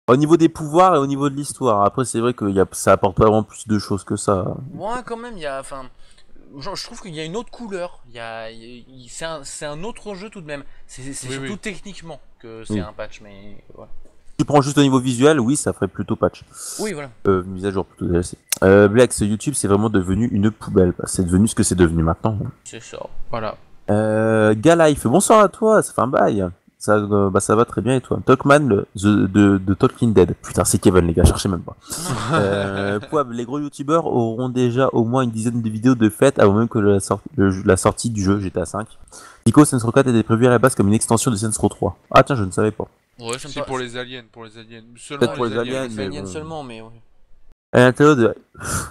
Au niveau des pouvoirs et au niveau de l'histoire. Après, c'est vrai que ça apporte pas vraiment plus de choses que ça. Moi, quand même, il y a. Enfin, je trouve qu'il y a une autre couleur. C'est un autre jeu tout de même. C'est Oui, surtout oui. techniquement que c'est Oui. un patch, mais voilà. Si tu prends juste au niveau visuel, oui, ça ferait plutôt patch. Oui, voilà. Mise à jour plutôt DLC. Blex, YouTube, c'est vraiment devenu une poubelle. C'est devenu ce que c'est devenu maintenant. C'est ça. Voilà. Galife, bonsoir à toi, ça fait un bail. Ça va très bien et toi. Talkman de Talking Dead. Putain, c'est Kevin, les gars, cherchez même pas. Poib, les gros youtubeurs auront déjà au moins une dizaine de vidéos de fête avant même que la sortie du jeu GTA V. Nico, Saints Row 4 était prévu à la base comme une extension de Saints Row 3. Ah tiens, je ne savais pas. Ouais, ça me Si, paraît- pour les aliens. Seulement Peut-être pour les aliens, C'est mais Alien bon. seulement, mais oui. Alien Intello de...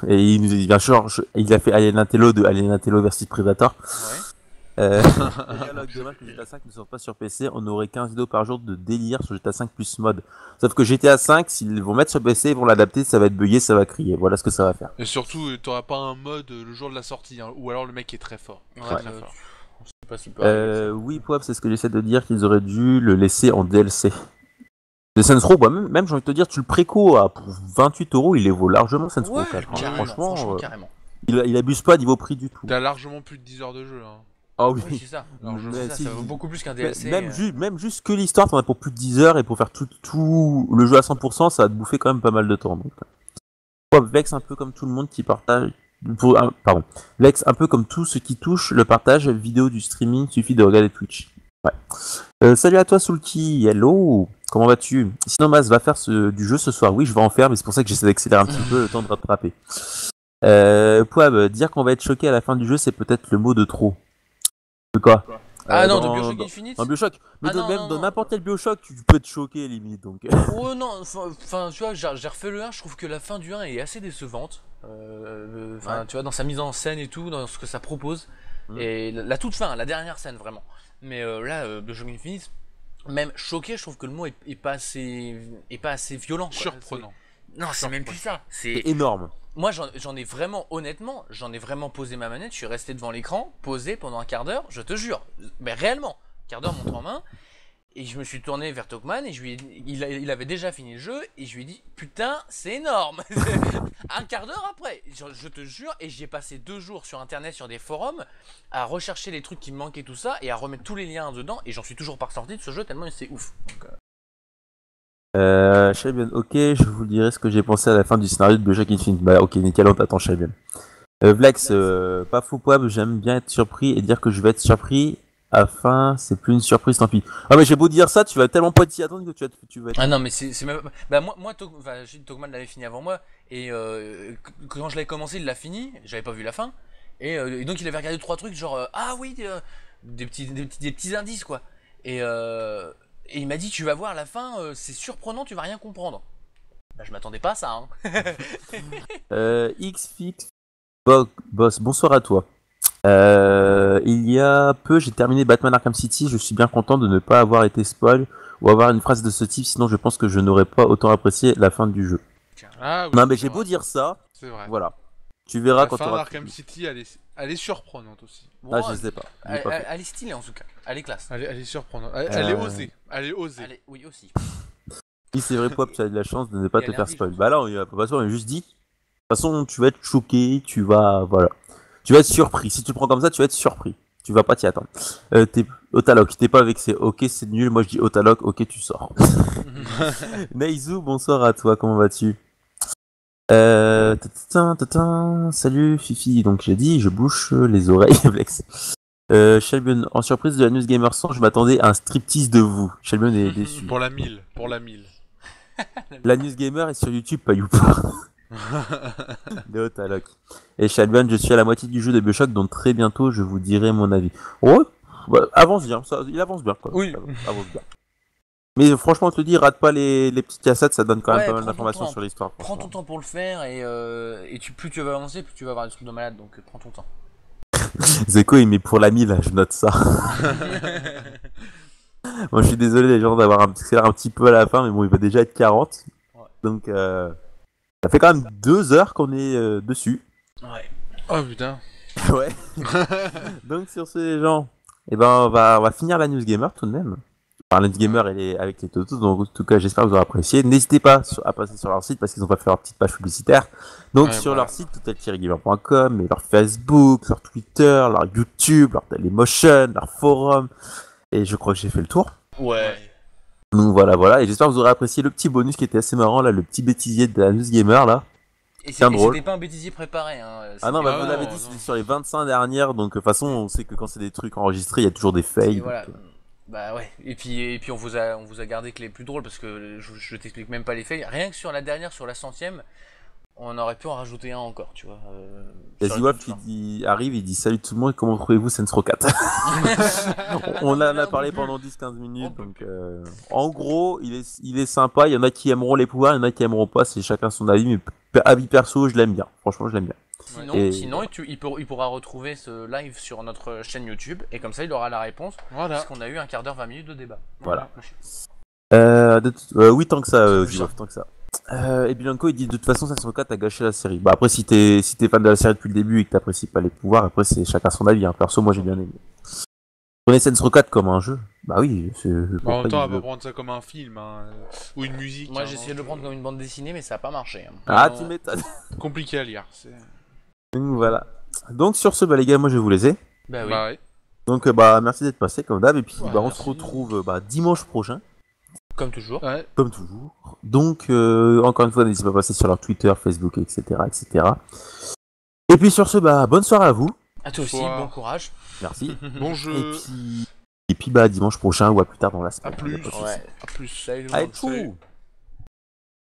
Et il nous dit bien sûr, il a fait Alien Intello de Alien Intello versus Predator. Ouais. Les dialogues dommage que GTA 5 ne sortent pas sur PC, on aurait 15 vidéos par jour de délire sur GTA 5 plus mode. Sauf que GTA 5, s'ils vont mettre sur PC, ils vont l'adapter, ça va être buggé, ça va crier. Voilà ce que ça va faire. Et surtout, t'auras pas un mode le jour de la sortie, hein, ou alors le mec est très fort. Très, très fort. Je sais pas s'il peut arriver, Oui, Poap, c'est ce que j'essaie de dire, qu'ils auraient dû le laisser en DLC. Le Saints Row, bah, même j'ai envie de te dire, tu le préco pour 28€, il les vaut largement Saints Row. Franchement, carrément. il abuse pas niveau prix du tout. T'as largement plus de 10 heures de jeu. Hein. Ah oui, Oui, c'est ça. Ça vaut beaucoup plus qu'un Mais DLC. même juste que l'histoire, t'en as pour plus de 10 heures et pour faire tout le jeu à 100%, ça va te bouffer quand même pas mal de temps. Donc. Vex un peu comme tout le monde qui partage. Vex un peu comme tout ce qui touche le partage vidéo du streaming, suffit de regarder Twitch. Ouais. Salut à toi Soulki, hello, comment vas-tu? Sinon Mas va faire du jeu ce soir, oui je vais en faire, mais c'est pour ça que j'essaie d'accélérer un petit peu le temps de rattraper. Pouab, dire qu'on va être choqué à la fin du jeu, c'est peut-être le mot de trop. De quoi? Non, de Bioshock Infinite. Un Bioshock. Mais Non. dans n'importe quel Bioshock, tu peux te choquer limite donc. Oh non, enfin tu vois, j'ai refait le 1, je trouve que la fin du 1 est assez décevante. Tu vois, dans sa mise en scène et tout, dans ce que ça propose. Et la toute fin, la dernière scène vraiment. Mais là, Bioshock Infinite, même choqué, je trouve que le mot est pas assez violent. Quoi. Surprenant. Non, c'est même plus ça. C'est énorme. Moi, j'en ai vraiment, honnêtement, posé ma manette, je suis resté devant l'écran, posé pendant un quart d'heure, je te jure. Mais réellement, quart d'heure montre en main. Et je me suis tourné vers Tokman et il avait déjà fini le jeu et je lui ai dit putain c'est énorme. Un quart d'heure après, je te jure, et j'y ai passé 2 jours sur internet, sur des forums, à rechercher les trucs qui me manquaient tout ça et à remettre tous les liens dedans et j'en suis toujours pas ressorti de ce jeu tellement c'est ouf. Shabian, ok, je vous dirai ce que j'ai pensé à la fin du scénario de Bioshock Infinite. Bah ok, nickel, on t'attend Shabian. Vlax, pas fou poids, j'aime bien être surpris et dire que je vais être surpris. C'est plus une surprise, tant pis. Ah mais j'ai beau dire ça, tu vas tellement pas t'y attendre que tu vas être... Ah non mais c'est même... Bah moi Tokman l'avait fini avant moi et quand je l'avais commencé il l'a fini, j'avais pas vu la fin et donc il avait regardé 3 trucs genre ah oui des petits indices quoi et il m'a dit tu vas voir la fin c'est surprenant, tu vas rien comprendre. Bah je m'attendais pas à ça hein. Xfix Boss, bonsoir à toi. Il y a peu, j'ai terminé Batman Arkham City. Je suis bien content de ne pas avoir été spoil ou avoir une phrase de ce type. Sinon, je pense que je n'aurais pas autant apprécié la fin du jeu. Ah, oui, non, mais j'ai beau dire ça. C'est vrai. Voilà. Tu verras la quand tu fin auras. Arkham City, elle est surprenante aussi. Ah, je sais pas. Elle est stylée en tout cas. Elle est classe. Elle est surprenante. Elle est osée. Elle est osée. Oui aussi. Oui, c'est vrai, Pop, tu as de la chance de ne pas te faire spoil. Bah là, on y a pas on a juste dit. De toute façon, tu vas être choqué, tu vas être surpris. Si tu le prends comme ça, tu vas être surpris. Tu vas pas t'y attendre. Otaloc, t'es pas vexé. Ok, c'est nul. Moi, je dis Otaloc. Ok, tu sors. Neizu, bonsoir à toi. Comment vas-tu? Salut Fifi. Donc j'ai dit, je bouche les oreilles. Flex. Shelbion, en surprise de la News Gamer 100, je m'attendais à un striptease de vous. Shelbion est déçu. Pour la 1000. La News Gamer est sur YouTube, pas YouPorn. De Otaloc. Et Shelbion, je suis à la moitié du jeu de Bioshock, donc très bientôt je vous dirai mon avis. Ouais, bah, avance bien, il avance bien quoi. Oui. Avance bien. Mais franchement, je te dis, rate pas les petites cassettes, ça donne quand même pas mal d'informations sur l'histoire. Prends ton temps pour le faire et plus tu vas avancer, plus tu vas avoir des trucs de malade, donc prends ton temps. Zeko, il met pour la 1000, je note ça. Moi, je suis désolé les gens d'avoir accéléré un petit peu à la fin, mais bon, il va déjà être 40. Ouais. Donc, ça fait quand même 2 heures qu'on est dessus. Ouais. Oh putain. Ouais. Donc, sur ce, les gens, on va finir la News Gamer tout de même. Enfin, la News Gamer, elle est avec les totos, donc en tout cas, j'espère que vous aurez apprécié. N'hésitez pas à passer sur leur site parce qu'ils n'ont pas fait leur petite page publicitaire. Donc, sur leur site, total-gamer.com, et leur Facebook, leur Twitter, leur YouTube, leur Dailymotion, leur forum. Et je crois que j'ai fait le tour. Ouais. Donc voilà. Et j'espère que vous aurez apprécié le petit bonus qui était assez marrant, là, le petit bêtisier de la News Gamer, là. Et c'était pas un bêtisier préparé. Hein. Ah non, bah vous l'avez dit, c'était sur les 25 dernières, donc de toute façon, on sait que quand c'est des trucs enregistrés, il y a toujours des fails. Voilà. Bah ouais. Et puis on vous a gardé que les plus drôles parce que je t'explique même pas les fails. Rien que sur la dernière, sur la 100ème, on aurait pu en rajouter un encore, tu vois. Ziwap qui arrive, il dit salut tout le monde, comment trouvez-vous Saints Row 4? On en a parlé pendant 10-15 minutes, donc en gros, il est sympa, il y en a qui aimeront les pouvoirs, il y en a qui aimeront pas, c'est chacun son avis, mais avis perso, je l'aime bien, franchement je l'aime bien. Sinon, Et- il pourra retrouver ce live sur notre chaîne YouTube et comme ça il aura la réponse. Voilà. Parce qu'on a eu un quart d'heure, 20 minutes de débat. Voilà. Oui, tant que ça, C'est Zilov, tant que ça. Et Bianco il dit de toute façon Sensor 4 a gâché la série. Bah après si t'es fan de la série depuis le début et que t'apprécies pas les pouvoirs, après c'est chacun son avis. Hein. Perso moi j'ai bien aimé. Prenez Sensor 4 comme un jeu. Bah oui. En même temps, on va pas prendre ça comme un film ou une musique. Moi j'ai essayé de le prendre comme une bande dessinée mais ça a pas marché. Ah tu m'étonnes. Compliqué à lire. Voilà. Donc sur ce, bah les gars, moi je vais vous laisser. Bah oui. Bah ouais. Donc merci d'être passé comme d'hab et puis Ouais, on merci. se retrouve dimanche prochain Comme toujours. Ouais. comme toujours. Donc encore une fois n'hésitez pas à passer sur leur Twitter, Facebook, etc. Et puis sur ce, bonne soirée à vous. À toi aussi, Bonsoir. bon courage. Merci. Bon jeu. Et puis dimanche prochain ou à plus tard dans la semaine. À plus. Ouais. À plus. Salut. Allez, Salut. tchou.